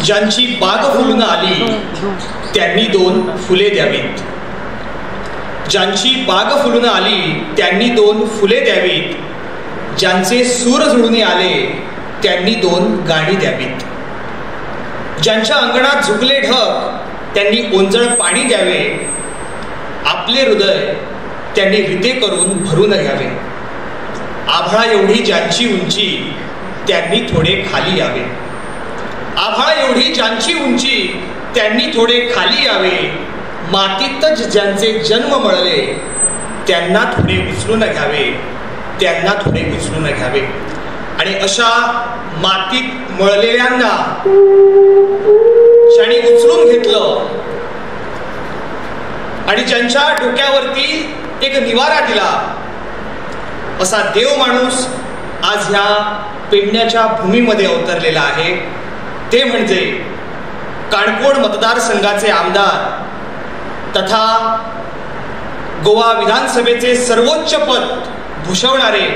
ज्यांची बाग फुलून आली त्यांनी 2 फुले द्यावीत. ज्यांची बाग फुलून आली त्यांनी 2 फुले द्यावीत. ज्यांचे सूर जुळून आले त्यांनी 2 गाणी द्यावीत. ज्यांच्या अंगणात झुकले ढग त्यांनी ओंजळ पाणी द्यावे. आपले हृदय त्यांनी रिते करून भरून घ्यावे. आभाळा एवढी ज्यांची उंची त्यांनी थोडे खाली यावे. आभाळा एवढी ज्यांची उंची त्यांनी थोडे खाली यावे. मातीतच ज्यांचे जन्म मळले त्यांना थोडे उचलून घ्यावे. त्यांना थोडे उचलून घ्यावे. आणि अशा मातीत मळलेल्यांना ज्यांनी उचलून घेतलं आणि ज्यांच्या डोक्यावरती एक निवारा दिला असा देव माणूस आज ह्या पेडण्याच्या भूमीमध्ये अवतरलेला आहे. ते म्हणजे काणकोण मतदारसंघाचे आमदार तथा गोवा विधानसभेचे सर्वोच्च पद भूषवणारे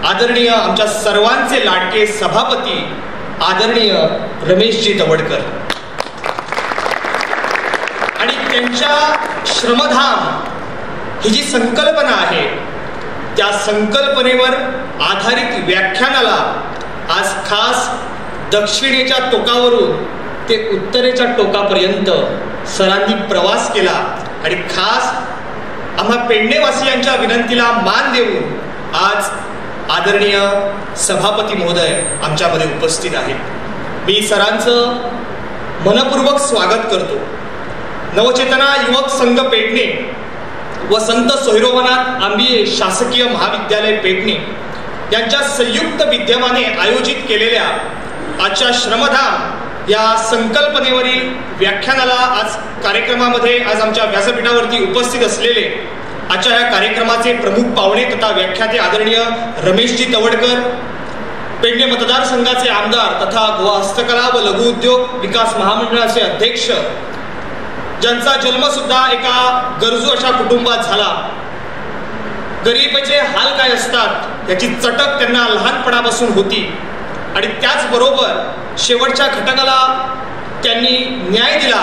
आदरणीय आमच्या सर्वांचे लाडके सभापती आदरणीय रमेशजी तवडकर. आणि त्यांच्या श्रमधाम ही जी संकल्पना आहे त्या संकल्पनेवर आधारित व्याख्यानाला आज खास दक्षिणेच्या टोकावरून ते उत्तरेच्या टोकापर्यंत सरांनी प्रवास केला आणि खास आम्हा पेडणेवासियांच्या विनंतीला मान देऊन आज आदरणीय सभापती महोदय आमच्यामध्ये उपस्थित आहेत. मी सरांचं मनपूर्वक स्वागत करतो. नवचेतना युवक संघ पेडणे व संत सोयरोबनाथ आंबिये शासकीय महाविद्यालय पेडणे यांच्या संयुक्त विद्यमाने आयोजित केलेल्या आजच्या श्रमधाम या संकल्पनेवरील व्याख्यानाला आज कार्यक्रमामध्ये आज आमच्या व्यासपीठावरती उपस्थित असलेले आजच्या या कार्यक्रमाचे प्रमुख पाहुणे तथा व्याख्याते आदरणीय रमेशजी तवडकर, पेडणे मतदारसंघाचे आमदार तथा गोवा हस्तकला व लघु उद्योग विकास महामंडळाचे अध्यक्ष, ज्यांचा जन्म सुद्धा एका गरजू अशा कुटुंबात झाला. गरिबीचे हाल काय असतात याची चटक त्यांना लहानपणापासून होती आणि त्याचबरोबर शेवटच्या घटकाला त्यांनी न्याय दिला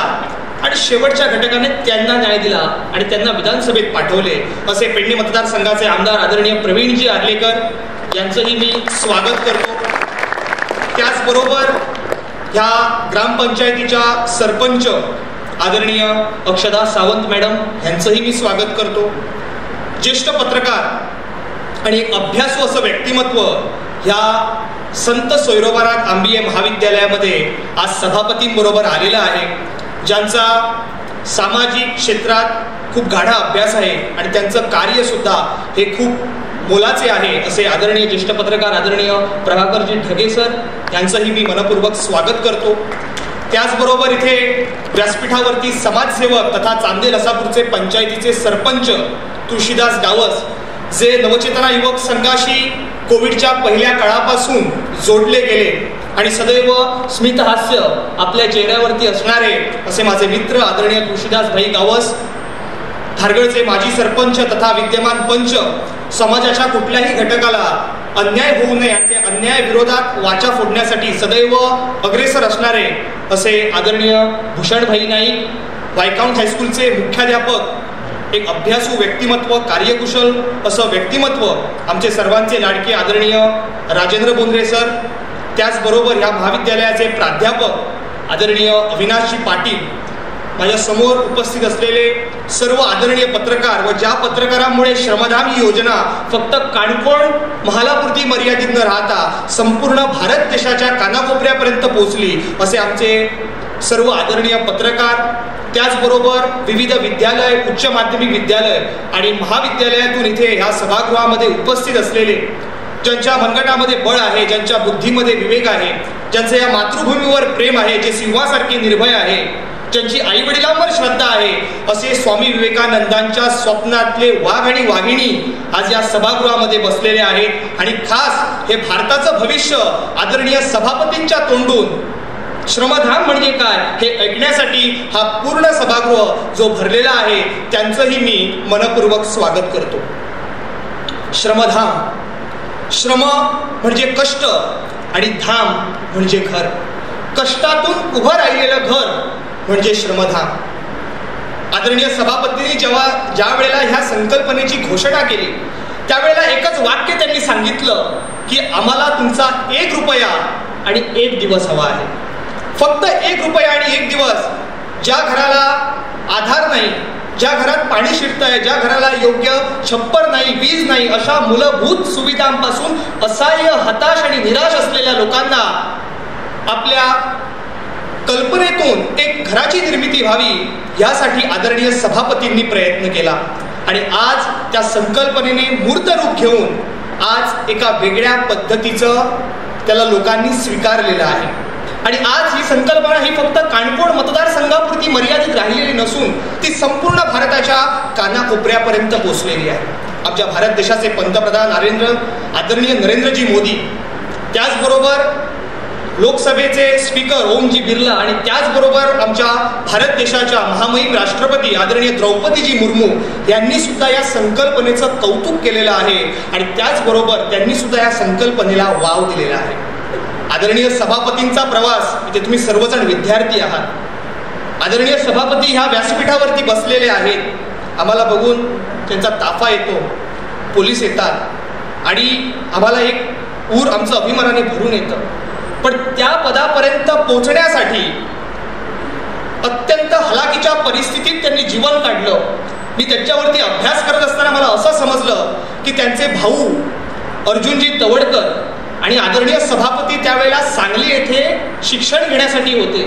आणि शेवटच्या घटकाने त्यांना न्याय दिला आणि त्यांना विधानसभेत पाठवले. असे पेडणे मतदारसंघाचे आमदार आदरणीय प्रवीणजी आर्लेकर यांचंही मी स्वागत करतो. त्याचबरोबर ह्या ग्रामपंचायतीच्या सरपंच आदरणीय अक्षदा सावंत मॅडम यांचंही मी स्वागत करतो. ज्येष्ठ पत्रकार आणि एक अभ्यासू असं व्यक्तिमत्व ह्या संत सोयरोबनाथ आंबिये महाविद्यालयामध्ये आज सभापतींबरोबर आलेला आहे, ज्यांचा सामाजिक क्षेत्रात खूप गाढा अभ्यास आहे आणि त्यांचं कार्य सुद्धा हे खूप मोलाचे आहे. असे आदरणीय ज्येष्ठ पत्रकार आदरणीय प्रभाकरजी ढगे सर यांचंही मी मनपूर्वक स्वागत करतो. त्याचबरोबर इथे व्यासपीठावरती समाजसेवक तथा चांदेल असापूरचे पंचायतीचे सरपंच तुळशीदास गावस, जे नवचेतना युवक संघाशी कोविडच्या पहिल्या काळापासून जोडले गेले आणि सदैव स्मितहास्य आपल्या चेहऱ्यावरती असणारे असे माझे मित्र आदरणीय तुळशीदास भाई गावस, धारगळचे माजी सरपंच तथा विद्यमान पंच, समाजाच्या कुठल्याही घटकाला अन्याय होऊ नये आणि त्या अन्याय विरोधात वाचा फोडण्यासाठी सदैव अग्रेसर असणारे असे आदरणीय भूषणभाई नाईक, वायकाउंट हायस्कूलचे मुख्याध्यापक, एक अभ्यासू व्यक्तिमत्व, कार्यकुशल असं व्यक्तिमत्व आमचे सर्वांचे लाडके आदरणीय राजेंद्र बोंद्रे सर. त्याचबरोबर ह्या महाविद्यालयाचे प्राध्यापक आदरणीय अविनाशजी पाटील, माझ्या समोर उपस्थित असलेले सर्व आदरणीय पत्रकार व ज्या पत्रकारांमुळे श्रमधाम ही योजना फक्त काणकोण महालापुरती मर्यादित न राहता संपूर्ण भारत देशाच्या कानाकोपऱ्यापर्यंत पोहोचली असे आमचे सर्व आदरणीय पत्रकार, त्याचबरोबर विविध विद्यालय, उच्च माध्यमिक विद्यालय आणि महाविद्यालयातून इथे ह्या सभागृहामध्ये उपस्थित असलेले, ज्यांच्या मनगटामध्ये बळ आहे, ज्यांच्या बुद्धीमध्ये विवेक आहे, ज्यांचं या मातृभूमीवर प्रेम आहे, जे सिंहासारखे निर्भय आहे, ज्यांची आई वडिलांवर श्रद्धा आहे, असे स्वामी विवेकानंदांच्या स्वप्नातले वाघ आणि वाघिणी आज या सभागृहामध्ये बसलेले आहेत. आणि खास हे भारताचं भविष्य आदरणीय सभापतींच्या तोंडून श्रमधाम म्हणजे काय हे ऐकण्यासाठी हा पूर्ण सभागृह जो भरलेला आहे त्यांचंही मी मनपूर्वक स्वागत करतो. श्रमधाम, श्रम म्हणजे कष्ट आणि धाम म्हणजे घर. कष्टातून उभं राहिलेलं घर म्हणजे श्रमधाम. आदरणीय सभापतींनी ज्या वेळेला ह्या संकल्पनेची घोषणा केली त्यावेळेला एकच वाक्य त्यांनी सांगितलं की आम्हाला तुमचा 1 रुपया आणि 1 दिवस हवा आहे. फक्त 1 रुपया आणि 1 दिवस. ज्या घराला आधार नाही, ज्या घरात पाणी शिरतंय, ज्या घराला योग्य छप्पर नाही, वीज नाही, अशा मूलभूत सुविधांपासून असहाय्य, हताश आणि निराश असलेल्या लोकांना आपल्या कल्पनेतून एक घराची निर्मिती व्हावी यासाठी आदरणीय सभापतींनी प्रयत्न केला. आणि आज त्या संकल्पनेने मूर्त रूप घेऊन आज एका वेगळ्या पद्धतीचं त्याला लोकांनी स्वीकारलेलं आहे. आणि आज ही संकल्पना ही फक्त काणकोण मतदारसंघापुरती मर्यादित राहिलेली नसून ती संपूर्ण भारताच्या कानाकोपऱ्यापर्यंत पोहोचलेली आहे. आमच्या भारत देशाचे पंतप्रधान आदरणीय नरेंद्रजी मोदी, त्याचबरोबर लोकसभेचे स्पीकर ओमजी बिर्ला आणि त्याचबरोबर आमच्या भारत देशाच्या महामहिम राष्ट्रपती आदरणीय द्रौपदीजी मुर्मू यांनी सुद्धा या संकल्पनेचं कौतुक केलेलं आहे आणि त्याचबरोबर त्यांनी सुद्धा या संकल्पनेला वाव दिलेला आहे. आदरणीय सभापतींचा प्रवास, इथे तुम्ही सर्वजण विद्यार्थी आहात. आदरणीय सभापती ह्या व्यासपीठावरती बसलेले आहेत. आम्हाला बघून त्यांचा ताफा येतो, पोलीस येतात आणि आम्हाला एक ऊर आमचं अभिमानाने भरून येतं. पण त्या पदापर्यंत पोहोचण्यासाठी अत्यंत हलाखीच्या परिस्थितीत त्यांनी जीवन काढलं. मी त्यांच्यावरती अभ्यास करत असताना मला असं समजलं की त्यांचे भाऊ अर्जुनजी तवडकर आणि आदरणीय सभापती त्यावेळेला सांगली येथे शिक्षण घेण्यासाठी होते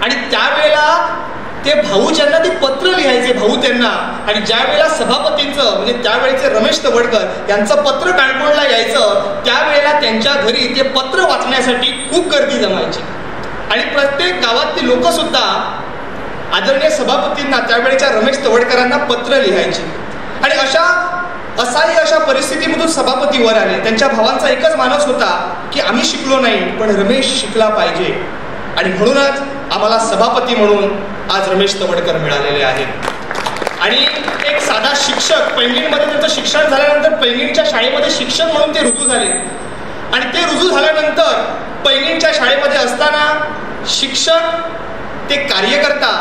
आणि त्यावेळेला ते भाऊ ज्यांना ते पत्र लिहायचे, भाऊ त्यांना, आणि ज्या वेळेला सभापतींचं म्हणजे त्यावेळेचे रमेश तवडकर यांचं पत्र काणकोणला यायचं त्यावेळेला त्यांच्या घरी ते पत्र वाचण्यासाठी खूप गर्दी जमायची आणि प्रत्येक गावातली लोक सुद्धा आदरणीय सभापतींना, त्यावेळेच्या रमेश तवडकरांना पत्र लिहायची. आणि अशा परिस्थितीमधून सभापती वर आले. त्यांच्या भावांचा एकच मानस होता की आम्ही शिकलो नाही पण रमेश शिकला पाहिजे आणि म्हणूनच आम्हाला सभापती म्हणून आज रमेश तवडकर मिळालेले आहेत. आणि एक साधा शिक्षक, पैंगीणमध्ये त्यांचं शिक्षण झाल्यानंतर पैंगीणच्या शाळेमध्ये शिक्षक म्हणून ते रुजू झाले आणि ते रुजू झाल्यानंतर पैंगीणच्या शाळेमध्ये असताना शिक्षक, ते कार्यकर्ता,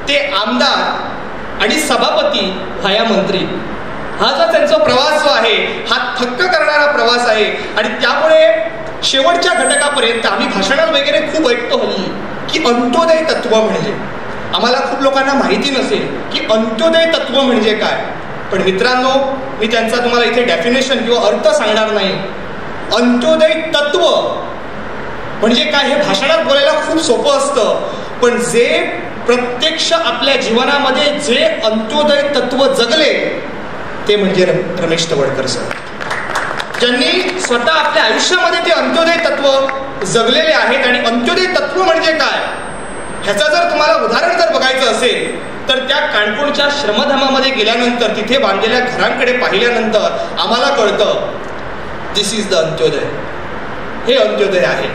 ते आमदार आणि सभापती व्हाया मंत्री, हा जो त्यांचा प्रवास जो आहे हा थक्क करणारा प्रवास आहे. आणि त्यामुळे शेवटच्या घटकापर्यंत आम्ही भाषणात वगैरे खूप ऐकतो हल्ली की अंत्योदय तत्व म्हणजे, आम्हाला खूप लोकांना माहिती नसेल की अंत्योदय तत्व म्हणजे काय. पण मित्रांनो, मी त्यांचा तुम्हाला इथे डेफिनेशन किंवा अर्थ सांगणार नाही. अंत्योदय तत्व म्हणजे काय हे भाषणात बोलायला खूप सोपं असतं, पण जे प्रत्यक्ष आपल्या जीवनामध्ये जे अंत्योदय तत्व जगले ते म्हणजे रमेश तवडकर सर, ज्यांनी स्वतः आपल्या आयुष्यामध्ये ते अंत्योदय तत्व जगलेले आहेत. आणि अंत्योदय तत्व म्हणजे काय ह्याचं जर तुम्हाला उदाहरण जर बघायचं असेल तर त्या काणकोणच्या श्रमधामामध्ये गेल्यानंतर, तिथे बांधलेल्या घरांकडे पाहिल्यानंतर आम्हाला कळतं दिस इज द अंत्योदय, हे अंत्योदय आहे.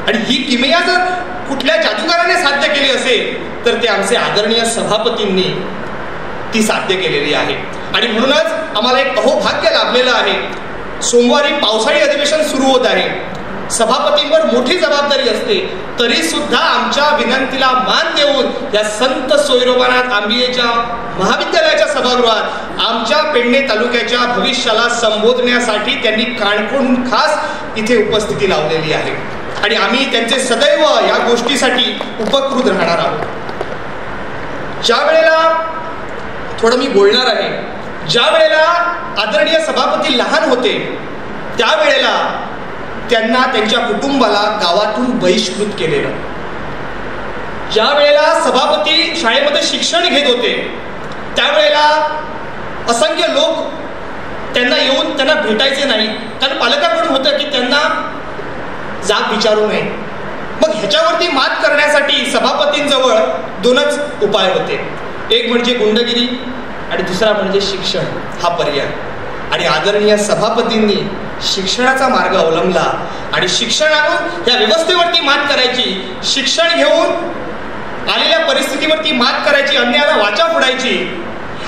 आणि ही किमया जर कुठल्या जादूगाराने साध्य केली असेल तर ते आमचे आदरणीय सभापतींनी ती साध्य केलेली आहे. आणि म्हणूनच आम्हाला एक अहोभाग्य लाभलेलं आहे. सोमवारी पावसाळी अधिवेशन सुरू होत आहे. सभापतींवर मोठी जबाबदारी असते, तरी सुद्धा आमच्या विनंतीला मान देऊन या संत सोयरोबानाथ आंबियेच्या महाविद्यालयाच्या सभागृहात आमच्या पेडणे तालुक्याच्या भविष्याला संबोधण्यासाठी त्यांनी काणकोणहून खास इथे उपस्थिती लावलेली आहे. आणि आम्ही त्यांचे सदैव या गोष्टीसाठी उपकृत राहणार आहोत. ज्या वेळेला थोडं मी बोलणार आहे, ज्या वेळेला आदरणीय सभापती लहान होते त्यावेळेला त्यांना त्यांच्या कुटुंबाला गावातून बहिष्कृत केलेलं. ज्या वेळेला सभापती शाळेमध्ये शिक्षण घेत होते त्यावेळेला असंख्य लोक त्यांना येऊन त्यांना भेटायचे नाही, कारण पालकाकडून होतं की त्यांना जाब विचारू नये. मग ह्याच्यावरती मात करण्यासाठी सभापतींजवळ दोनच उपाय होते, एक म्हणजे गुंडगिरी आणि दुसरा म्हणजे शिक्षण, हा पर्याय. आणि आदरणीय सभापतींनी शिक्षणाचा मार्ग अवलंबला आणि शिक्षणातून या व्यवस्थेवरती मात करायची, शिक्षण घेऊन आलेल्या परिस्थितीवरती मात करायची, अन्यायाला वाचा फोडायची,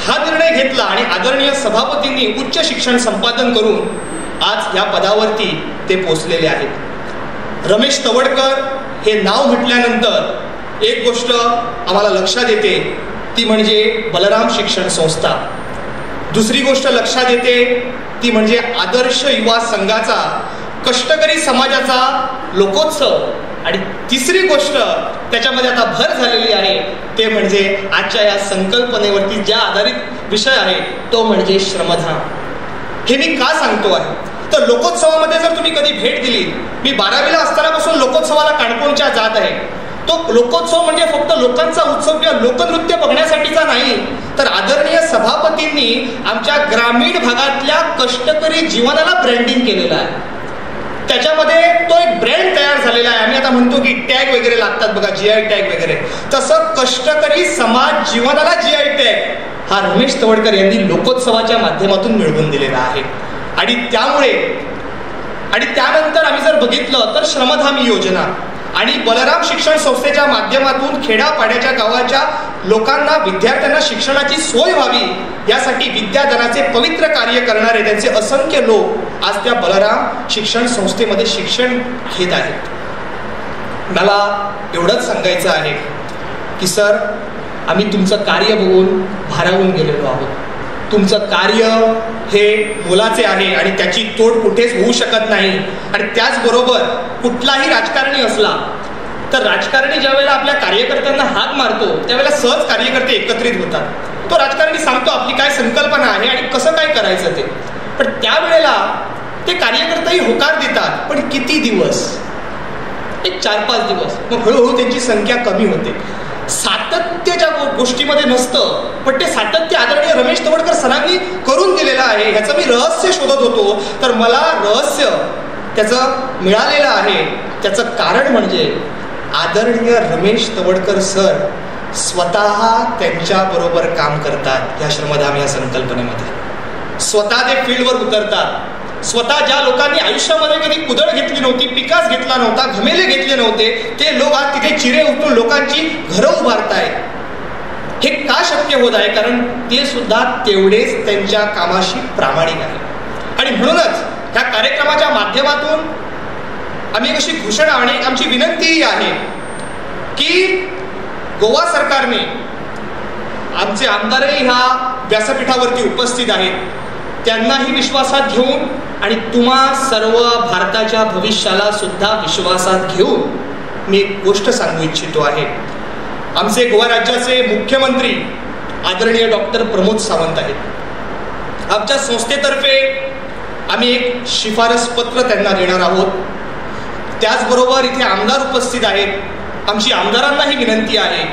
हा निर्णय घेतला. आणि आदरणीय सभापतींनी उच्च शिक्षण संपादन करून आज या पदावरती ते पोचलेले आहेत. रमेश तवडकर हे नाव म्हटल्यानंतर एक गोष्ट आम्हाला लक्षात येते, ती म्हणजे बलराम शिक्षण संस्था. दुसरी गोष्ट लक्षात येते ती म्हणजे आदर्श युवा संघाचा कष्टकरी समाजाचा लोकोत्सव. आणि तिसरी गोष्ट त्याच्यामध्ये आता भर झालेली आहे ते म्हणजे आजच्या या संकल्पनेवरती ज्या आधारित विषय आहे तो म्हणजे श्रमधाम. हे मी का सांगतो आहे तर लोकोत्सवामध्ये जर तुम्ही कधी भेट दिली, मी 12वीला असतानापासून लोकोत्सवाला काणकोणच्या जात आहे. तो लोकोत्सव म्हणजे फक्त लोकांचा उत्सव किंवा लोकनृत्य बघण्यासाठीचा नाही, तर आदरणीय सभापतींनी आमच्या ग्रामीण भागातल्या कष्टकरी जीवनाला ब्रँडिंग केलेलं आहे. त्याच्यामध्ये तो एक ब्रँड तयार झालेला आहे. आम्ही आता म्हणतो की टॅग वगैरे लागतात बघा, GI टॅग वगैरे, तसं कष्टकरी समाज जीवनाला GI टॅग हा रमेश तवडकर यांनी लोकोत्सवाच्या माध्यमातून मिळवून दिलेला आहे. आणि त्यानंतर आम्ही जर बघितलं तर श्रमधाम योजना आणि बलराम शिक्षण संस्थेच्या माध्यमातून खेड्यापाड्याच्या गावाच्या लोकांना, विद्यार्थ्यांना शिक्षणाची सोय व्हावी यासाठी विद्यादानाचे पवित्र कार्य करणारे त्यांचे असंख्य लोक आज त्या बलराम शिक्षण संस्थेमध्ये शिक्षण घेत आहेत. मला एवढंच सांगायचं आहे की सर, आम्ही तुमचं कार्य बघून भारावून गेलेलो आहोत. तुमचं कार्य हे मोलाचे आहे आणि त्याची तोड कुठेच होऊ शकत नाही. आणि त्याचबरोबर कुठलाही राजकारणी असला तर राजकारणी ज्या वेळेला आपल्या कार्यकर्त्यांना हात मारतो त्यावेळेला सहज कार्यकर्ते एकत्रित होतात. तो राजकारणी सांगतो आपली काय संकल्पना आहे आणि कसं काय करायचं ते, पण त्यावेळेला ते कार्यकर्तेही होकार देतात. पण किती दिवस? एक 4-5 दिवस. मग हळूहळू त्यांची संख्या कमी होते. सातत्य ज्या गोष्टीमध्ये नसतं, पण ते सातत्य आदरणीय रमेश तवडकर सरांनी करून दिलेलं आहे. ह्याचं मी रहस्य शोधत होतो, तर मला रहस्य त्याचं मिळालेलं आहे. त्याचं कारण म्हणजे आदरणीय रमेश तवडकर सर स्वतः त्यांच्याबरोबर काम करतात. या श्रमधाम या संकल्पनेमध्ये स्वतः ते फील्डवर उतरतात. स्वतः ज्या लोकांनी आयुष्यामध्ये कधी कुदळ घेतली नव्हती, पिकास घेतला नव्हता, घमेले घेतले नव्हते, ते लोक आज तिथे चिरे उठून लोकांची घरं उभारतायत. हे का शक्य होत आहे? कारण ते सुद्धा तेवढेच त्यांच्या कामाशी प्रामाणिक आहे. आणि म्हणूनच ह्या कार्यक्रमाच्या माध्यमातून आम्ही अशी घोषणा आणि आमची विनंतीही आहे की गोवा सरकारने, आमचे आमदारही ह्या व्यासपीठावरती उपस्थित आहेत, त्यांनाही विश्वासात घेऊन आणि तुम्हा सर्व भारताच्या भविष्याला सुद्धा विश्वासात घेऊन मी एक गोष्ट सांगू इच्छितो आहे. आमचे गोवा राज्याचे मुख्यमंत्री आदरणीय डॉक्टर प्रमोद सावंत आहेत. आमच्या संस्थेतर्फे आम्ही एक शिफारस पत्र त्यांना देणार आहोत. त्याचबरोबर इथे आमदार उपस्थित आहेत. आमची आमदारांनाही विनंती आहे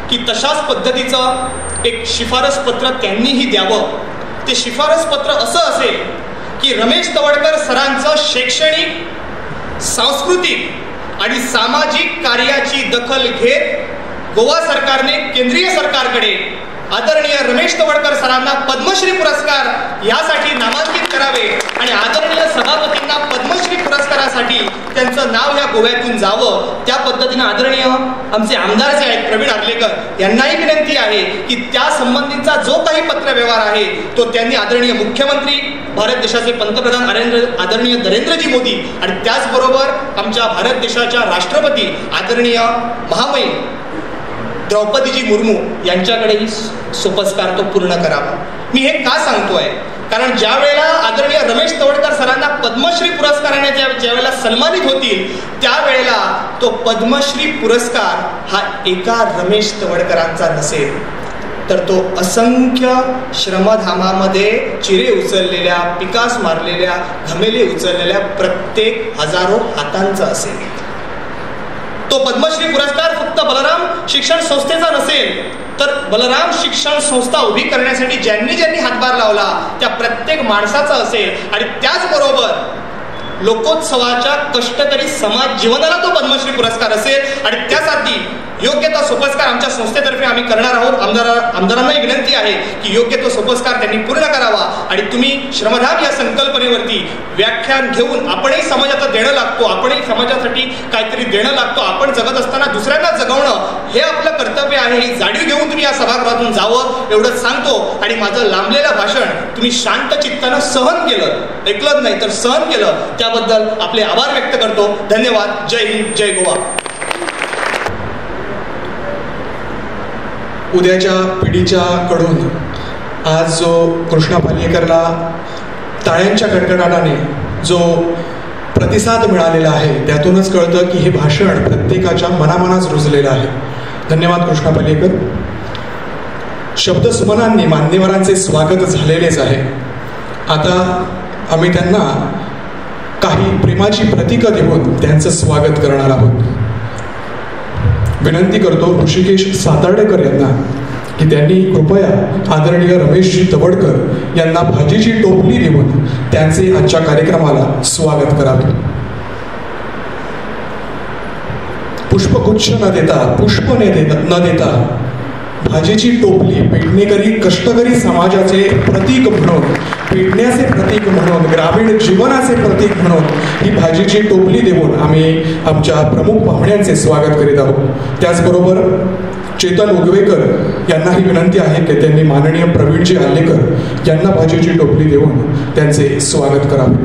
की तशाच पद्धतीचं एक शिफारस पत्र त्यांनीही द्यावं. ते शिफारस पत्र असं असेल की रमेश तवडकर सरांचं शैक्षणिक, सांस्कृतिक आणि सामाजिक कार्याची दखल घेत गोवा सरकारने केंद्रीय सरकारकडे आदरणीय रमेश तवडकर सरांना पद्मश्री पुरस्कार यासाठी नामांकित करावे आणि आदरणीय सभापतींना पद्मश्री पुरस्कारासाठी त्यांचं नाव या गोव्यातून जावं. त्या पद्धतीनं आदरणीय आमचे आमदार जे आहेत प्रवीण आर्लेकर यांनाही विनंती आहे की त्या संबंधीचा जो काही पत्रव्यवहार आहे तो त्यांनी आदरणीय मुख्यमंत्री, भारत देशाचे पंतप्रधान आदरणीय नरेंद्रजी मोदी आणि त्याचबरोबर आमच्या भारत देशाच्या राष्ट्रपती आदरणीय महामहिम द्रौपदीजी मुर्मू यांच्याकडेही सोपस्कार तो पूर्ण करावा. मी हे का सांगतोय? कारण ज्या वेळेला आदरणीय रमेश तवडकर सरांना पद्मश्री पुरस्काराने ज्या वेळेला सन्मानित होतील त्यावेळेला तो पद्मश्री पुरस्कार हा एका रमेश तवडकरांचा नसेल, तर तो असंख्य श्रमधामामध्ये चिरे उचललेल्या, पिकास मारलेल्या, घमेले उचललेल्या प्रत्येक हजारो हातांचा असेल. तो पद्मश्री पुरस्कार फक्त बलराम शिक्षण संस्थेचा नसेल, तर बलराम शिक्षण संस्था उभी करण्यासाठी ज्यांनी ज्यांनी हातभार लावला त्या प्रत्येक माणसाचा असेल. आणि त्याचबरोबर लोकोत्सवाच्या कष्टकरी समाज जीवनाला तो पद्मश्री पुरस्कार असेल. आणि त्यासाठी योग्य तो सोपस्कार आमच्या संस्थेतर्फे आम्ही करणार आहोत. आमदारांनाही विनंती आहे की योग्य तो सोपस्कार त्यांनी पूर्ण करावा. आणि तुम्ही श्रमधाम या संकल्पनेवरती व्याख्यान घेऊन आपणही समाजाचं देणं लागतो, आपणही समाजासाठी काहीतरी देणं लागतो, आपण जगत असताना दुसऱ्यांना जगवणं हे आपलं कर्तव्य आहे, ही जाणीव घेऊन तुम्ही या सभागृहातून जावं एवढंच सांगतो. आणि माझं लांबलेलं भाषण तुम्ही शांत चित्तानं सहन केलं, ऐकलं नाही तर सहन केलं, त्याबद्दल आपले आभार व्यक्त करतो. धन्यवाद. जय हिंद, जय गोवा. उद्याच्या पिढीच्या कडून आज जो कृष्णा पालियेकरला टाळ्यांच्या कडकडाटाने जो प्रतिसाद मिळालेला आहे त्यातूनच कळतं की हे भाषण प्रत्येकाच्या मनामनाच रुजलेलं आहे. धन्यवाद कृष्णा पालियेकर. शब्दसुमनांनी मान्यवरांचे स्वागत झालेलेच आहे. आता आम्ही त्यांना काही प्रेमाची प्रतीकं देऊन त्यांचं स्वागत करणार आहोत. विनंती करतो ऋषिकेश सातार्डेकर यांना की त्यांनी कृपया आदरणीय रमेशजी तवडकर यांना भाजीची टोपली देऊन त्यांचे आजच्या कार्यक्रमाला स्वागत करावे. पुष्पगुच्छ न देता पुष्प न देता भाजीची टोपली पेडणेकरी कष्टकरी समाजाचे प्रतीक म्हणून, पेडण्याचे प्रतीक म्हणून, ग्रामीण जीवनाचे प्रतीक म्हणून ही भाजीची टोपली देऊन आम्ही आमच्या प्रमुख पाहुण्यांचे स्वागत करीत आहोत. त्याचबरोबर चेतन उगवेकर यांनाही विनंती आहे की त्यांनी माननीय प्रवीणजी आल्लेकर यांना भाजीची टोपली देऊन त्यांचे स्वागत करावे.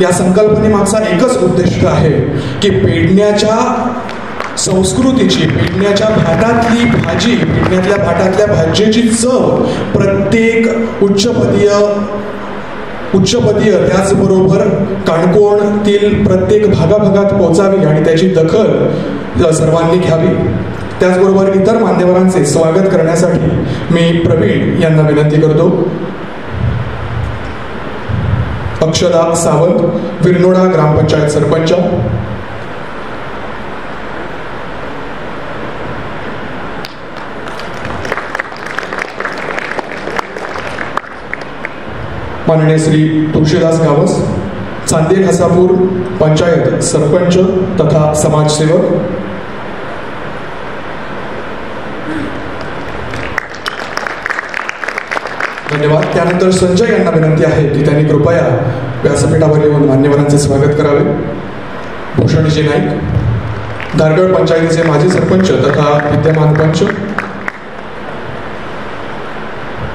या संकल्पनेमागचा एकच उद्दिष्ट आहे की पेडण्याच्या संस्कृतीची, पेडण्याच्या भाटातली भाजी, पेडण्यातल्या भाटातल्या भाजीची चव प्रत्येक उच्चपदीय त्याचबरोबर काणकोणतील प्रत्येक भागाभागात पोहोचावी आणि त्याची दखल सर्वांनी घ्यावी. त्याचबरोबर इतर मान्यवरांचे स्वागत करण्यासाठी मी प्रवीण यांना विनंती करतो. अक्षदा सावंत, विरनोडा ग्रामपंचायत सरपंच, माननीय श्री तुळशीदास गावस, चांदेर हसापूर पंचायत सरपंच तथा समाजसेवक, धन्यवाद. त्यानंतर संजय यांना विनंती आहे की त्यांनी कृपया व्यासपीठावर येऊन मान्यवरांचे स्वागत करावे. भूषणजी नाईक, धारगड पंचायतीचे माजी सरपंच तथा विद्यमान पंच,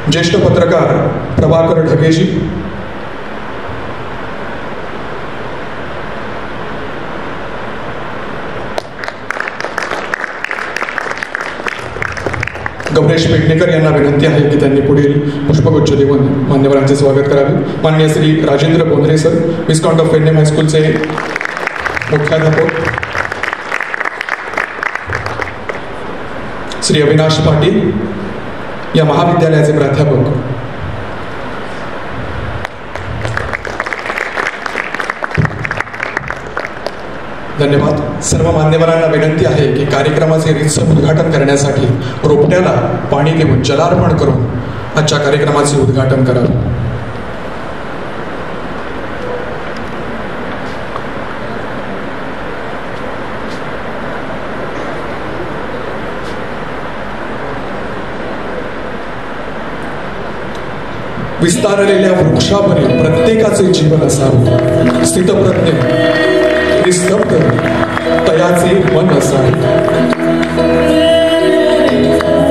ज्येष्ठ पत्रकार प्रभाकर ढगेजी, गौरेश पेडणेकर यांना विनंती आहे की त्यांनी पुढील पुष्पगुच्छ देऊन मान्यवरांचे स्वागत करावे. माननीय श्री राजेंद्र बोंद्रे सर, विस्कॉन्ट ऑफ पेडणेम हायस्कूलचे मुख्याध्यापक, श्री अविनाश पाटील या महाविद्यालयाचे प्राध्यापक, धन्यवाद. सर्व मान्यवरांना विनंती आहे की कार्यक्रमाचे रीतसर उद्घाटन करण्यासाठी रोपट्याला पाणी देऊन जलार्पण करून आजच्या कार्यक्रमाचे उद्घाटन करावे. विस्तारलेल्या वृक्षावरील प्रत्येकाचे जीवन असावे, स्थितप्रज्ञ निस्तब्ध तयाचे मन असावे.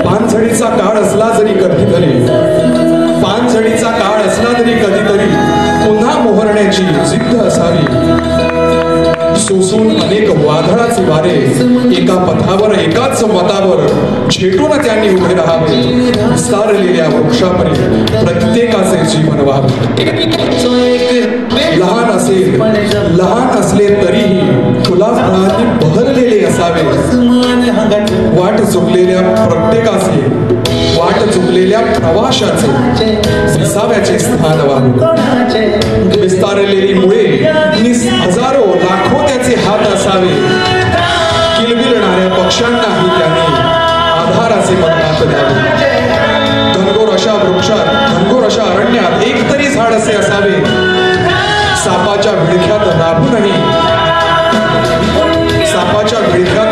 पानझडीचा काळ असला जरी कधीतरी, पानझडीचा काळ असला तरी कधीतरी पुन्हा मोहरण्याची जिद्द असावी. सोसून अनेक वादळाचे वारे एका पथावर एकाच मतावर झेटून त्यांनी उभे राहावे. विस्तारलेल्या वृक्षापरी प्रत्येकाचे जीवन व्हावे. लहान असले तरीही फुलाफळांनी बहरलेले असावे. वाट चुकलेल्या प्रत्येकाचे, वाट चुकलेल्या प्रवाशाचे विसाव्याचे स्थान व्हावे. विस्तारलेली मुळे हजारो लाखो त्याचे हात असावे. किलबिलणाऱ्या पक्ष्यांनाही त्यांनी आधाराचे मत द्यावे. घनघोर अशा वृक्षात, घनघोर अशा अरण्यात एक तरी झाड असे असावे. सापाच्या विळख्यात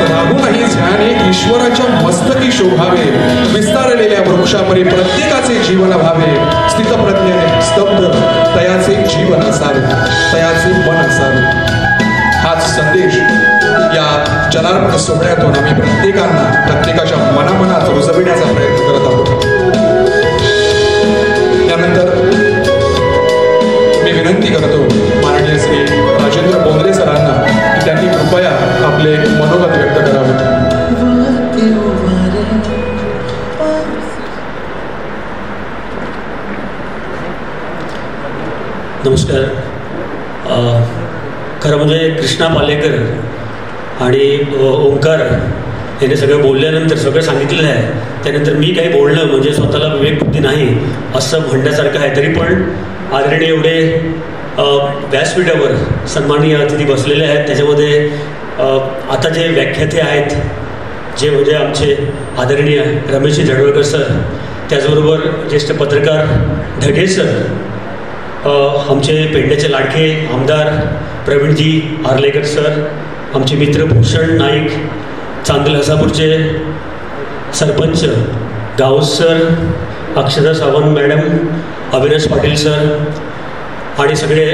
राहूनही ज्ञाने ईश्वराच्या मस्तकी शोभावे. विस्तारलेल्या वृक्षापरी प्रत्येकाचे जीवन व्हावे. स्थितप्रज्ञेने स्तब्ध तयाचे जीवन असावे, तयाचे मन असावे. हाच संदेश या जलार्पण सोहळ्यातून आम्ही प्रत्येकाच्या मनामनात रुजविण्याचा प्रयत्न करत आहोत. त्यानंतर मी विनंती करतो माननीय श्री राजेंद्र बोंद्रे सरांना की त्यांनी कृपया आपले मनोगत व्यक्त करावे. नमस्कार. खरं म्हणजे कृष्णा पालेकर आणि ओंकार याने सगळं बोलल्यानंतर सगळं सांगितलेलं आहे. त्यानंतर मी काही बोलणं म्हणजे स्वतःला विवेकबुद्धी नाही असं म्हणण्यासारखं आहे. तरी पण आदरणीय एवढे व्यासपीठावर सन्माननीय अतिथी बसलेले आहेत. त्याच्यामध्ये आता जे व्याख्याते आहेत जे म्हणजे आमचे आदरणीय रमेशजी जडवळकर सर, त्याचबरोबर ज्येष्ठ पत्रकार ढगे सर, आमचे पेडण्याचे लाडके आमदार प्रवीणजी आर्लेकर सर, आमचे मित्र भूषण नाईक, चांदल हसापूरचे सरपंच गावस सर, अक्षता सावंत मॅडम, अविनाश पाटील सर आणि सगळे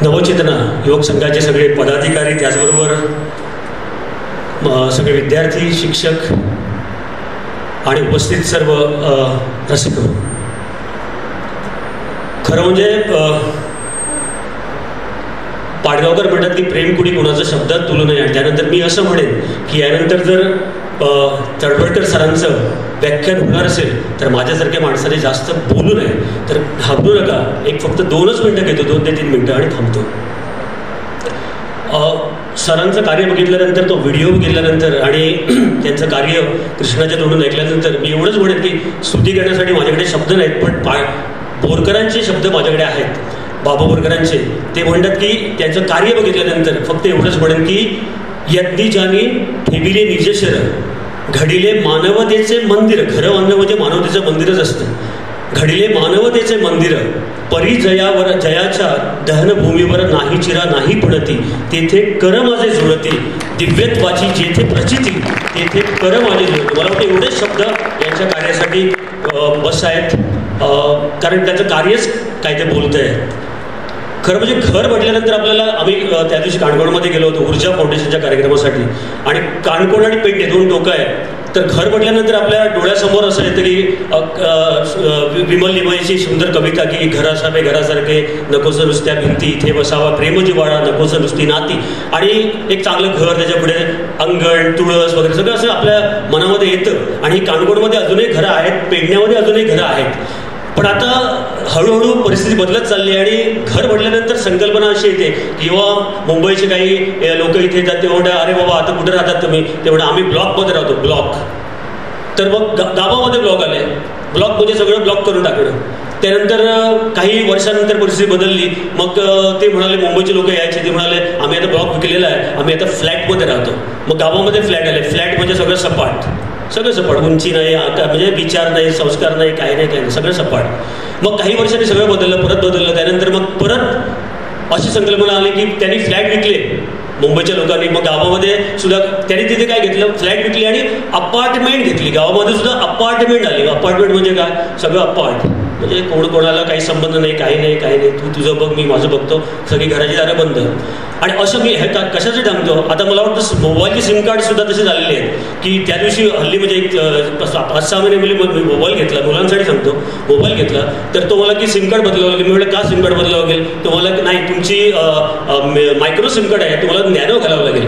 नवचेतना युवक संघाचे सगळे पदाधिकारी, त्याचबरोबर सगळे विद्यार्थी, शिक्षक आणि उपस्थित सर्व रसिक. खरं म्हणजे पाडगावकर म्हणतात की प्रेम कुणी कोणाचं शब्दात तुलू नये. आणि त्यानंतर मी असं म्हणेन की यानंतर जर तडवळकर सरांचं व्याख्यान होणार असेल तर माझ्यासारख्या माणसाने जास्त बोलू नये. तर घाबरू नका. एक फक्त 2च मिनटं घेतो, 2 ते 3 मिनटं आणि थांबतो. सरांचं कार्य बघितल्यानंतर, तो व्हिडिओ बघितल्यानंतर आणि त्यांचं कार्य कृष्णाच्या तोंडून ऐकल्यानंतर मी एवढंच म्हणेन की स्तुती करण्यासाठी माझ्याकडे शब्द नाहीत, पण बोरकरांचे शब्द माझ्याकडे आहेत. बाबा बोरकरांचे ते म्हणतात की त्यांचं कार्य बघितल्यानंतर फक्त एवढंच म्हणेन की यज्ञी जानी ठेविले निजशर घडिले मानवतेचे मंदिर. खरं म्हणणं म्हणजे मानवतेचं मंदिरच असतं. घडिले मानवतेचे मंदिर परिजयावर जयाच्या दहनभूमीवर नाही चिरा नाही पडती, तेथे कर माझे जुळती दिव्यत्वाची जेथे प्रचिती, तेथे कर माझे जुळती. मला वाटतं एवढेच शब्द यांच्या कार्यासाठी बस आहेत, कारण त्याचं कार्यच काय ते बोलत आहे. खरं म्हणजे घर म्हटल्यानंतर आपल्याला आम्ही त्या दिवशी काणकोणमध्ये गेलो होतो ऊर्जा फाउंडेशनच्या कार्यक्रमासाठी. आणि काणकोण आणि पेडणे 2 टोकं आहे. तर घर म्हटल्यानंतर आपल्या डोळ्यासमोर असं येतं की विमल लिमयची सुंदर कविता की घर असावे घरासारखे नकोसं नुसत्या भिंती, इथे बसावा प्रेम जिव्हाळा नकोसं नुसती नाती. आणि एक चांगलं घर, त्याच्यापुढे अंगण, तुळस वगैरे सगळं असं आपल्या मनामध्ये येतं. आणि काणकोणमध्ये अजूनही घरं आहेत, पेडण्यामध्ये अजूनही घरं आहेत. पण आता हळूहळू परिस्थिती बदलत चालली आहे आणि घर म्हटल्यानंतर संकल्पना अशी येते किंवा मुंबईचे काही लोक इथे येतात ते म्हणतात अरे बाबा आता कुठे राहतात तुम्ही, ते म्हणतात आम्ही ब्लॉकमध्ये राहतो. ब्लॉक. तर मग गावामध्ये ब्लॉक आले. ब्लॉक म्हणजे सगळं ब्लॉक करून टाकलं. त्यानंतर काही वर्षानंतर परिस्थिती बदलली. मग ते म्हणाले, मुंबईचे लोक यायचे, ते म्हणाले आम्ही आता ब्लॉक विकलेला आहे, आम्ही आता फ्लॅटमध्ये राहतो. मग गावामध्ये फ्लॅट आले. फ्लॅट म्हणजे सगळं सपाट, सगळं सपाट, उंची नाही, म्हणजे विचार नाही, संस्कार नाही, काही नाही, सगळं सपाट. मग काही वर्षांनी सगळं बदललं, परत बदललं. त्यानंतर मग परत अशी संकल्पना आली की त्यांनी फ्लॅट विकले मुंबईच्या लोकांनी. मग गावामध्ये सुद्धा त्यांनी तिथे काय घेतलं, फ्लॅट विकली आणि अपार्टमेंट घेतली. गावामध्ये सुद्धा अपार्टमेंट आली. अपार्टमेंट म्हणजे काय, सगळं अपार्ट, म्हणजे कोणाला काही संबंध नाही, काही नाही, तू तुझं बघ, मी माझं बघतो, सगळी घराची दारं बंद. आणि असं मी हे कशासाठी सांगतो, आता मला वाटतं मोबाईलचे सिम कार्ड सुद्धा तसे झालेले आहेत की त्या दिवशी हल्ली म्हणजे एक 5-6 महिने मी मोबाईल घेतला, मुलांसाठी सांगतो, मोबाईल घेतला. तर तो मला की सिम कार्ड बदलावं लागेल. मी म्हटलं का सिम कार्ड बदलावं लागेल. तुम्हाला नाही, तुमची मायक्रो सिम कार्ड आहे, तुम्हाला नॅनो घालावं लागेल.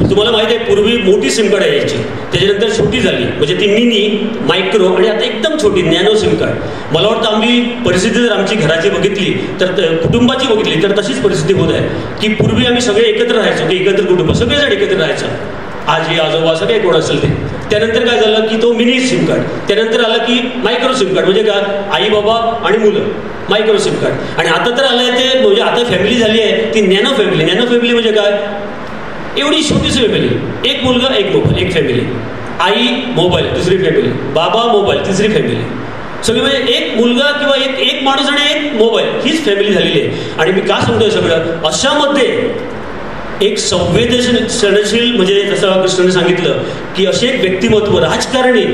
तुम्हाला माहिती आहे पूर्वी मोठी सिम कार्ड यायची, त्याच्यानंतर छोटी झाली, म्हणजे ती मिनी, मायक्रो आणि आता एकदम छोटी नॅनो सिम कार्ड. मला वाटतं आम्ही परिस्थिती जर आमची घराची बघितली तर कुटुंबाची बघितली तर तशीच परिस्थिती होत आहे की पूर्वी आम्ही सगळे एकत्र राहायचो, की एकत्र कुटुंब सगळेजण एकत्र राहायचं, आजी आजोबा सगळे कोण असेल ते. त्यानंतर काय झालं की तो मिनी सिम कार्ड. त्यानंतर आलं की मायक्रो सिम कार्ड, म्हणजे काय, आई बाबा आणि मुलं, मायक्रो सिम कार्ड. आणि आता तर आलं ते म्हणजे आता फॅमिली झाली आहे ती नॅनो फॅमिली. नॅनो फॅमिली म्हणजे काय, एवढी छोटीशी फॅमिली, एक मुलगा एक मोबाईल, एक फॅमिली, आई मोबाईल दुसरी फॅमिली, बाबा मोबाईल तिसरी फॅमिली, सगळी म्हणजे एक मुलगा किंवा एक माणूस आणि एक मोबाईल, हीच फॅमिली झालेली आहे. आणि मी का सांगतोय सगळं, अशामध्ये एक संवेदनशील म्हणजे जसं कृष्णाने सांगितलं की असे एक व्यक्तिमत्व, राजकारणी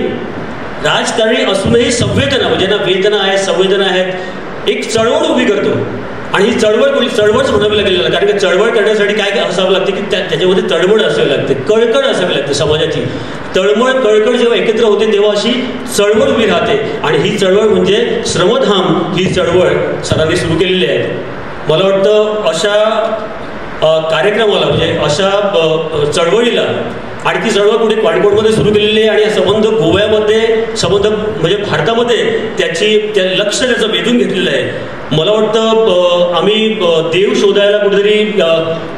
असूनही संवेदना, म्हणजे ना वेदना आहेत, संवेदना आहेत, एक चळवळ उभी करतो. आणि ही चळवळच म्हणावी लागेल, कारण की चळवळ करण्यासाठी काय असावं लागते की त्याच्यामध्ये तळमळ असावी लागते, कळकळ असावी लागते. समाजाची तळमळ कळकळ जेव्हा एकत्र होते तेव्हा अशी चळवळ उभी राहते. आणि ही चळवळ म्हणजे श्रमधाम ही चळवळ सरांनी सुरू केलेली आहे. मला वाटतं अशा कार्यक्रमाला म्हणजे अशा चळवळीला आणि ती चळवळ पुढे काणकोणमध्ये सुरू केलेली आहे आणि संबंध गोव्यामध्ये संबंध म्हणजे भारतामध्ये त्या लक्ष त्याचं वेधून घेतलेलं आहे. मला वाटतं आम्ही देव शोधायला कुठेतरी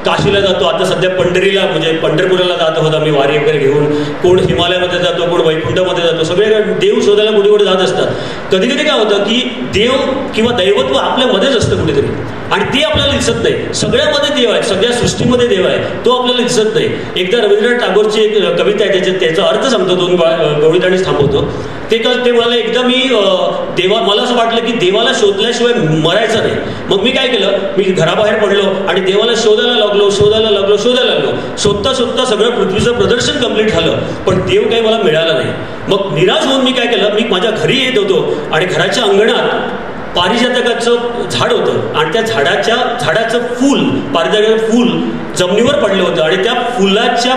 काशीला जातो, आता सध्या पंढरीला म्हणजे पंढरपुराला जात आहोत आम्ही वारी वगैरे घेऊन, कोण हिमालयामध्ये जातो, कोण वैकुंठामध्ये जातो, सगळे देव शोधायला कुठे कुठे जात असतात. कधी कधी काय होतं की देव किंवा दैवत्व आपल्यामध्येच असतं कुठेतरी आणि ते आपल्याला दिसत नाही. सगळ्यामध्ये देव आहे, सगळ्या सृष्टीमध्ये देव आहे, तो आपल्याला दिसत नाही. एकदा रवींद्रनाथ टागोरची एक कविता आहे, त्याचा अर्थ सांगतो, 2 गवळीतांनीच थांबवतो. ते मला एकदा मला असं वाटलं की देवाला शोधल्याशिवाय मरायचं नाही. मग मी काय केलं, मी घराबाहेर पडलो आणि देवाला शोधायला लागलो. शोधता सगळं पृथ्वीचं प्रदर्शन कंप्लीट झालं, पण देव काही मला मिळाला नाही. मग निराश होऊन मी काय केलं, मी माझ्या घरी येत होतो आणि घराच्या अंगणात पारिजातकाचं झाड होतं आणि त्या झाडाचं पारिजातकाचं फूल जमिनीवर पडलं होतं आणि त्या फुलाच्या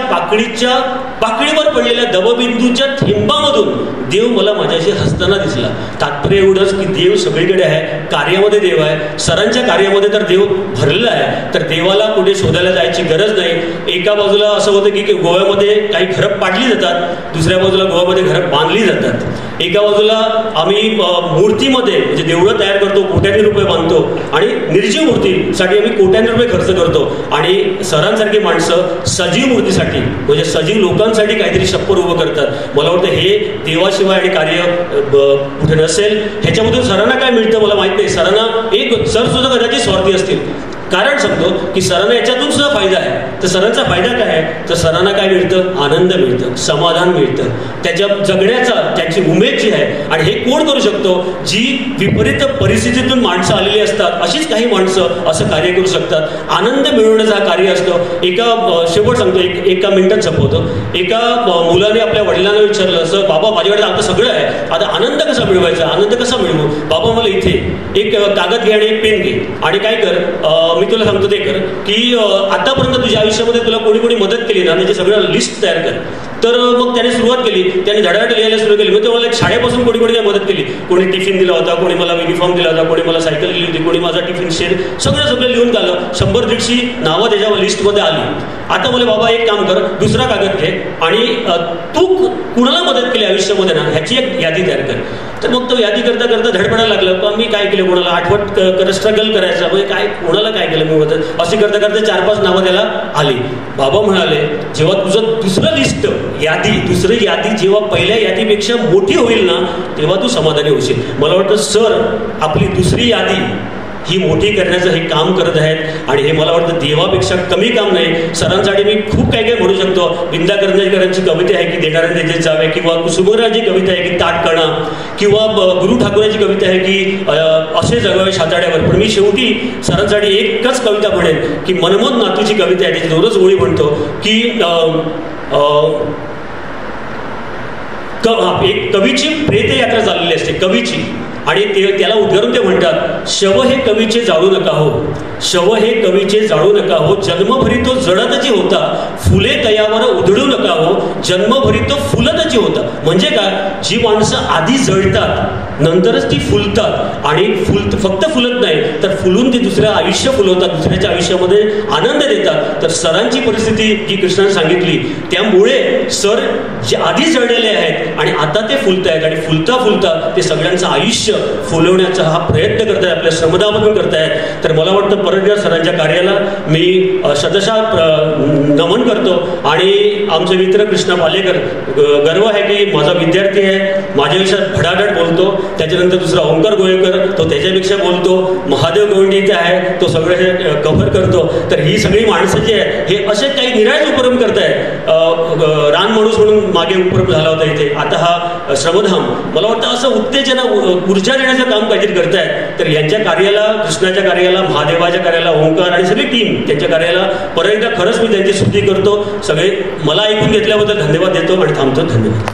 पाकळीवर पडलेल्या दवबिंदूच्या थेंबामधून देव मला माझ्याशी हसताना दिसला. तात्पर्य एवढंच की देव सगळीकडे आहे, कार्यामध्ये देव आहे. सरांच्या कार्यामध्ये तर देव भरलेला आहे, तर देवाला कुठे शोधायला जायची गरज नाही. एका बाजूला असं होतं की गोव्यामध्ये काही घरं पाडली जातात, दुसऱ्या बाजूला गोव्यामध्ये घरं बांधली जातात. एका बाजूला आम्ही मूर्तीमध्ये म्हणजे देवळं तयार करतो, कोट्यांनी रुपये बांधतो आणि निर्जीव मूर्तीसाठी आम्ही कोट्यांनी रुपये खर्च करतो. आणि सरांसारखी माणसं सजीव मूर्तीसाठी म्हणजे सजीव लोकांसाठी काहीतरी छप्पर उभं करतात. मला वाटतं हे देवाशिवाय आणि कार्य कुठे नसेल. ह्याच्यामधून सरांना काय मिळतं मला माहित नाही. सरांना सर सुद्धा कदाचित स्वार्थी असतील. कारण सांगतो की सरांना याच्यातून सुद्धा फायदा आहे. तर सरांचा फायदा काय आहे, तर सरांना काय मिळतं, आनंद मिळतं, समाधान मिळतं, त्याच्या जगण्याचा त्यांची उमेद जी आहे. आणि हे कोण करू शकतो, जी विपरीत परिस्थितीतून माणसं आलेली असतात, अशीच काही माणसं असं कार्य करू शकतात. आनंद मिळवण्याचं हा कार्य असतं. शेवट सांगतो, एका मिनिटात संपवतो. एका मुलाने आपल्या वडिलांना विचारलं, असं बाबा माझ्याकडे आता सगळं आहे, आता आनंद कसा मिळवायचा, आनंद कसा मिळवू. बाबा मला इथे एक कागद घे आणि एक पेन घे आणि काय कर, मी तुला सांगतो ते कर की आतापर्यंत तुझ्या आयुष्यामध्ये तुला कोणी कोणी मदत केली ना त्याची सगळं लिस्ट तयार कर. तर मग त्याने सुरुवात केली, त्याने धडाधड लिहायला सुरू केली. मग मला एक शाळेपासून कोणी काय मदत केली, कोणी टिफिन दिला होता, कोणी मला युनिफॉर्म दिला होता, कोणी मला सायकल दिली होती, कोणी माझा टिफिन शेअर, सगळं लिहून काढलं. 100-150 नावं त्याच्या लिस्टमध्ये आली. आता मला बाबा एक काम कर, दुसरा कागद घे आणि तू कुणाला मदत केली आयुष्यामध्ये ना ह्याची एक यादी तयार कर. तर मग तो यादी करता करता धडपडायला लागलं, पण मी काय केलं, कोणाला स्ट्रगल करायचं, म्हणजे काय कोणाला काय केलं मी मदत, अशी करता करता 4-5 नावं त्याला आली. बाबा म्हणाले, जेव्हा तुझं दुसरं लिस्ट दुसरी यादी जेव्हा पहिल्या यादीपेक्षा मोठी होईल ना तेव्हा तू समाधानी होशील. मला वाटतं सर आपली दुसरी यादी ही मोठी करण्याचं हे काम करत आहेत आणि हे मला वाटतं देवापेक्षा कमी काम नाही. सरांसाठी मी खूप काही काही म्हणू शकतो. विंदा कर्णेकरांची कविता आहे की देणाऱ्या देजेत जावे, किंवा कुसुमराची कविता आहे की ताट कणा, किंवा गुरु ठाकूराची कविता आहे की असे जगावे शाताड्यावर. पण मी शेवटी सरांसाठी एकच कविता म्हणेन की मनमोद नातूची कविता आहे, त्याची दररोज ओळी म्हणतो की एक कवीची प्रेतयात्रा चाललेली असते कवीची, आणि त्याला उद्गारून ते म्हणतात, शव हे कवीचे जाळू नका हो, शव हे कवीचे जाळू नका हो, जन्मभरी तो जळतची होता, फुले तयावर उधळू नका हो, जन्मभरी तो फुलतची होता. म्हणजे काय, जी माणसं आधी जळतात नंतरच ती फुलतात आणि फक्त फुलत नाही तर फुलून ते दुसऱ्या आयुष्य फुलवतात, दुसऱ्याच्या आयुष्यामध्ये आनंद देतात. तर सरांची परिस्थिती जी कृष्णाने सांगितली, त्यामुळे सर जे आधी जळलेले आहेत आणि आता ते फुलत आहेत आणि फुलता फुलता ते सगळ्यांचं आयुष्य फुलवण्याचा हा प्रयत्न करतायत, आपल्या श्रमदानातून करतायत. तर मला वाटतं परत सरांच्या कार्याला मी शतशः नमन करतो. आणि आमचे मित्र कृष्णा पालेकर, गर्व आहे की माझा विद्यार्थी आहे, माझ्यापेक्षा भडाडट बोलतो. त्याच्यानंतर दुसरा ओंकार गोयकर, तो त्याच्यापेक्षा बोलतो. महादेव गोविंद इथे आहे, तो सगळे हे कव्हर करतो. तर ही सगळी माणसं जी आहे हे असे काही निराळे उपक्रम करतायत. रान माणूस म्हणून मागे उपक्रम झाला होता इथे, आता हा श्रमधाम. मला वाटतं असं उत्तेजना ऊर्जा देण्याचं काम काहीतरी करतायत. तर यांच्या कार्याला, कृष्णाच्या कार्याला, महादेवाच्या कार्याला, ओंकार आणि सगळी टीम त्यांच्या कार्याला परत एकदा खरंच मी त्यांची स्तुती करतो. सगळे मला ऐकून घेतल्याबद्दल धन्यवाद देतो आणि थांबतो. धन्यवाद.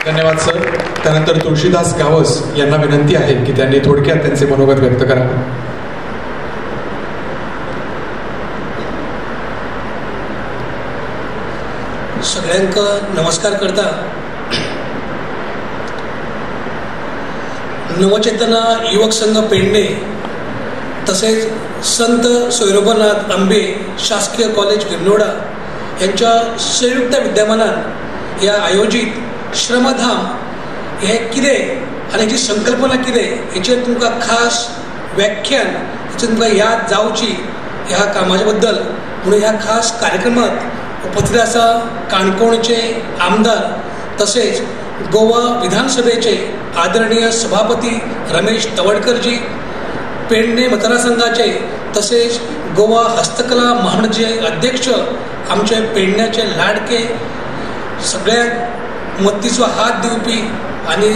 धन्यवाद सर. त्यानंतर तुळशीदास गावस यांना विनंती आहे की त्यांनी थोडक्यात त्यांचे मनोगत व्यक्त करावे. सगळ्यांक नमस्कार करता. नवचेतना युवक संघ पेडणे तसेच संत सोयरोबनाथ आंबे शासकीय कॉलेज गिरनोडा यांच्या संयुक्त विद्यमानान ह्या आयोजित श्रमधाम हे कितें आनी हेची संकल्पना कितें हेचेर तुमकां खास व्याख्यान हेचेर तुमकां याद जावची ह्या कामाच्या बद्दल म्हणून ह्या खास कार्यक्रमात उपस्थित आसा काणकोणचे आमदार तसेच गोवा विधानसभेचे आदरणीय सभापती रमेश तवडकरजी, पेडणे मतदारसंघाचे तसेच गोवा हस्तकला महामंडळाचे अध्यक्ष आमचे पेडण्याचे लाडके, सगळ्यांक मत्तीचो हात दिवपी आणि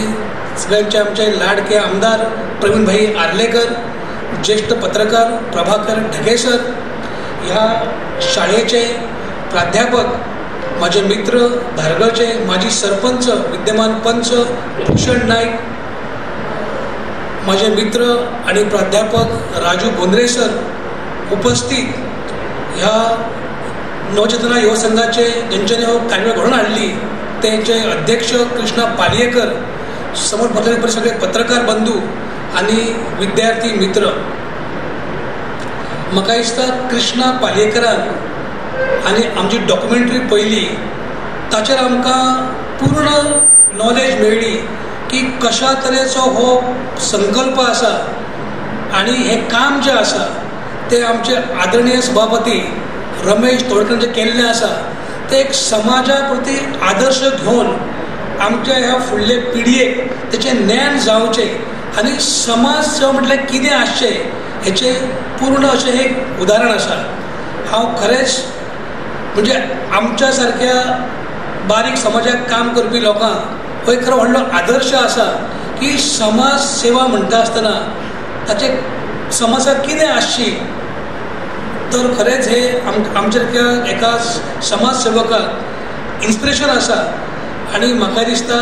सगळ्यांचे आमचे लाडके आमदार प्रवीण भाई आर्लेकर, ज्येष्ठ पत्रकार प्रभाकर ढगे सर, ह्या शाळेचे प्राध्यापक, माझे मित्र धारगळचे माजी सरपंच विद्यमान पंच भूषण नाईक, माझे मित्र आणि प्राध्यापक राजू बोंद्रे सर, उपस्थित ह्या नवचेतना युवा संघाचे ज्यांच्याने हो कार्यक्रम घडून हाडली त्यांचे अध्यक्ष कृष्णा पालयेकर, समोर बसलेले सगळे पत्रकार बंधू आणि विद्यार्थी मित्र. म्हाका दिसता कृष्णा पालयेकरान आनी आमची डॉक्युमेंटरी पळयली ताचेर आमकां पूर्ण नॉलेज मेळ्ळी की कशा तरेचो हो संकल्प आसा आनी हे काम जे आसा ते आमचे आदरणीय सभापती रमेश तवडकर जे केल्लें आसा ते एक समाजा प्रती आदर्श घेवन आमच्या ह्या फुडले पिडयेक तेचें ज्ञान जावचें आनी समाज सेवा म्हटल्यार कितें आसचें हेचें पूर्ण अशें एक उदाहरण आसा. हांव खरेंच म्हणजे आमच्या सारक्या बारीक समाजाक काम करपी लोकांक हो एक खरो व्हडलो आदर्श आसा की समाज सेवा म्हणटा आसतना ताचे समाजाक कितें आसची, तर खरेंच हे आमच्या एका समाज सेवकाक इन्स्पिरेशन आसा. आनी म्हाका दिसता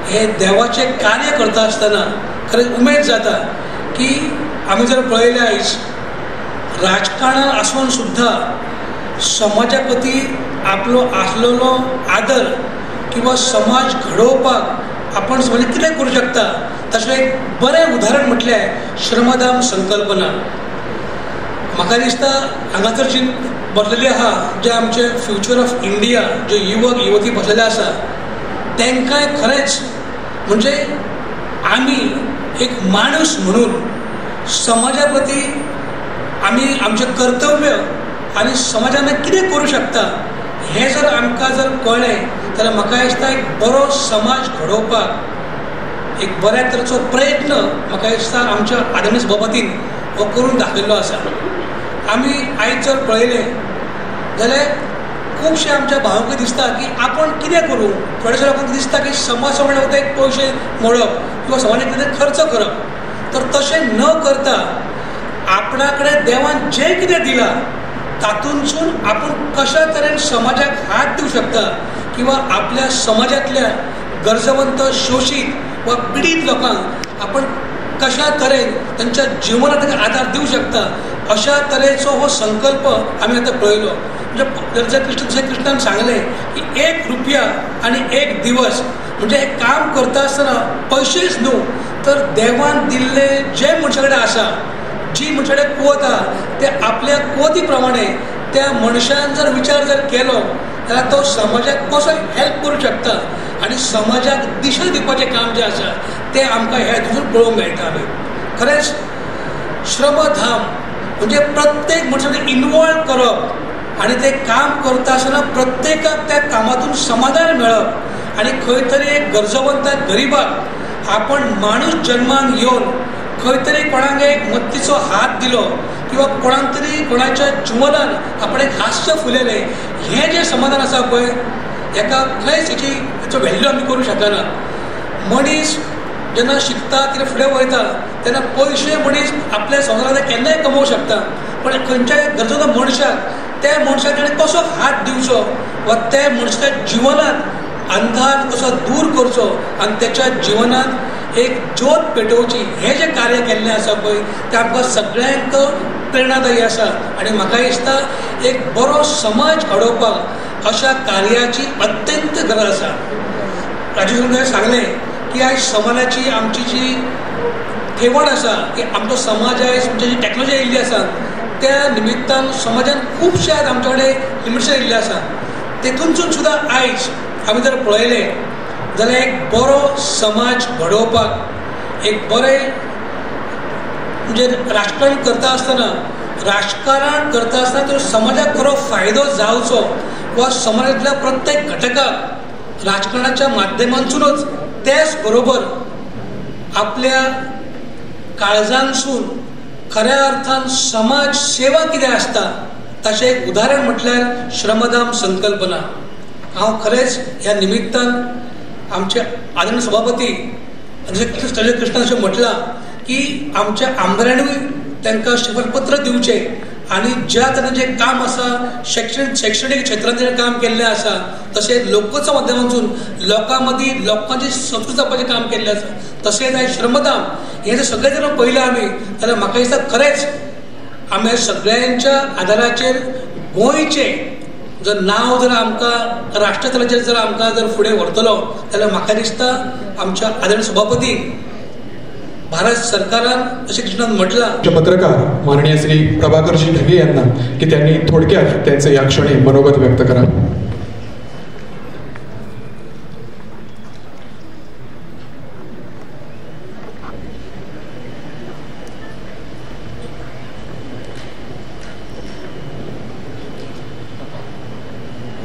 हे देवाचें कार्य करता आसतना खरेंच उमेद जाता की आमी जर पळयलें आयज राजकारणांत आसून सुद्दां समाजा प्रती आपलो आसलेलो आदर किंवा समाज घडोवपाक आपण समाज कितें करूं शकता ताचें एक बरें उदाहरण म्हटल्यार श्रमधाम संकल्पना. म्हाका दिसता हांगासर जी बसलेली आहा जे आमचे फ्युचर ऑफ इंडिया जे युवक युवती बसलेले आसा तांकांय खरेंच म्हणजे आमी एक माणूस म्हणून समाजा प्रती आमी आमचें कर्तव्य आनी समाजान कितें करूं शकता हें जर आमकां जर कळ्ळें जाल्यार म्हाका दिसता एक बरो समाज घडोवपाक एक बऱ्या तरेचो प्रयत्न म्हाका दिसता आमच्या आदरणीय सभापतीन हो करून दाखयल्लो आसा. आमी आयज जर पळयलें जाल्यार खुबशे आमच्या भावांक दिसता की आपण कितें करूं. थोडेशे लोकांक दिसता की समाज सेवा म्हणल्यार एक पयशे मोडप किंवा समाजाक कितें खर्च करप, तर तशें न करता आपणा कडेन देवान जें कितें दिलां तातूंतसून आपण कशा तरेन समाजाक हात दिवं शकता किंवा आपल्या समाजातल्या गरजवंत शोषित वा पिडीत लोकांक आपण कशा तरेन त्यांच्या जीवनात आधार दिवं शकता अशा तरेचो हो संकल्प आमी आतां पळयलो. म्हणजे जर कृष्णान सांगलें की 1 रुपया आणि 1 दिवस म्हणजे हे काम करता आसतना पयशेच न्हू तर देवान दिल्ले जे मनशा कडेन आसा जी मनशा कडेन कुवत आहा ते आपल्या कुवती प्रमाणे त्या मनशान जर विचार जर केलो जाल्यार तो समाजाक कसो हेल्प करूं शकता आनी समाजाक दिशा दिवपाचें काम जें आसा तें आमकां ह्या हितून पळोवंक मेळटा. खरेंच श्रमधाम म्हणजे प्रत्येक मनशाक इनवॉल्व करप आनी तें काम करता आसतना प्रत्येकाक त्या कामातून समाधान मेळप आनी खंय तरी एक गरजवंत गरिबाक आपण माणूस जन्मान येवन खंय तरी कोणाक एक मत्तीचो हात दिलो किंवा कोणाक तरी कोणाच्या जिवनान आपण एक हास्य फुलयलें हें जें समाधान आसा पळय हेका खंयच हेचो व्हॅल्यू आमी करूं शकना. मनीस जेन्ना शिकता कितें फुडें वयता तेन्ना पयशे मनीस आपल्या संवसारांत केन्नाय कमोवंक शकता, पण खंयच्याय गरजवंत मनशाक त्या मनशाक ताणें कसो हात दिवचो वा त्या मनशाच्या जिवनांत अंधार कसो दूर करचो आनी त्याच्या जिवनांत एक ज्योत पेटोवची हें जें कार्य केल्लें आसा पळय तें आमकां सगळ्यांक प्रेरणादायी आसा. आनी म्हाका दिसता एक बरो समाज घडोवपाक अशा कार्याची अत्यंत गरज आसा. राजू संघान सांगलें की आयज समाजाची आमची जी ठेवण आसा की आमचो समाज आयज म्हणजे जी टॅक्नॉलॉजी आयिल्ली आसा त्या निमित्तान समाजान खुबशे आमचे कडेन लिमिटेशन येयल्ले आसा. तेतूनसून सुद्दां आयज आमी जर पळयलें जाल्यार एक बरो समाज घडोवपाक एक बरें म्हणजे राजकारण करता आसतना तर समाजाक खरो फायदो जावचो वा समाजांतल्या प्रत्येक घटकाक राजकारणाच्या माध्यमांतसूनच त्याच बरोबर आपल्या काळजांसून खऱ्या अर्थान समाज सेवा कितें आसता ताचें एक उदाहरण म्हटल्यार श्रमदान संकल्पना. हांव खरेंच ह्या निमित्तान आमचे आदरणीय सभापती जशें कृष्ण अशें म्हटलां की आमच्या आमदारांनीय तांकां शिफारपत्र दिवचें आनी ज्या तरेचें काम आसा शैक्षणीक क्षेत्रांत जें काम केल्लें आसा तशेंच लोककच्या माध्यमांतून लोकां मदीं लोकांची संस्कृती जावपाचें काम केल्लें आसा. तशेंच आयज श्रमदान हें जर सगळें जर पळयलें आमी जाल्यार म्हाका दिसता खरेंच आमी सगळ्यांच्या आदाराचेर गोंयचें जर नांव जर आमकां राष्ट्रस्तराचेर जर आमकां जर फुडें व्हरतलो जाल्यार म्हाका दिसता आमच्या आदरणीय सभापती भारत सरकारान अशें कृष्णान म्हटलां पत्रकार माननीय श्री प्रभाकरजी ढगे यांना की त्यांनी थोडक्यात त्यांचे या क्षणी मनोगत व्यक्त करा.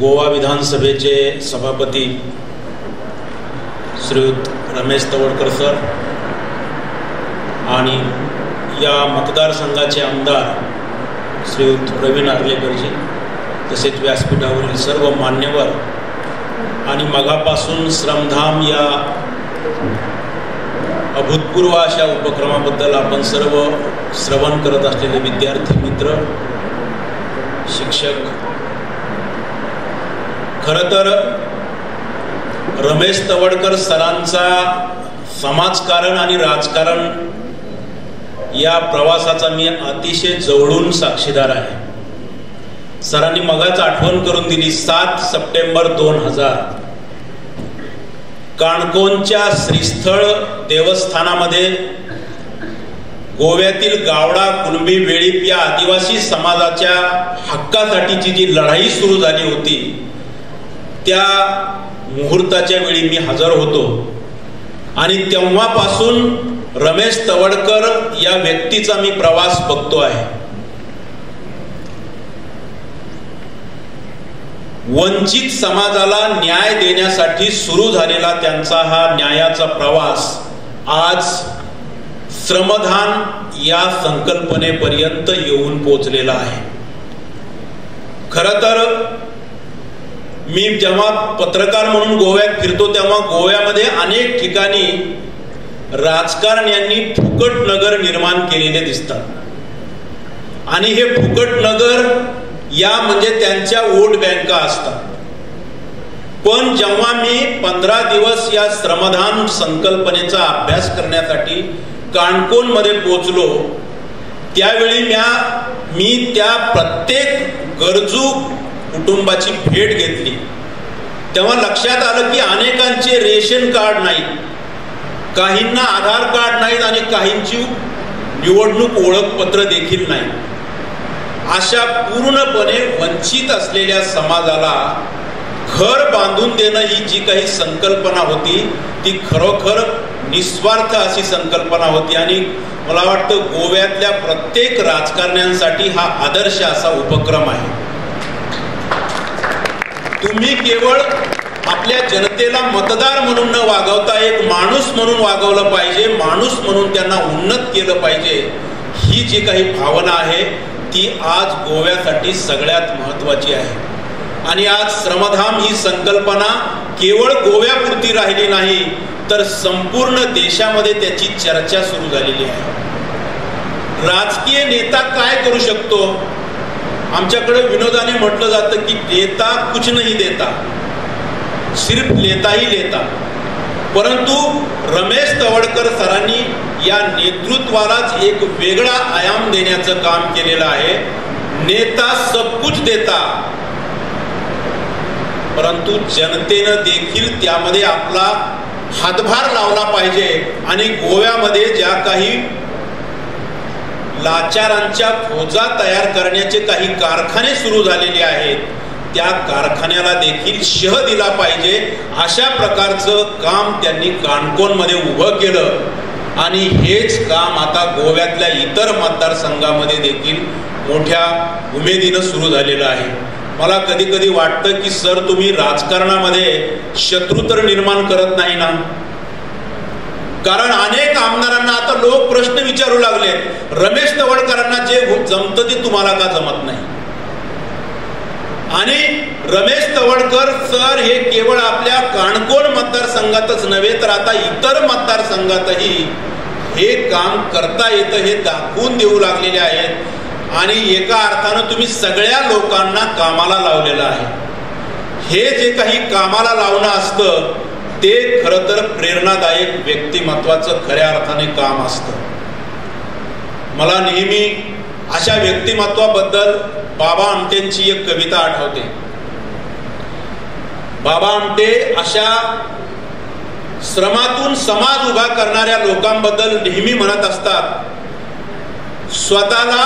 गोवा विधानसभेचे सभापती श्रीयुत रमेश तवडकर सर आणि या मतदारसंघाचे आमदार श्रीयुत प्रवीण आर्लेकरजी तसेच व्यासपीठावरील सर्व मान्यवर आणि मगापासून श्रमधाम या अभूतपूर्व अशा उपक्रमाबद्दल आपण सर्व श्रवण करत असलेले विद्यार्थी मित्र शिक्षक. खरं तर रमेश तवडकर सरांचा समाजकारण आणि राजकारण या प्रवासाचा मी अतिशय जवळून साक्षीदार आहे. सरांनी मगाच आठवण करून दिली 7 सप्टेंबर 2000 काणकोणच्या श्रीस्थळ देवस्थानामध्ये गोव्यातील गावडा कुणबी वेळीप या आदिवासी समाजाच्या हक्कासाठीची जी लढाई सुरू झाली होती त्या मुहूर्ताच्या वेळी मी हजर होतो आणि तेव्हापासून रमेश तवडकर या व्यक्तीचा मी प्रवास बघतो आहे. वंचित समाजाला न्याय देण्यासाठी सुरू झालेला त्यांचा हा न्यायाचा प्रवास आज श्रमदान या संकल्पनेपर्यंत येऊन पोहोचलेला आहे. खरं तर मी जेव्हा पत्रकार म्हणून गोव्यात फिरतो तेव्हा गोव्यामध्ये अनेक ठिकाणी राजकारण्यांनी फुकट नगर निर्माण केलेले दिसतात आणि हे फुकट नगर या म्हणजे त्यांच्या वोट बँका असतात. पण जेव्हा मी 15 दिवस या श्रमदान संकल्पनेचा अभ्यास करण्यासाठी काणकोण मध्ये पोहोचलो त्यावेळी मी त्या प्रत्येक गरजू कुटुंबाची भेट घेतली. तेव्हा लक्षात आलं की अनेकांचे रेशन कार्ड नाही, काहींना आधार कार्ड नाहीत आणि काहींची निवडणूक ओळखपत्र देखील नाही. अशा पूर्णपणे वंचित असलेल्या समाजाला घर बांधून देणं ही जी काही संकल्पना होती ती खरोखर निस्वार्थ अशी संकल्पना होती आणि मला वाटतं गोव्यातल्या प्रत्येक राजकारण्यांसाठी हा आदर्श असा उपक्रम आहे. तुम्ही केवळ आपल्या जनतेला मतदार म्हणून न वागवता एक माणूस म्हणून वागवलं पाहिजे, माणूस म्हणून त्यांना उन्नत केलं पाहिजे. ही जी काही भावना आहे ती आज गोव्यासाठी सगळ्यात महत्वाची आहे. आणि आज श्रमधाम ही संकल्पना केवळ गोव्यापुरती राहिली नाही तर संपूर्ण देशामध्ये त्याची चर्चा सुरू झालेली आहे. राजकीय नेता काय करू शकतो? आमच्याकडे विनोदाने म्हटलं जातं की नेता कुछ नहीं देता, सिर्फ लेता ही लेता. परंतु रमेश तवडकर सरांनी या नेतृत्वालाच एक वेगळा आयाम देण्याचं काम केलेलं आहे. नेता सब कुछ देता, परंतु जनतेनं देखील त्यामध्ये आपला हातभार लावला पाहिजे. आणि गोव्यामध्ये ज्या काही लाचारांच्या फौजा तयार करण्याचे काही कारखाने सुरू झालेले आहेत, त्या कारखान्याला देखील शह दिला पाहिजे अशा प्रकारचं काम त्यांनी काणकोणमध्ये उभं केलं आणि हेच काम आता गोव्यातल्या इतर मतदारसंघामध्ये देखील मोठ्या उमेदीनं सुरू झालेलं आहे. मला कधी कधी वाटतं की सर, तुम्ही राजकारणामध्ये शत्रू तर निर्माण करत नाही ना? कारण अनेक आमदारांना आता लोक प्रश्न विचारू लागले, रमेश तवडकरांना जे जमतं ते तुम्हाला का जमत नाही? आणि रमेश तवडकर सर हे केवळ आपल्या काणकोण मतदारसंघातच नव्हे तर आता इतर मतदारसंघातही हे काम करता येतं हे दाखवून देऊ लागलेले आहेत आणि एका अर्थानं तुम्ही सगळ्या लोकांना कामाला लावलेलं आहे. हे जे काही कामाला लावणं असतं ते खरं तर प्रेरणादायक व्यक्तिमत्वाचं खऱ्या अर्थाने काम असतं. मला नेहमी अशा व्यक्तिमत्वाबद्दल बाबा आमटेंची एक कविता आठवते. बाबा आमटे अशा श्रमातून समाज उभा करणाऱ्या लोकांबद्दल नेहमी म्हणत असतात, स्वतःला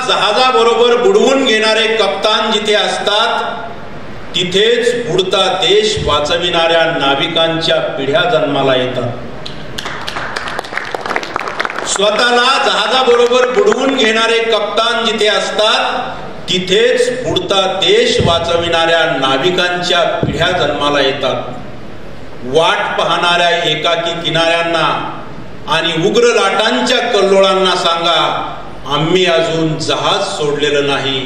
जहाजाबरोबर बुडवून घेणारे कप्तान जिथे असतात तिथेच बुडता देश वाचविणाऱ्या नाविकांच्या पिढ्या जन्माला येतात. स्वतःला जहाजाबरोबर बुडवून घेणारे कप्तान जिथे असतात तिथेच बुडता देश वाचविणाऱ्या नाविकांच्या पिढ्या जन्माला येतात. वाट पाहणाऱ्या एकाकी किनाऱ्यांना आणि उग्र लाटांच्या कल्लोळांना सांगा, आम्ही अजून जहाज सोडलेलं नाही,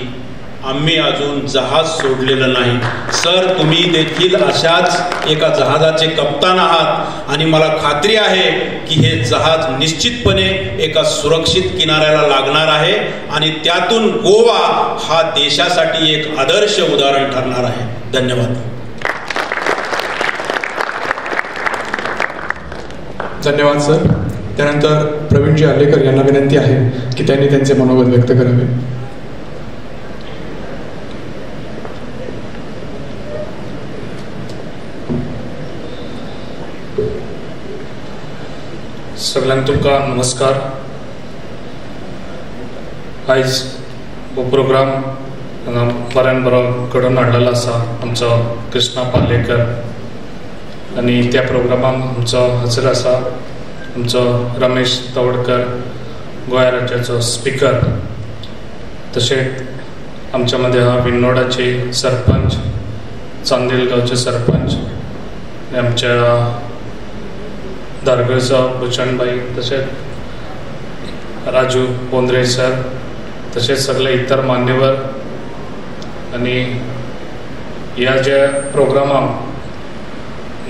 आम्ही अजून जहाज सोडलेलं नाही. सर, तुम्ही देखील अशाच एका जहाजाचे कप्तान आहात आणि मला खात्री आहे की हे जहाज निश्चितपणे एका सुरक्षित किनाऱ्याला लागणार आहे आणि त्यातून गोवा हा देशासाठी एक आदर्श उदाहरण ठरणार आहे. धन्यवाद. धन्यवाद सर. त्यानंतर प्रवीणजी आलेकर यांना विनंती आहे की त्यांनी त्यांचे मनोगत व्यक्त करावे. सगळ्यांक तुमकां नमस्कार. आयज हो प्रोग्राम बऱ्यान बरो घडोवन हाडलेलो आसा आमचो कृष्णा पालेकर आनी त्या प्रोग्रामान आमचो हजर आसा आमचो रमेश तवडकर, गोंय राज्याचो स्पीकर. तशेंच आमच्या मदीं आहा विनोडाचे सरपंच, चांदेल गांवचे सरपंच आनी आमच्या धारगळचो भुचणबाई, तशेंच राजू बोंद्रे सर, तशेंच सगळे इतर मान्यवर आनी ह्या जे प्रोग्रामाक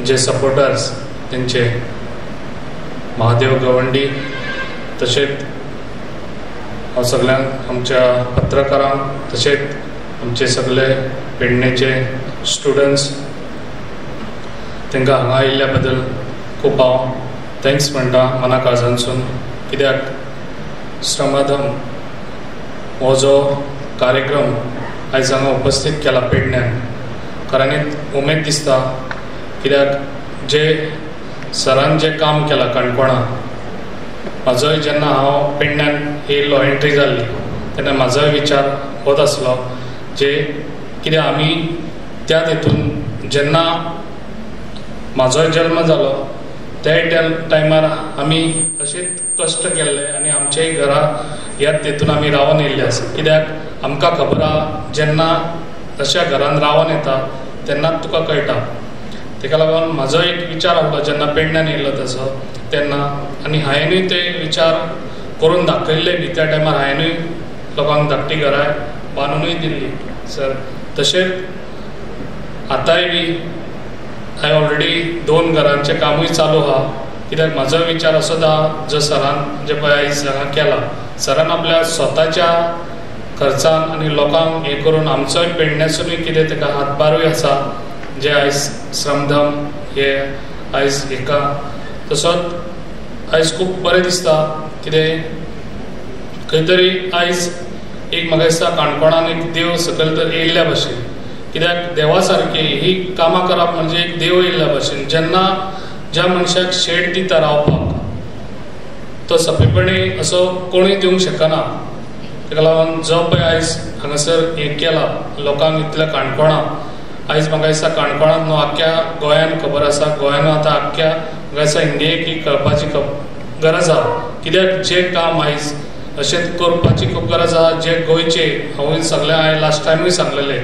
जे सपोर्टर्स तेंचे महादेव गवंडी, तशेंच हांव सगळ्यांक आमच्या पत्रकारांक तशेंच आमचे सगळे पेडणेचे स्टुडंट्स तांकां हांगा आयिल्ल्या बद्दल खूब हांव थँक्स म्हणटा मना काळजांसून. कित्याक श्रमदम हो जो कार्यक्रम आयज हांगा उपस्थित केला पेडण्यान, खऱ्यांनीच उमेद दिसता. कित्याक जे सरान जें काम केलां काणकोणा, म्हाजोय जेन्ना हांव पेडण्यान येयल्लो, एंट्री जाल्ली तेन्ना म्हाजोय विचार होत आसलो जे कित्याक आमी त्या हितून जेन्ना म्हाजोय जल्म जालो त्या टायमार आमी अशेंच कश्ट केल्ले आनी आमच्याय घरा ह्याच हितून आमी रावन येयल्ले आसा. कित्याक आमकां खबर आहा जेन्ना अशा घरान रावन येता तेन्नाच तुका कळटा. ताका लागून म्हाजो एक विचार आहलो जेन्ना पेडण्यान येयल्लो तसो तेन्ना, आनी हांवेंनूय ते विचार करून दाखयल्ले बी. त्या टायमार हांवेंनूय लोकांक धाकटी घरां बांदूनूय दिल्ली सर. तशेंच आतांय बी हांवें ऑलरेडी 2 घरांचें कामूय चालू आहा. कित्याक म्हाजो विचार असो आहा जो सरान जे पळय आयज हांगा केला, सरान आपल्या स्वताच्या खर्चान आनी लोकांक हें करून आमचोय पेडण्यासूनय कितें ताका हातभारूय आसा जे आयज श्रमदम हे आयज हेका. तसोच आयज खूब बरें दिसता कितें खंय तरी आयज एक म्हाका दिसता काणकोणान एक देव सकयल तर येयल्ल्या भशेन. कित्याक देवा सारकी ही कामां करप म्हणजे एक देव येयल्ल्या भशेन. जेन्ना ज्या मनशाक शेड दिता रावपाक तो सोंपेपणी असो कोणूय दिवंक शकना. ताका लागून जो पळय आयज हांगासर हें केलां लोकांक इतल्या काणकोणां, आयज म्हाका दिसता काणकोणांत न्हू आख्ख्या गोंयान खबर आसा, गोंयान आतां आख्ख्या म्हाका दिसता इंडियेक ही कळपाची गरज आहा. कित्याक जें काम आयज अशें करपाची खूब गरज आहा. जे गोंयचे हांव सगळ्या हांवें लास्ट टायमूय सांगलेलें,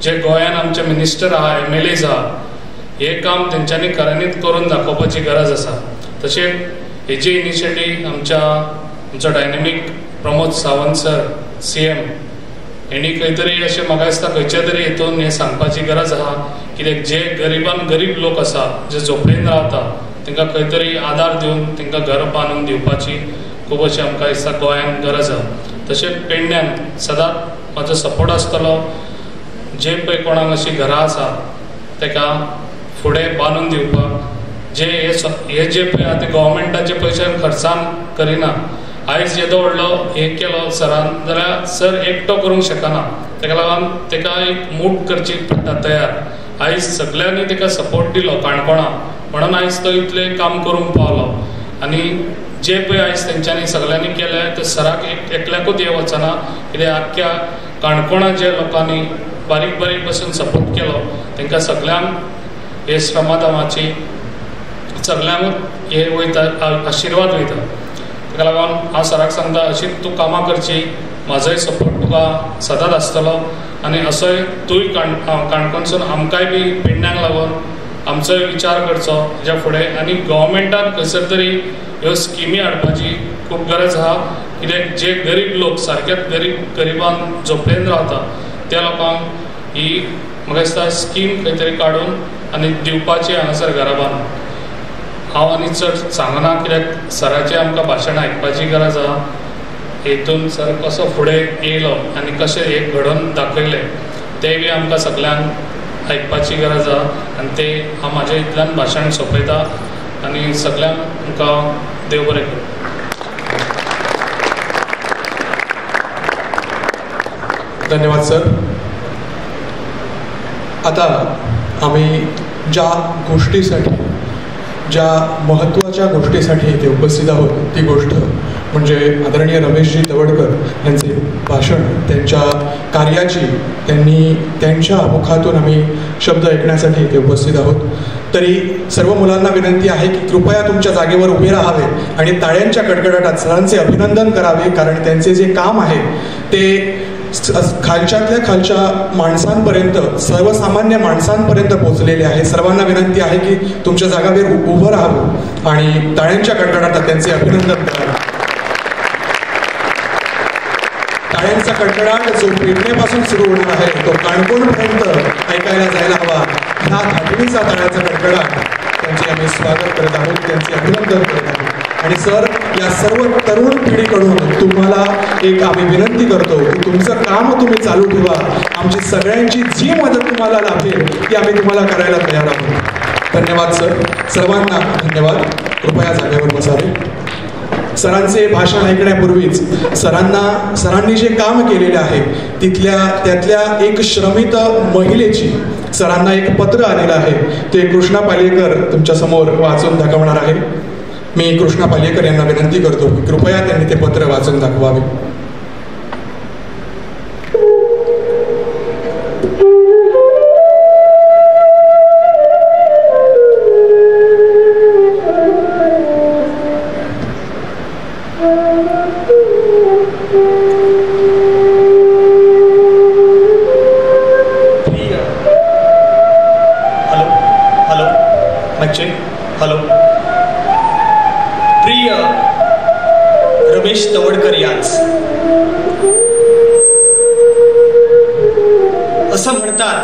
जे गोंयान आमचे मिनिस्टर आहा, MLAs आहा, हें काम तेंच्यांनी खऱ्यांनीच करून दाखोवपाची गरज आसा. तशेंच हेजी इनिशिएटीव आमचो डायनेमीक प्रमोद सावंत सर CM हेणी खंय तरी अशें म्हाका दिसता खंयच्या तरी हेतून हें सांगपाची गरज आहा. कित्याक जे गरीब लोक आसा, जे झोपडेन रावता, तांकां खंय तरी आदार दिवन तांकां घर बांदून दिवपाची खूब अशी आमकां दिसता गोंयान गरज आहा. तशेंच पेडण्यान सदांच म्हाजो सपोर्ट आसतलो. जे पळय कोणाक अशीं घरां आसा ताका फुडें बांदून दिवपाक. हे जे पळय आतां गव्हर्मेंटाचे पयशान खर्चान करिना. आयज येदो व्हडलो हें केलो सरान जाल्यार सर एकटो करूंक शकना. ताका लागून ताका एक मूट करची पडटा तयार. आयज सगळ्यांनी ताका सपोर्ट दिलो काणकोणां, म्हणून आयज तो इतलें काम करूंक पावलो. आनी जे पळय आयज तेंच्यांनी सगळ्यांनी केलें ते सराक एकल्याकूच हे वचना, कित्याक आख्ख्या काणकोणां जे लोकांनी बारीक पासून सपोर्ट केलो तांकां सगळ्यांक हे श्रमदानाची सगळ्यांकूच हे वयता, आशिर्वाद वयता. ताका लागून हांव सराक सांगता अशीच तूं कामां करची, म्हाजोय सपोर्ट तुका सदांच आसतलो. आनी असोय तूंय काणकोणसून आमकांय बी पेडण्याक लागून आमचोय विचार करचो हाज्या फुडें. आनी गव्हर्मेंटान खंयसर तरी ह्यो स्किमी हाडपाची खूब गरज आहा. कित्याक जे गरीब लोक सारकेच गरिबान झोपडेन रावता त्या लोकांक ही म्हाका दिसता स्कीम खंय तरी काडून आनी दिवपाची हांगासर घरां बांदून. हांव आनी चड सांगना कित्याक सराचें आमकां भाशण आयकपाची गरज आहा. हेतून सर कसो फुडें येयलो आनी कशें हें घडोवन दाखयलें तें बी आमकां सगळ्यांक आयकपाची गरज आहा. आनी तें हांव म्हाज्या इतल्यान भाशण सोंपयता आनी सगळ्यांक तुमकां देव बरें करूं. धन्यवाद सर. आता आम्ही ज्या गोष्टीसाठी, ज्या महत्त्वाच्या गोष्टीसाठी इथे उपस्थित आहोत ती गोष्ट म्हणजे आदरणीय रमेशजी तवडकर यांचे भाषण, त्यांच्या कार्याची, त्यांनी त्यांच्या मुखातून आम्ही शब्द ऐकण्यासाठी इथे उपस्थित आहोत. तरी सर्व मुलांना विनंती आहे की कृपया तुमच्या जागेवर उभे राहावे आणि टाळ्यांच्या कडकडाटात सरांचे अभिनंदन करावे, कारण त्यांचे जे काम आहे ते खालच्यातल्या खालच्या माणसांपर्यंत, सर्वसामान्य माणसांपर्यंत पोहोचलेले आहे. सर्वांना विनंती आहे की तुमच्या जागावर उभं राहावं आणि टाळ्यांच्या कडकडाटात त्यांचे अभिनंदन करावे. टाळ्यांचा कडकडाट जो पेडण्यापासून सुरू होणार आहे तो काणकोणपर्यंत ऐकायला जायला हवा. ह्या धाटणीचा टाळ्याचा कडकडाट त्यांचे आम्ही स्वागत करत आहोत, त्यांचे अभिनंदन करत आहोत. आणि सर, या सर्व तरुण पिढीकडून तुम्हाला एक आम्ही विनंती करतो की तुमचं काम तुम्ही चालू ठेवा. आमची सगळ्यांची जी मदत तुम्हाला लाभेल ती आम्ही तुम्हाला करायला तयार आहोत. धन्यवाद सर. सर्वांना धन्यवाद. कृपया जागेवर बसावे. सरांचे भाषण ऐकण्यापूर्वीच सरांनी जे काम केलेले आहे त्यातल्या एक श्रमित महिलेची सरांना एक पत्र आलेलं आहे. ते कृष्णा पालेकर तुमच्या समोर वाचून दाखवणार आहे. मी कृष्णा पालेकर यांना विनंती करतो की कृपया त्यांनी ते पत्र वाचून दाखवावे. हॅलो. प्रिय रमेश तवडकर यांस, असं म्हणतात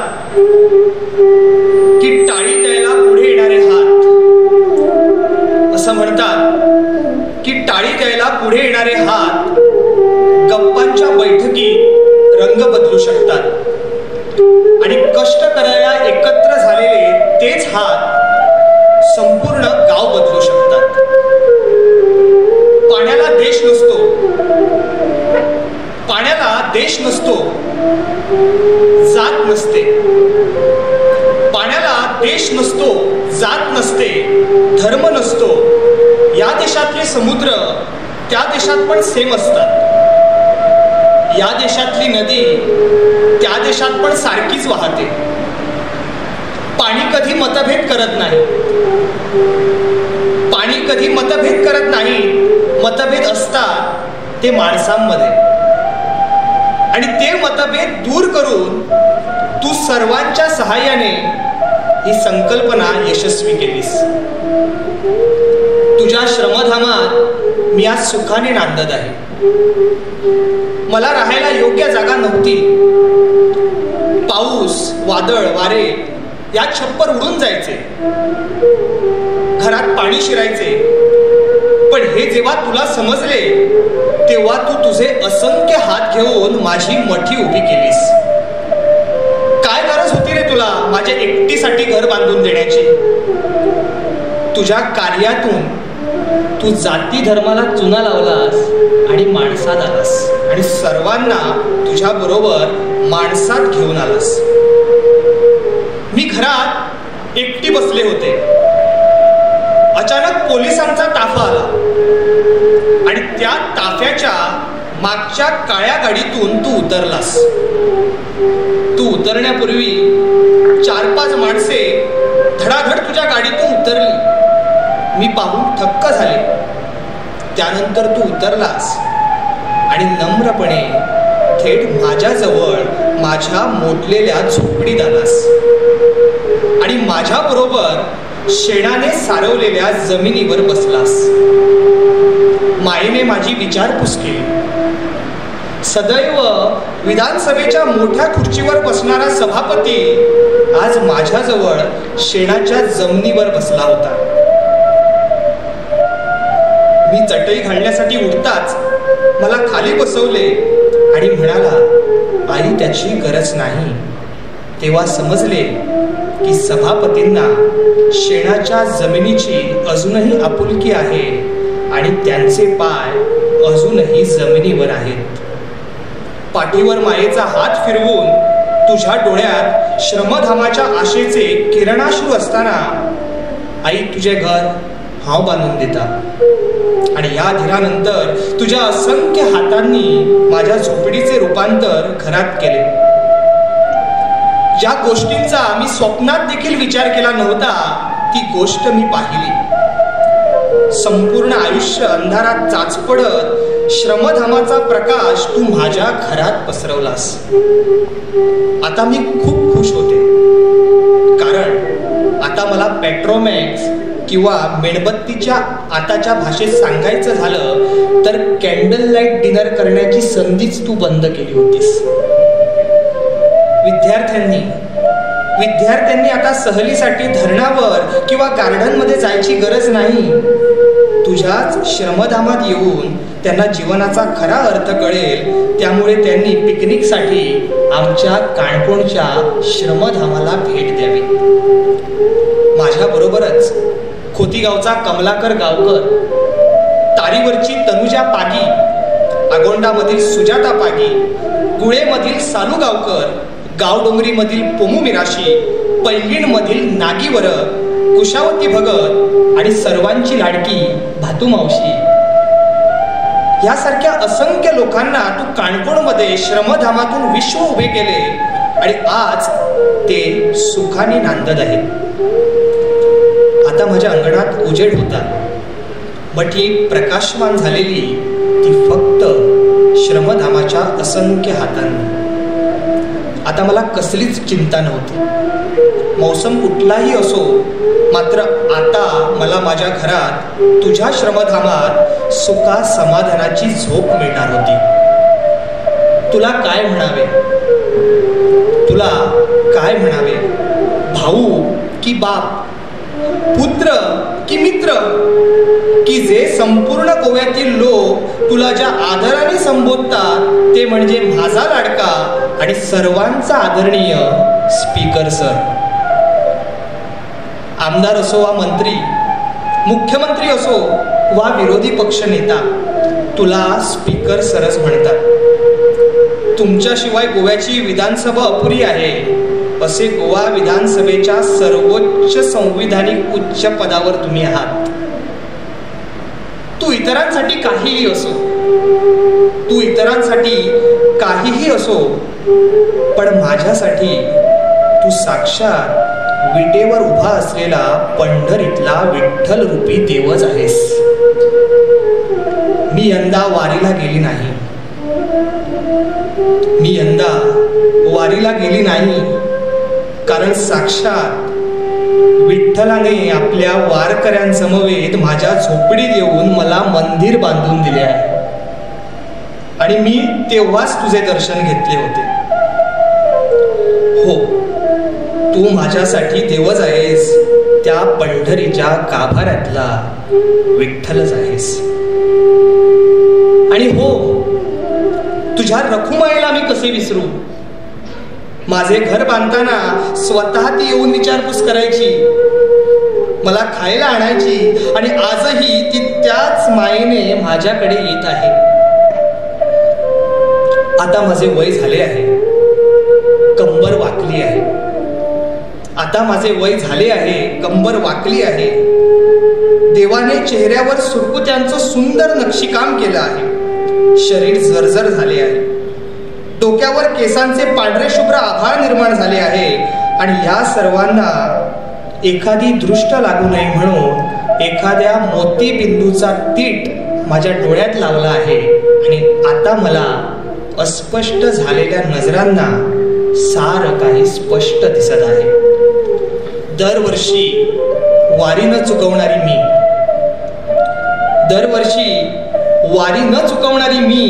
की टाळी द्यायला पुढे येणारे हात, असं म्हणतात की टाळी द्यायला पुढे येणारे हात गप्पांच्या बैठकीत रंग बदलू शकतात आणि कष्ट करायला एकत्र झालेले तेच हात संपूर्ण गाव बदलू शकतात. पाण्याला देश नसतो, जात नसते. पाण्याला देश नसतो, जात नसते, धर्म नसतो. या देशातले समुद्र त्या देशात पण सेम असतात. या देशातली नदी त्या देशात पण सारखीच वाहते. पाणी कधी मतभेद करत नाही. पाणी कधी मतभेद करत नाही. मतभेद असतात ते माणसांमध्ये. आणि ते मतभेद दूर करून तू सर्वांच्या सहाय्याने ही संकल्पना यशस्वी केलीस. तुझ्या श्रमधामात मी आज सुखाने नांदत आहे. मला राहायला योग्य जागा नव्हती. पाऊस, वादळ, वारे यात छप्पर उडून जायचे. घरात पाणी शिरायचे. पण हे जेव्हा तुला समजले तेव्हा तू तुझे असंख्य हात घेऊन माझी मठी उभी केलीस. काय गरज होती रे तुला माझ्या एकटीसाठी घर बांधून देण्याची? तुझ्या कार्यातून तू जाती धर्माला चुना लावलास आणि माणसात आलास आणि सर्वांना तुझ्या बरोबर माणसात घेऊन आलास. मी घरात एकटी बसले होते. अचानक पोलिसांचा ताफा आला आणि त्या ताफ्याच्या मागच्या काळ्या गाडीतून तू उतरलास. तू उतरण्यापूर्वी 4-5 माणसे धडाधड तुझ्या गाडीतून उतरली. मी पाहून थक्क झाले. त्यानंतर तू उतरलास आणि नम्रपणे थेट माझ्याजवळ माझ्या मोडलेल्या झोपडीत आलास आणि माझ्या बरोबर शेणाने सारवलेल्या जमिनीवर बसलास. मायेने माझी विचारपूस केली. सदैव विधानसभेच्या मोठ्या खुर्चीवर बसणारा सभापती आज माझ्याजवळ शेणाच्या जमिनीवर बसला होता. मी चटई घालण्यासाठी उठताच मला खाली बसवले आणि म्हणाला, आई त्याची गरज नाही. तेव्हा समजले की सभापतींना शेणाच्या जमिनीची अजूनही आपुलकी आहे आणि त्यांचे पाय अजूनही जमिनीवर आहेत. पाठीवर मायेचा हात फिरवून तुझ्या डोळ्यात श्रमधामाच्या आशेचे किरणाश्रू असताना आई तुझे घर हाव बांधून देतात आणि या धीरानंतर तुझ्या असंख्य हातांनी माझ्या झोपडीचे रूपांतर घरात केले. ज्या गोष्टींचा मी स्वप्नात देखील विचार केला नव्हता ती गोष्ट मी पाहिली. संपूर्ण आयुष्य अंधारात चाचपडत श्रमधामाचा प्रकाश तू माझ्या घरात पसरवलास. आता मी खूप खुश होते, कारण आता मला पेट्रोमॅक्स किंवा मेणबत्तीच्या आताच्या भाषेत सांगायचं झालं तर कॅन्डल लाईट डिनर करण्याची संधीच तू बंद केली होतीस. विद्यार्थ्यांनी आता सहलीसाठी धरणावर किंवा गार्डनमध्ये जायची गरज नाही. तुझ्याच श्रमधामात येऊन त्यांना जीवनाचा खरा अर्थ कळेल. त्यामुळे त्यांनी पिकनिकसाठी आमच्या काणकोणच्या श्रमधामाला भेट द्यावी. माझ्याबरोबरच खोतीगावचा कमलाकर गावकर, तारीवरची तनुजा पागी, आगोंडामधील सुजाता पागी, गुळेमधील सालू गावकर, गावडोंगरीमधील पोमू मिराशी, पैंगीणमधील नागीवर, कुशावती भगत आणि सर्वांची लाडकी भातू मावशी यासारख्या असंख्य लोकांना तू काणकोणमध्ये श्रमधामातून विश्व उभे केले आणि आज ते सुखाने नांदत आहेत. आता माझ्या अंगणात उजेड होता. मठी प्रकाशमान झालेली ती फक्त श्रमधामाच्या असंख्य हातांनी. आता मला कसलीच चिंता नव्हती. मौसम कुठलाही असो, मात्र आता मला माझ्या घरात तुझ्या श्रमधामात सुखा समाधानाची झोप मिळणार होती. तुला काय म्हणावे? भाऊ की बाप, पुत्र की मित्र, की जे संपूर्ण गोव्यातील लोक तुला ज्या आदराने संबोधतात ते म्हणजे माझा लाडका आणि सर्वांचा आदरणीय स्पीकर सर. आमदार असो वा मंत्री, मुख्यमंत्री असो वा विरोधी पक्ष नेता, तुला स्पीकर सरच म्हणतात. तुमच्याशिवाय गोव्याची विधानसभा अपुरी आहे असे गोवा विधानसभेच्या सर्वोच्च संविधानिक उच्च पदावर तुम्ही आहात. तू इतरांसाठी काहीही असो, तू इतरांसाठी काहीही असो, पण माझ्यासाठी तू साक्षात विटेवर उभा असलेला पंढरीतला विठ्ठल रूपी देवच आहेस. मी यंदा वारीला गेली नाही, मी यंदा वारीला गेली नाही, कारण साक्षात विठ्ठलाने आपल्या वारकऱ्यांसमवेत माझ्या झोपडीत येऊन मला मंदिर बांधून दिले आहे आणि मी तेव्हाच तुझे दर्शन घेतले होते. हो, तू माझ्यासाठी देवच आहेस, त्या पंढरीच्या गाभाऱ्यातला विठ्ठलच आहेस. आणि हो, तुझ्या रखुमाईला मी कसे विसरू. माझे घर बांधताना स्वतः ती येऊन विचारपूस करायची, मला खायला आणायची आणि आजही ती त्याच मायेने माझ्याकडे येत आहे. आता माझे वय झाले आहे, कंबर वाकली आहे. आता माझे वय झाले आहे, कंबर वाकली आहे. देवाने चेहऱ्यावर सुरकुत्यांचं सुंदर नक्षीकाम केलं आहे. शरीर जर्जर झाले आहे. डोक्यावर केसांचे पांढरे शुभ्र आभाळ निर्माण झाले आहे. आणि या सर्वांना एखादी दृष्ट लागू नये म्हणून एखाद्या मोतीबिंदूचा तीट माझ्या डोळ्यात लावला आहे. आणि आता मला अस्पष्ट झालेल्या नजरांना सारं काही स्पष्ट दिसत आहे. दरवर्षी वारी न चुकवणारी मी, दरवर्षी वारी न चुकवणारी मी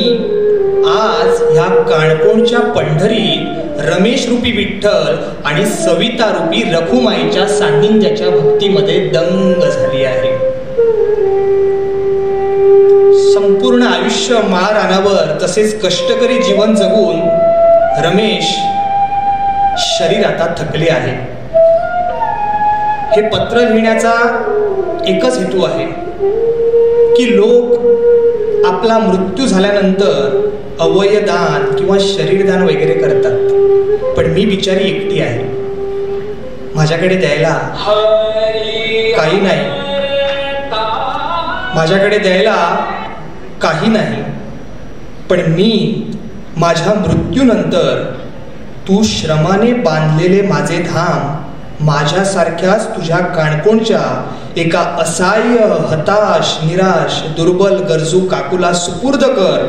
आज ह्या काणकोणच्या पंढरीत रमेश रूपी विठ्ठल आणि सविता रूपी रखुमाईच्या सान्निध्याच्या भक्तीमध्ये दंग झाली आहे. संपूर्ण आयुष्य माळरानावर तसेच कष्टकरी जीवन जगून रमेश शरीर आता थकले आहे. हे पत्र लिहिण्याचा एकच हेतू आहे की लोक आपला मृत्यू झाल्यानंतर अवयदान किंवा शरीरदान वगैरे करतात, पण मी बिचारी एकटी आहे. माझ्याकडे द्यायला काही नाही, माझ्याकडे द्यायला काही नाही. पण मी माझ्या मृत्यूनंतर तू श्रमाने बांधलेले माझे धाम माझ्यासारख्याच तुझ्या काणकोणच्या एका असहाय्य, हताश, निराश, दुर्बल, गरजू काकूला सुपूर्द कर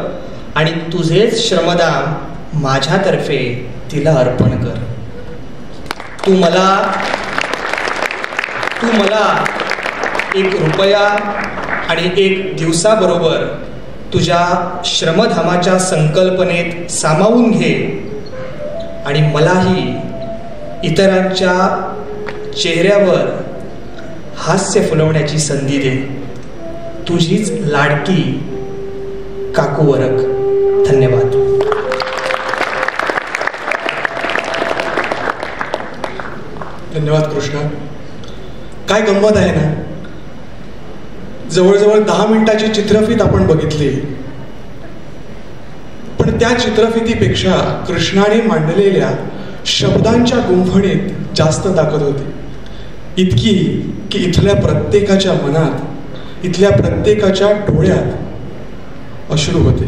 आणि तुझेच श्रमदान माझ्यातर्फे तिला अर्पण कर. तू मला 1 रुपया आणि 1 दिवसाबरोबर तुझ्या श्रमधामाच्या संकल्पनेत सामावून घे आणि मलाही इतरांच्या चेहऱ्यावर हास्य फुलवण्याची संधी दे. तुझीच लाडकी काकू वरक. धन्यवाद. धन्यवाद कृष्णा. काय गंमत आहे ना, जवळजवळ 10 मिनिटाची चित्रफित आपण बघितली, पण त्या चित्रफितीपेक्षा कृष्णाने मांडलेल्या शब्दांच्या गुंफणीत जास्त ताकद होती. इतकी की इथल्या प्रत्येकाच्या मनात, इथल्या प्रत्येकाच्या डोळ्यात अश्रू होते.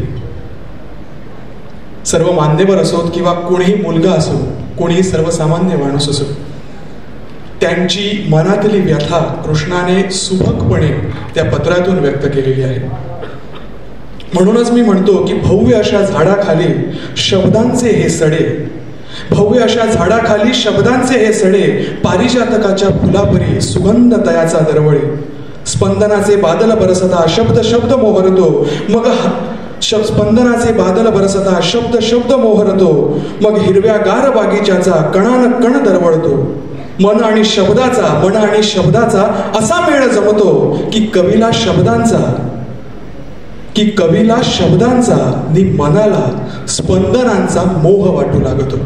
सर्व मान्यवर असोत किंवा कोणीही मुलगा असो, कोणीही सर्वसामान्य माणूस असो, त्यांची मनातली व्यथा कृष्णाने सुबकपणे त्या पत्रातून व्यक्त केलेली आहे. म्हणूनच मी म्हणतो की भव्य अशा झाडाखाली शब्दांचे हे सडे, भव्य अशा झाडाखाली शब्दांचे हे सडे, पारिजातकाच्या फुलापरी सुगंध तयाचा दरवळे, स्पंदनाचे बादल बरसता शब्द शब्द मोहरतो, मग स्पंदनाचे बादल बरसता शब्द शब्द मोहरतो, मग हिरव्यागार बागीच्याचा कणान कण दरवळतो. मन आणि शब्दाचा असा मेळ जमतो की कवीला शब्दांचा नि मनाला स्पंदनांचा मोह वाटू लागतो.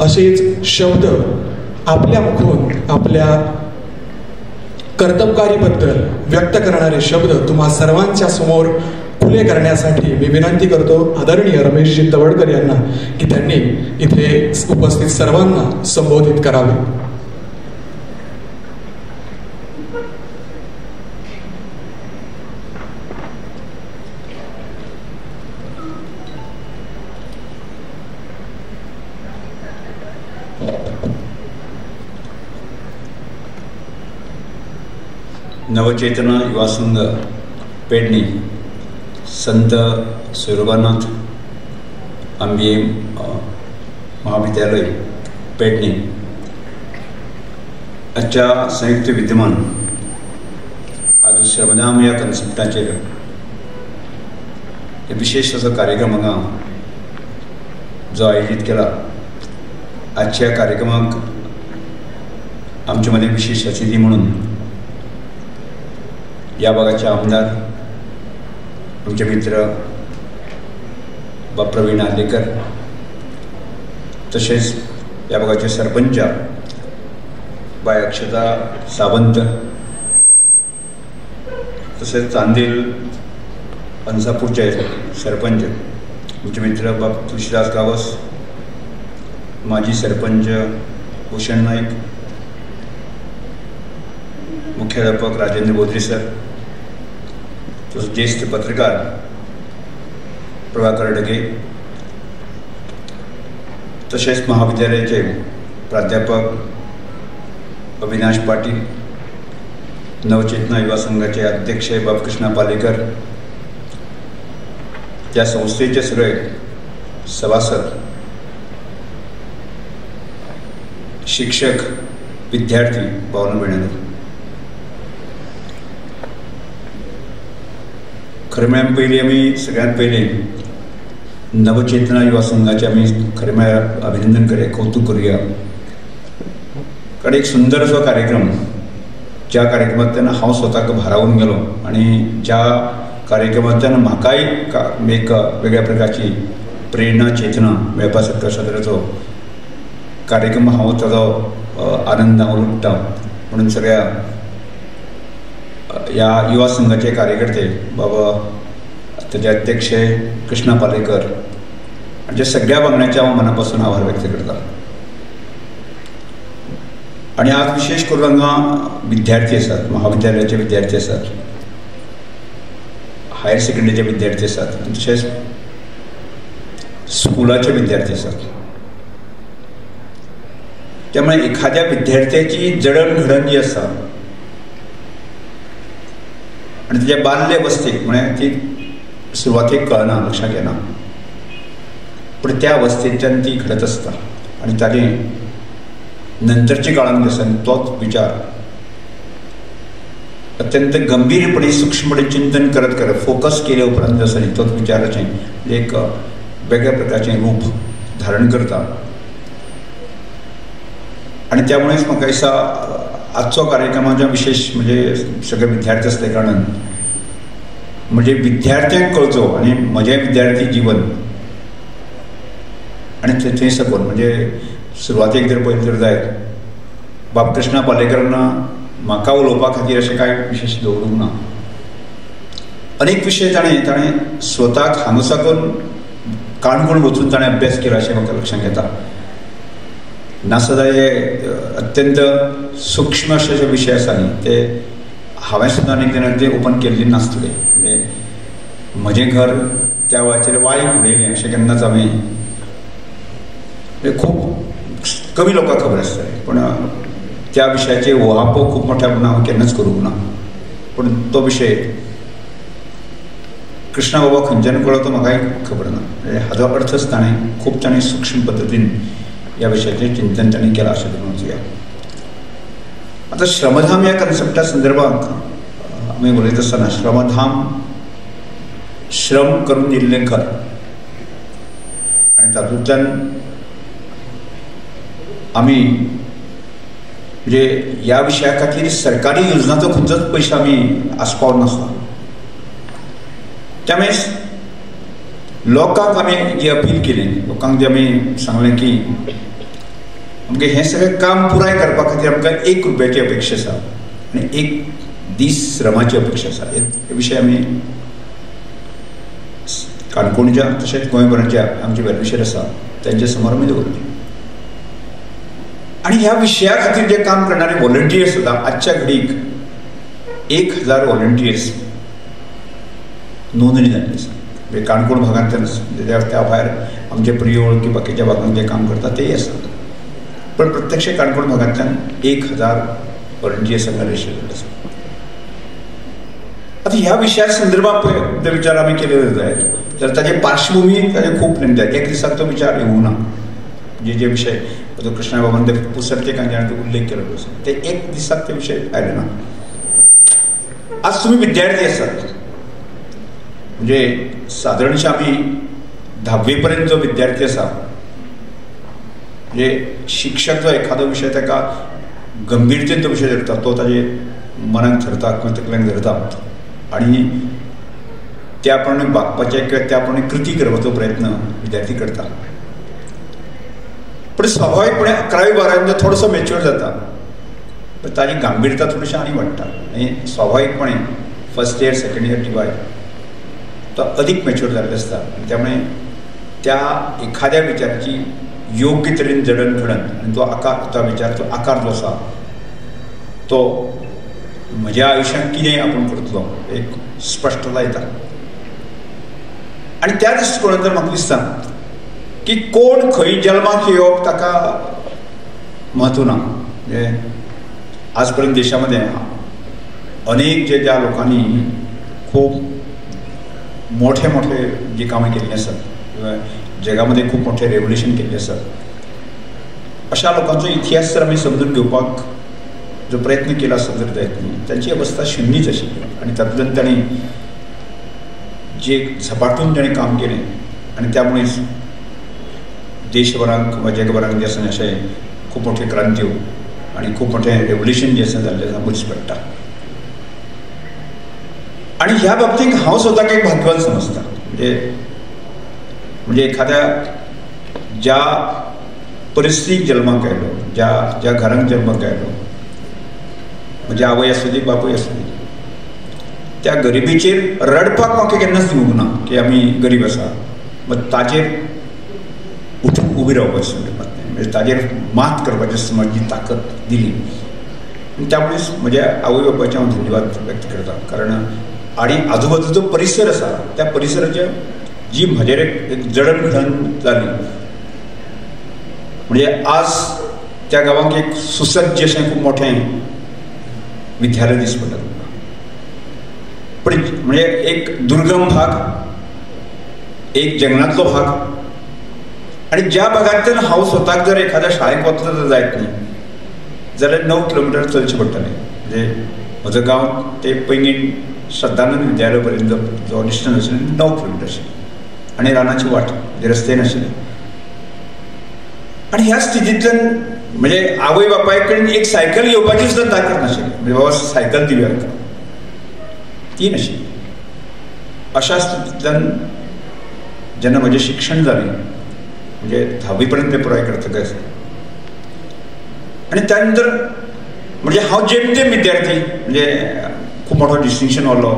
असेच शब्द आपल्या मुखून आपल्या कर्तबगारीबद्दल व्यक्त करणारे शब्द तुम्हा सर्वांच्या समोर खुले करण्यासाठी मी विनंती करतो आदरणीय रमेशजी तवडकर यांना की त्यांनी इथे उपस्थित सर्वांना संबोधित करावे. नवचेतना युवा संघ पेडणे, संत सूर्यनाथ आंबे महाविद्यालय पेडणे आजच्या संयुक्त विद्यमान आज श्रमधाम या कन्सेप्टाचेर विशेष असो कार्यक्रम हांगा जो आयोजित केला. आजच्या कार्यक्रमाक आमचे मध्ये विशेष अतिथी म्हणून या भागाचे आमदार आमचे मित्र प्रवीण आर्लेकर, तसेच या भागाचे सरपंच बाय अक्षता सावंत, तसेच चांदेल अंसापूरचे सरपंच आमचे मित्र तुळशीदास गावस, माजी सरपंच भूषण नाईक, मुख्याध्यापक राजेंद्र बोधरे सर, तसेच ज्येष्ठ पत्रकार प्रभाकर डगे, तसेच महाविद्यालयाचे प्राध्यापक अविनाश पाटील, नवचेतना युवा संघाचे अध्यक्ष बापकृष्णा पालेकर, त्या संस्थेचे सगळे सभासद, शिक्षक, विद्यार्थी, भावना बहिणांनो, खरें म्हळ्यार पयलीं आमी सगळ्यांत पयलीं नवचेतना युवा संघाचे आमी खरें म्हळ्यार अभिनंदन करूया, कौतुक करूया. कारण एक सुंदर असो कार्यक्रम, ज्या कार्यक्रमांतल्यान हांव स्वताक भारावून गेलो आनी ज्या कार्यक्रमांतल्यान म्हाकाय एक वेगळ्या प्रकारची प्रेरणा चेतना मेळपा शकता अशा तरेचो कार्यक्रम हांव ताजो आनंद हांव लुटता. म्हणून सगळ्या ह्या युवा संघाचे कार्यकर्ते बाबा ताचे अध्यक्ष कृष्णा पालेकर हांच्या सगळ्या वांगड्यांचे हांव मना पासून आभार व्यक्त करता. आणि आज विशेष करून हांगा विद्यार्थी आसात, महाविद्यालयाचे विद्यार्थी आसात, हायर सेकंडरीचे विद्यार्थी आसात, तशेंच स्कुलाचे विद्यार्थी आसात. त्यामुळे एखाद्या विद्यार्थ्याची जडणघडण जी आसा आणि त्याच्या बाल्य अवस्थेक म्हळ्यार ती सुरवातेक कळना, लक्षात येना, पण त्या अवस्थेच्यान ती घडत आसता आणि ताजे नंतरच्या काळान जे आसा तोच विचार अत्यंत गंभीरपणे सूक्ष्मपणे चिंतन करत करत फोकस केले उपरांत आसा न्ही तोच विचाराचें एक वेगळ्या प्रकारचें रूप धारण करता. आणि त्यामुळेच म्हाका दिसता आजचो कार्यक्रमाच्या विशेष म्हणजे सगळे विद्यार्थी असले कारणान म्हणजे विद्यार्थ्यांक कळचो आनी म्हजें विद्यार्थी जीवन आनी थंय सकून म्हणजे सुरवातेक जर पळयत तर जायत बापकृष्णा पालेकरान म्हाका उलोवपा खातीर अशें कांय विशेष दवरूंक ना. अनेक विशय ताणें स्वताक हांगा साकून काणकोण वचून ताणें अभ्यास केलो अशें म्हाका लक्षांत येता. नासता हे अत्यंत सूक्ष्म अशे जे विशय आसा न्ही ते हांवें सुद्दां अनेक जाणां ते ओपन केल्ले नासतले. म्हणजे म्हजें घर त्या वेळाचेर वाळीक उडयलें अशें केन्नाच हांवें खूब कमी लोकांक खबर आसतलें, पण त्या विशयाचे ओहापो खूब मोठ्या प्रमाणात हांव केन्नाच करूंक ना. पूण तो विशय कृष्णा बाबा खंयच्यान कळ्ळो तो म्हाकाय खबर ना. म्हणजे हाजो अर्थच ताणें सूक्ष्म पद्दतीन ह्या विशयाचें चिंतन ताणें केलां अशें म्हणून वचूया. आतां श्रमधाम ह्या कन्सेप्टा संदर्भांत आमी उलयत आसतना श्रमधाम श्रम करून दिल्लें घर आनी तातूंतल्यान आमी म्हणजे ह्या विशया खातीर सरकारी योजनांचो खंयचोच पयसो आमी आस्पावून नासता. त्यामुळे लोकांक आमी जी अपील केली, लोकांक जे आमी सांगलें की आमगे हें सगळें काम पुराय करपा खातीर आमकां 1 रुपयाची अपेक्षा आसा आनी 1 दीस श्रमाची अपेक्षा आसा. हे विशय आमी काणकोणच्या तशेंच गोंयभराच्या आमचे वेलविशर आसा तांचे समोर आमी दवरली. आणि ह्या विशया खातीर जे काम करणारे व्हॉलंटियर्स सुद्दां आजच्या घडीक 1000 व्हॉलंटियर्स नोंदणी जाल्ली आसा. म्हणजे काणकोण भागांतल्यान त्या भायर आमचे प्रियोळ की बाकीच्या भागांत जे काम करता तेय आसा, पण प्रत्यक्ष काणकोण भागांतल्यान 1000 व्हॉलंटियर्स हांगा रजिस्टर जाल्ले आसा. आता ह्या विशया संदर्भात जर विचार आमी केले जायत तर ताजे पार्श्वभूमी ताजे खूब लेंथ जाय. एक दिसाक तो विचार येवं ना. जे विशय जो कृष्णा बाबान ते पुस्तकांत उल्लेख केलो ते एक दिसाक ते विशय आयले ना. आज तुम्ही विद्यार्थी आसात म्हणजे सादारणशे आमी 10वी पर्यंत जो विद्यार्थी आसा म्हणजे शिक्षक जो एखादो विशय ताका गंभीरतेन तो विशय धरता तो ताजे मनाक धरता किंवा तकलेक धरता आणि त्या प्रमाणे वागपाचे किंवा त्या प्रमाणे कृती करपाचो प्रयत्न विद्यार्थी करता. पण स्वाभाविकपणे 11वी-12वी थोडोसो मॅच्युअर जाता पण ताजी गांभीरता थोडीशी आनी वाडटा आनी स्वाभाविकपणे first year second year divide तो अधिक मॅच्युअर जाल्लो आसता आनी त्यामुळे त्या एखाद्या विचाराची योग्य तरेन जडणघडण आनी तो विचाराचो आकार जो आसा तो म्हज्या आयुश्यांत कितें आपूण करतलो एक स्पश्टता येता. आनी त्या दृश्टिकोनांतल्यान म्हाका दिसता की कोण खंय जल्माक येवप ताका म्हत्व ना. म्हणजे आज पर्यंत देशामध्ये अनेक ज्या लोकांनी खूप मोठे जी कामां केल्लीं आसात किंवा जगामध्ये खूप मोठे रेव्होल्युशन केल्लें आसात अशा लोकांचो इतिहास जर आमी समजून घेवपाक जो प्रयत्न केला आसत जर जायत न्ही तांची अवस्था शुन्यच आशिल्ली आनी तातूंतल्यान तांणी जे झपाटून ताणें काम केलें आनी त्यामुळेच देशभराक वा जगभराक जे आसा अशें खूप मोठ्यो क्रांत्यो आणि खूप मोठे रेव्होल्युशन जे आसा जाल्लें आसा दिश्टी पडटा. आणि ह्या बाबतींत हांव स्वताक एक भाग्यवान समजता. म्हणजे एखाद्या ज्या परिस्थितीक जल्माक आयलो ज्या घरांत जल्माक आयलो म्हणजे आवय आसूं दी बापूय आसूं दी त्या गरिबीचेर रडपाक म्हाका केन्नाच दिवंक ना की आमी गरीब आसा मग ताजेर उठून उबी रावपाचें म्हणजे ताजेर मात करपाची म्हजी ताकद दिली. त्यामुळेच म्हज्या आवय बापायचे हांव धन्यवाद व्यक्त करता. कारण आणि आजूबाजूचो परिसर आसा त्या परिसराची जी म्हजेर एक जडणघडण जाली म्हणजे आज त्या गांवांक एक सुसज्ज अशें खूब मोठें विद्यालय दिसता पडटा. पण म्हणजे एक दुर्गम भाग एक जंगलांतलो भाग आणि ज्या भागांतल्यान हांव स्वताक जर एखाद्या शाळेक वचलो जर जायत न्ही जाल्यार 9 किलोमिटर चलचें पडटलें. म्हणजे म्हजो गांव ते पैंगीण श्रद्धानंद विद्यालय पर्यंत जो डिस्टन्स आशिल्लो 9 किलोमिटर आशिल्लें आनी रानाची वाट म्हणजे रस्ते नाशिल्ले. आणि ह्या स्थितींतल्यान म्हणजे आवय बापाय कडेन एक सायकल घेवपाची सुद्दां ताकद नाशिल्ली. म्हणजे बाबा सायकल दिवया आमकां ती नाशिल्ली. अशा स्थितींतल्यान जेन्ना म्हजें शिक्षण जालें म्हणजे 10वी पर्यंत पुराय करतकच आणि त्यानंतर म्हणजे हांव जेमतेम विद्यार्थी म्हणजे खूप मोठो डिस्टिंक्शन व्हरलो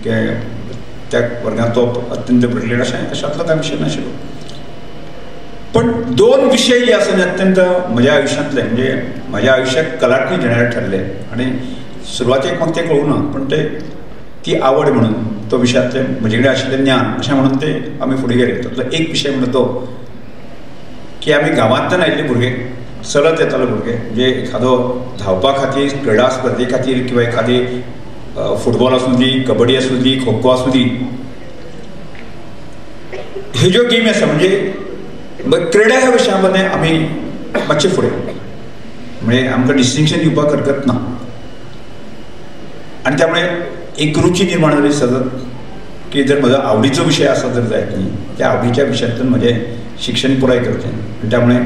की त्या वर्गांत तो अत्यंत ब्रिलियंट अशें तशांतलो कांय विशय नाशिल्लो. पण 2 विशय जे आसा अत्यंत म्हज्या आयुश्यांतले म्हणजे म्हज्या आयुश्याक कलाटणी घेणारे ठरले आणि सुरवातेक म्हाका ते कळूं ना पण ती आवड म्हणून तो विशयांतले म्हजे कडेन आशिल्लें ज्ञान अशें म्हणून ते आमी फुडें गेले. तातूंतलो एक विशय म्हणटा तो की आमी गांवांतल्यान आयिल्ले भुरगे चलत येताले भुरगे म्हणजे एखादो धांवपा खातीर क्रिडा स्पर्धे खातीर किंवा एखादी फुटबॉल आसूं दी कबड्डी आसूं दी खो खो आसूं दी ह्यो ज्यो गेमी आसा म्हणजे क्रीडा ह्या विशया मध्ये आमी मातशे फुडें म्हणजे आमकां डिस्टिंक्शन दिवपाक हरकत ना. आणि त्यामुळे एक रुची निर्माण जाली सतत की जर म्हजो आवडीचो विशय आसा जर जायत न्ही त्या आवडीच्या विशयांतल्यान म्हजें शिक्षण पुराय करचें. आनी त्यामुळे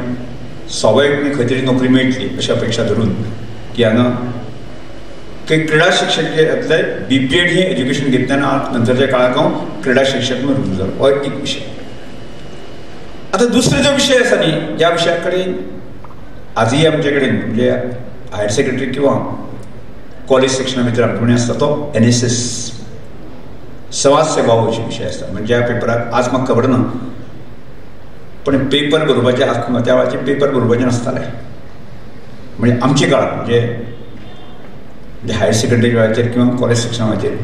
स्वाभाविकपणे खंय तरी नोकरी मेळटली अशी अपेक्षा धरून की हांगा क्रीडा शिक्षकांतले BPED ही एज्युकेशन घेतल्यान नंतरच्या काळाक हांव क्रीडा शिक्षक म्हणून रुजू जालो. हो एक विशय. आता दुसरो जो विशय आसा न्ही ज्या विशया कडेन आजय आमचे कडेन म्हणजे हायर सेकंडरी किंवा कॉलेज सेक्शना भितर आमचे कडेन आसता तो NSS समाज सेवा हो विशय आसता. म्हणजे ह्या पेपराक आज म्हाका खबर ना पण पेपर बरोवपाचे त्या वेळाचेर पेपर बरोवपाचे नासताले म्हणजे आमचे काळात म्हणजे हायर सेकंडरी वेळाचेर किंवा कॉलेज सेक्शना वेळाचेर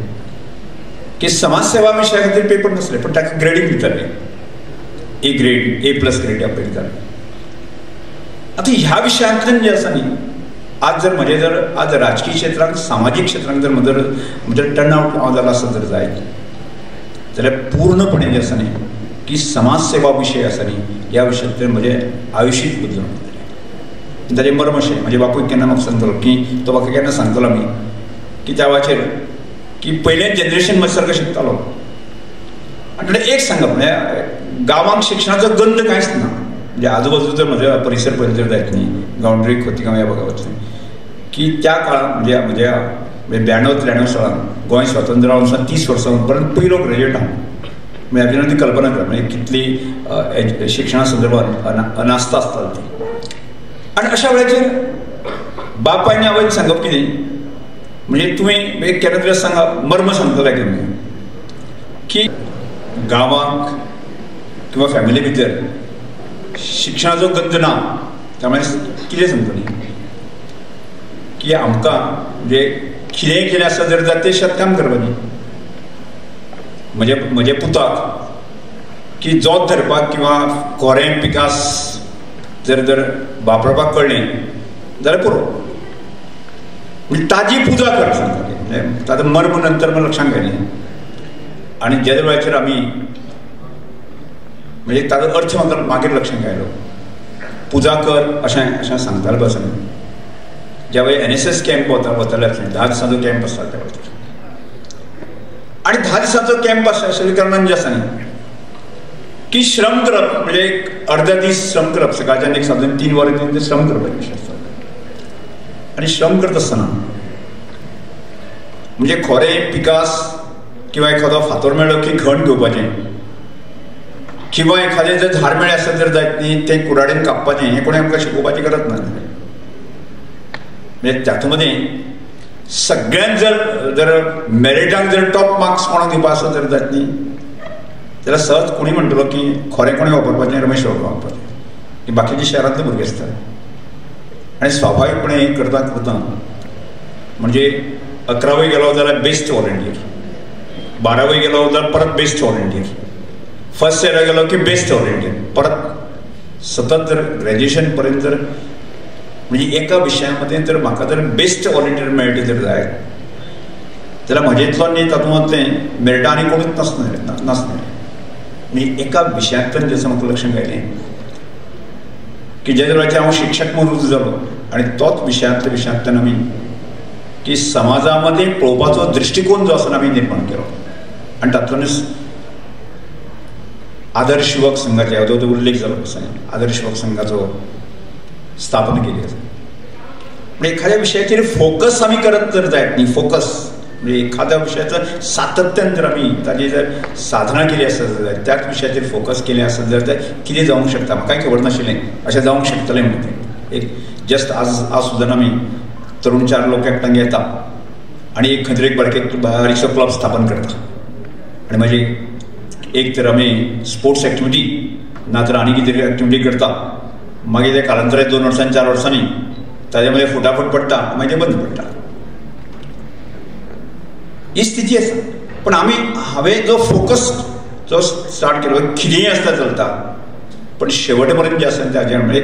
की समाज सेवा विशया खातीर पेपर नासले पण ताका ग्रेडींग दिताले A ग्रेड A+ ग्रेड आपल्याक दिताले. आता ह्या विशयांतल्यान जे आसा न्ही आज राजकीय क्षेत्रांत सामाजीक क्षेत्रांत जर म्हजो टर्न आवट हांव जालो आसत जर जायत जाल्यार पूर्णपणे जे आसा न्ही की समाज सेवा विशय आसा न्ही ह्या विशयांतल्यान म्हजें आयुश्यच बदलून वतलें. ताचें मर्म अशें म्हजे बापूय केन्ना म्हाका सांगतालो की तो म्हाका केन्ना सांगतालो आमी की त्या वेळाचेर की पयलें जनरेशन म्हजे सारको शिकतालो आनी एक सांगप म्हणजे गांवांत शिक्षणाचो गंध कांयच ना. म्हणजे आजूबाजू जर म्हज्या परिसर पळयत जर जायत न्ही गांवडोंगरी खोतीगांव ह्या भागांत वचून की त्या काळांत म्हज्या 92-93 सालांत गोंय स्वतंत्र जावन 30 वर्सां पर्यंत पयलो ग्रॅज्युएट हांव. म्हणजे हातून ती कल्पना करा म्हणजे कितली शिक्षणा संदर्भात अनास्ता आसता ती. आनी अशा वेळाचेर बापाय आनी आवयन सांगप कितें म्हणजे तुवें केन्ना तरी सांगा मर्म सांगतले तुमी की गांवांक किंवा फॅमिली भितर शिक्षणाचो गंध ना त्यामुळे कितें सांगतली की आमकां म्हणजे कितेंय केलें आसता जर जाता तें शेतकाम करपाचें. म्हजे पुताक की जोत धरपाक किंवा खोरें पिकास जर वापरपाक कळ्ळें जाल्यार पुरो म्हणजे ताजी पुजा कर सांगताले. म्हणजे ताचो मर्म नंतर म्हाका लक्षांत घायलें आनी ज्या वेळाचेर आमी म्हणजे ताचो अर्थ म्हाका मागीर लक्षांत घायलो पुजा कर अशें सांगताले पासून ज्या वेळी NSS कॅम्प वताले आसले 10 दिसांचो कॅम्प आसता त्या वेळाचेर आनी 10 दिसांचो कॅम्प आशिल्ल्या कारणान जें आसा न्ही की श्रम करप म्हणजे एक अर्धा दीस श्रम करप सकाळच्यान एक साधारण 3 वरां श्रम करपाचें विशय आसता. आनी श्रम करता आसतना म्हणजे खोरें पिकास किंवा एखादो फातर मेळ्ळो की घण घेवपाचें किंवा एखादें जर झाड मेळ्ळें आसत जर जायत न्ही तें कुराडेन कापपाचें हें कोणें आमकां शिकोवपाची गरज ना. म्हणजे तातूंत मदें सगळ्यांत जर मेरिटाक जर टॉप मार्क्स कोणाक दिवपा आसत जर जायत न्ही जाल्यार सहज कोणी म्हणटलो की खोरें कोणें वापरपाचें रमेश बाबा वापरपाचें ही बाकीच्या शारांतले भुरगे आसता. आनी स्वाभावीकपणे हें करता म्हणजे 11वी गेलो जाल्यार बेस्ट व्हॉलंटियर 12वी गेलो जाल्यार परत बेस्ट व्हॉलंटियर फर्स्ट इयरा गेलो की बेस्ट व्हॉलंटियर परत सतत जर ग्रॅज्युएशन पर्यंत जर म्हणजे एका विशया मदें जर म्हाका जर बेस्ट व्हॉलंटियर मेळटा जर जायत जाल्यार म्हजे इतलो न्ही तातूंतलें मेळटा आनी कोणूच नासलें. म्हणजे एका विशयांतल्यान जें म्हाका लक्षांत घायलें की ज्या वेळाचेर हांव शिक्षक म्हणून रुजू जालो आनी तोच विशयांतल्यान आमी की समाजा मदें पळोवपाचो दृश्टिकोन जो आसा आमी निर्माण केलो आनी तातूंतच आदर्श युवक संघाचे हाजो जो उल्लेख जालो आदर्श युवक संघाचो स्थापन केली आसा. म्हणजे एखाद्या विशयाचेर फोकस आमी करत जर जायत न्ही फोकस म्हणजे एखाद्या विशयाचं सातत्यान जर आमी ताची जर साधना केली आसत जाल्यार त्याच विशयाचेर फोकस केलें आसत जाल्यार कितें जावंक शकता म्हाकाय खबर नाशिल्लें अशें जावंक शकतलें म्हणून तें एक जस्ट आज सुद्दां आमी तरुण 4 लोक एकठांय येता आनी एक खंय तरी एक बारीकसो क्लब स्थापन करता आनी मागीर एक तर आमी स्पोर्ट्स एक्टिविटी नाजाल्यार आनी कितें तरी एक्टिविटी करता मागीर ते कालांतरान 2 वर्सांनी 4 वर्सांनी ताजे मदें फुटाफट पडटा मागीर ते बंद पडटा ही स्थिती आसा. पण हांवें जो फोकस जो स्टार्ट केलो कितेंय आसता चलता पण शेवट पर्यंत जें आसा ताजेर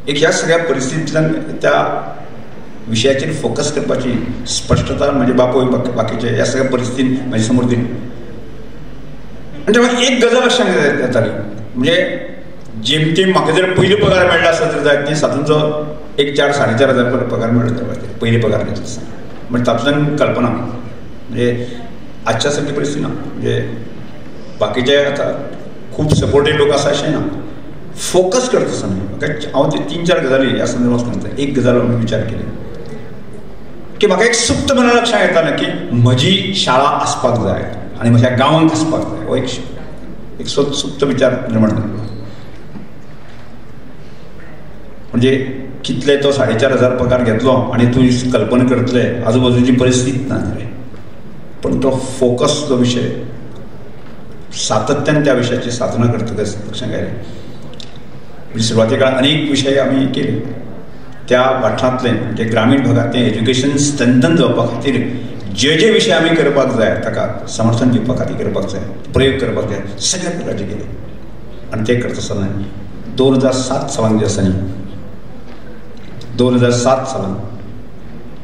एक ह्या सगळ्या परिस्थितींतल्यान त्या विशयाचेर फोकस करपाची स्पश्टता म्हणजे बापूय बाकीचे ह्या सगळ्या परिस्थितीन म्हाजे समोर दिली. आनी तेव्हा एक गजाल लक्षांत येताली म्हणजे जेमतेम म्हाका जर पयलो पगार मेळ्ळो आसत जर जायत न्ही तातूंतलो एक 4-4.5 हजार पगार मेळ्ळो जाता पयले पगार घेतलो आसतना म्हणजे तातूंतल्यान कल्पना म्हणजे आजच्या सारकी परिस्थिती ना. म्हणजे बाकीचे आतां खूब सपोर्टेड लोक आसा अशें ना फोकस करता आसतना म्हाका हांव ते 3-4 गजाली ह्या संदर्भांत सांगता. एक गजाल हांवें विचार केले की म्हाका एक सुप्त मना लक्षांत येतालें की म्हजी शाळा आसपाक जाय आनी म्हज्या गांवांत आसपाक जाय हो एक सुप्त विचार निर्माण जालो. म्हणजे कितले तो 4.5 पगार घेतलो आनी तूं कल्पना करतले आजूबाजूची परिस्थिती ना पण तो फोकस जो विशय सातत्यान त्या विशयाची साधना करतकच लक्षांत घायलें. म्हणजे सुरवाते काळार अनेक विशय आमी केले त्या वाठारांतले म्हणजे ग्रामीण भागांतलें एज्युकेशन स्ट्रेंथन जावपा खातीर जे विशय आमी करपाक जाय ताका समर्थन दिवपा खातीर करपाक जाय प्रयोग करपाक जाय सगळ्या प्रकारचे केले आनी ते करता आसतना 2007 सालान जे आसा न्ही 2007 सालान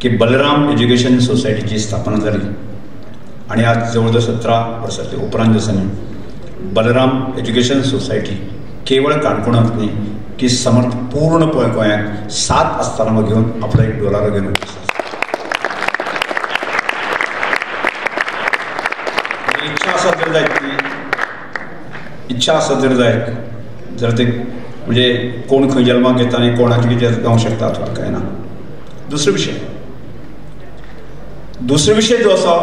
की बलराम एज्युकेशन सोसायटीची स्थापना जाली आणि आज जवळजवळ 17 वर्सांच्या उपरांत दिसांनी बलराम एज्युकेशन सोसायटी केवळ काणकोणांत न्ही की समर्थ पूर्ण गोंयांत 7 आस्थानां घेवन आपलो एक डोलारो घेवन इच्छा आसत जर जायत जर ते म्हणजे कोण खंय जल्माक येता आनी कोणाचें कितें जावंक शकता अथवा काय ना. दुसरो विशय जो आसा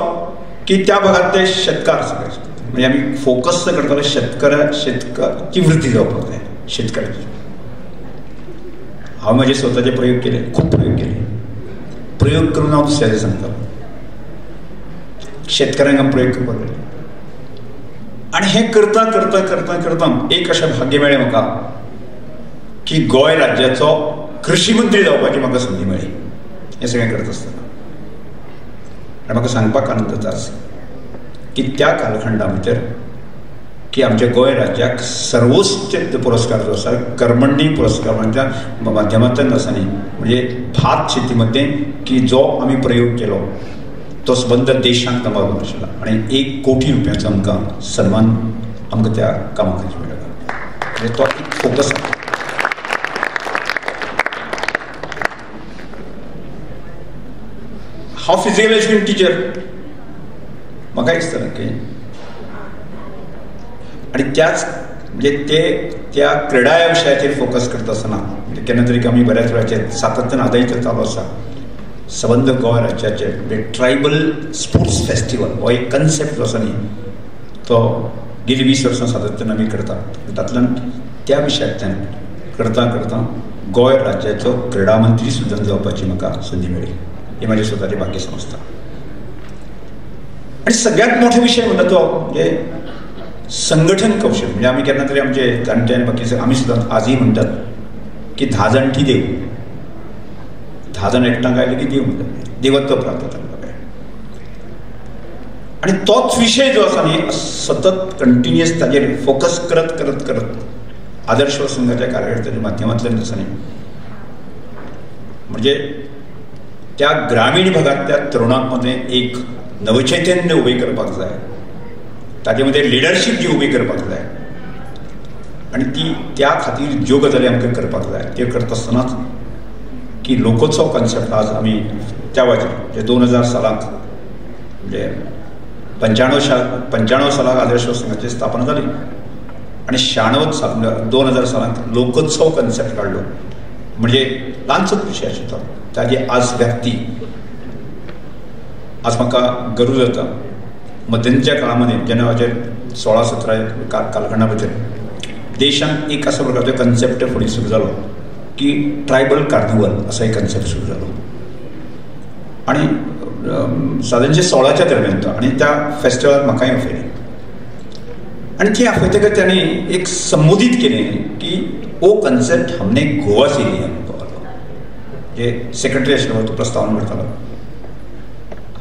की त्या भागात ते शेतकार सगळे म्हणजे आमी फोकस करताले शेतकाराची वृत्ती जावपाक जाय शेतकाराची. हांव म्हजे स्वताचे प्रयोग केले, खूब प्रयोग करून हांव दुसऱ्याचे सांगतालो शेतकाऱ्यांक हांव प्रयोग करपाक लागले आनी हें करता करता करता करता एक अशें भाग्य मेळ्ळें म्हाका की गोंय राज्याचो कृषी मंत्री जावपाची म्हाका संदी मेळ्ळी हें सगळें करता आसतना. आनी म्हाका सांगपाक आनंद जाता की त्या कालखंडा भितर की आमच्या गोंय राज्याक सर्वोच्च पुरस्कार जो आसा कर्मंडी पुरस्काराच्या माध्यमांतल्यान आसा न्ही म्हणजे भात शेती मध्ये की जो आमी प्रयोग केलो तो संबंध देशांक नबाबून आशिल्लो आनी 1 कोटी रुपयाचो आमकां सन्मान आमकां त्या कामा खातीर मेळ्ळो. म्हणजे तो फोकस हांव फिजिकल एज्युकेशन टिचर म्हाका दिसतालें की आनी त्याच म्हणजे त्या क्रीडा ह्या विशयाचेर फोकस करता आसतना म्हणजे केन्ना तरी आमी बऱ्याच वेळाचेर सातत्यान आदायत चालू आसा संबंध गोंय राज्याचे म्हणजे ट्रायबल स्पोर्ट्स फेस्टिवल हो एक कन्सेप्ट जो आसा न्ही तो गेली 20 वर्सां सातत्यान आमी करता. तातूंतल्यान त्या विशयांतल्यान करता करता गोंय राज्याचो क्रीडा मंत्री सुद्दां जावपाची म्हाका संदी मेळ्ळी ही म्हाजी स्वताची भाग्य समजता. आनी सगळ्यांत मोठो विशय म्हणटा तो म्हणजे संघटन कौशल. म्हणजे आमी केन्ना तरी आमचे जाणटे बाकी आमी सुद्दां आजय म्हणटात की 10 जाणटी देव 10 जाण एकठांय आयले की देव म्हणटात देवत्व प्राप्त जाता. आनी तोच विशय जो आसा न्ही सतत कंटिन्युअस ताजेर फोकस करत करत करत आदर्श संघाच्या कार्यकर्त्यांच्या माध्यमांतल्यान आसा न्ही म्हणजे त्या ग्रामीण भागातल्या तरुणांमध्ये एक नवचैतन्य उबें करपाक जाय, ताजे मध्ये लिडरशीप जी उबी करपाक जाय आनी ती त्या खातीर ज्यो गजाली आमकां करपाक जाय त्यो करता आसतनाच की लोकोत्सव कॉन्सेप्ट आज आमी त्या वेळाचेर म्हणजे 2000 सालांत म्हणजे 95 सालांत आदर्श संघाची स्थापना जाली आनी 2000 सालांत लोकोत्सव कॉन्सेप्ट काडलो. म्हणजे ल्हानसोच विशय आशिल्लो ताजी आज व्याप्ती आज म्हाका गर्व जाता. मध्यंतच्या काळामध्ये जेन्ना हाचेर 16-17 कालखंडा भितर देशांत एक अशा प्रकारचो कन्सेप्ट फुडें सुरू जालो की ट्रायबल कार्निवल असो एक कन्सेप्ट सुरू जालो आनी साधारणचे 16च्या दरम्यान तो आनी त्या फेस्टिवलाक म्हाकाय आपयलें आनी ती आपयतकच तांणी एक संबोधीत केलें की ओ कन्सेप्ट हमने गोवा से लिया जे सेक्रेटरी आशिल्लो तो प्रस्तावना करतालो.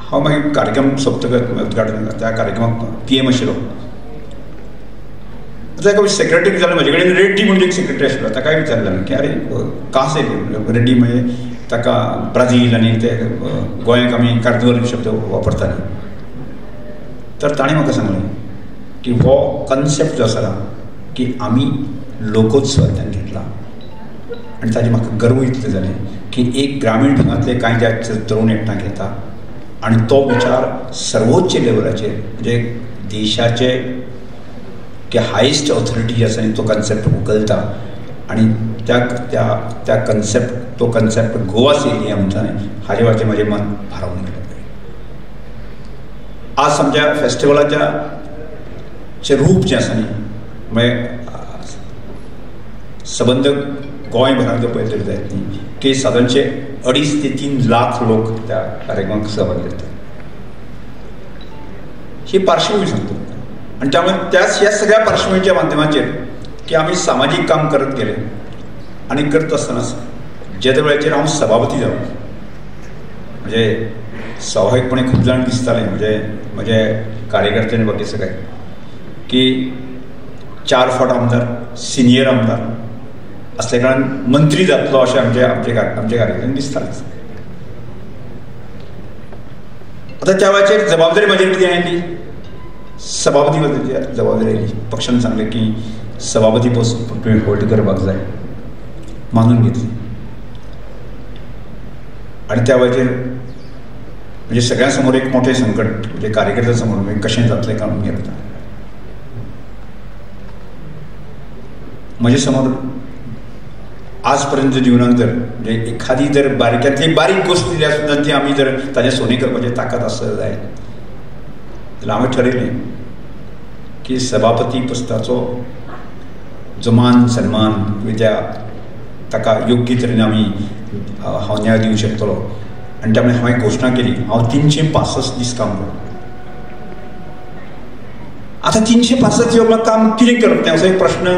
हांव मागीर कार्यक्रम सोंपतकच उद्घाटन त्या कार्यक्रमाक PM आशिल्लो ताका सेक्रेटरी विचारलें म्हजे कडेन रेड्डी म्हणून एक सेक्रेटरी आशिल्लो ताकाय विचारलें की अरे कासे रेड्डी म्हणजे ताका ब्राजील आनी ते गोंयांक आमी कार्निवल शब्द वापरताले. तर ताणें म्हाका सांगलें की हो कन्सेप्ट जो आसा की आमी लोकोत्सवांतल्यान घेतला आनी ताजें म्हाका गर्व इतलें जालें की एक ग्रामीण भागांतले कांय जे तरुण एकठांय घेता आनी तो विचार सर्वोच्च लेवलाचेर म्हणजे देशाचे हायेस्ट ऑथॉरिटी जी आसा तो कन्सेप्ट उखलता आनी त्या कन्सेप्ट तो कन्सेप्ट गोवा सेलिया म्हणटा हाजे वाचे म्हजें मन भारावन गेलें. आज आमच्या फेस्टिवलाच्या रूप जें आसा न्ही म्हणजे सबंद गोंय भरांत जर पळयत जायत न्ही की साधारणचे 2.5 ते 3 लाख लोक त्या कार्यक्रमाक सहभागी जातात. ही पार्श्वभूमी सांगतो आनी त्यामुळे ह्या सगळ्या पार्श्वभूमीच्या माध्यमाचेर की आमी सामाजीक काम करत गेले आनी करत आसतना जे वेळाचेर हांव सभापती जालो म्हणजे स्वाभाविकपणे खूब जाण दिसताले म्हजे कार्यकर्त्यांनी बाकी सगळे की 4 फावट आमदार सिनियर आमदार असल्या कारणान मंत्री जातलो अशें आमचे कार्यकर्त्यांक दिसतालें. आतां त्या वेळाचेर जबाबदारी म्हाजेर कितें आयली, सभापती पदाची जबाबदारी आयली. पक्षान सांगलें की सभापती पोस्ट तुवें होल्ड करपाक जाय, मानून घेतली. आनी त्या वेळाचेर म्हणजे सगळ्यां समोर एक मोठें संकट, म्हणजे कार्यकर्त्यां समोर कशें जातलें काणून घेता. म्हजे समोर आज पर्यंत जिवनाक जर म्हणजे एखादी जर बारीकांतली बारीक गोश्ट दिल्यार सुद्दां ती आमी जर ताजें सोने करपाची ताकद आसत जाय जाल्यार हांवें ठरयलें की सभापती पोस्टाचो जो मान सन्मान ताका योग्य तरेन आमी हांव न्याय दिवंक शकतलो. आनी त्या हांवें घोशणा केली हांव 365 दीस काम करतलों. आतां 365 दीस काम कितें करप तें असो एक प्रश्न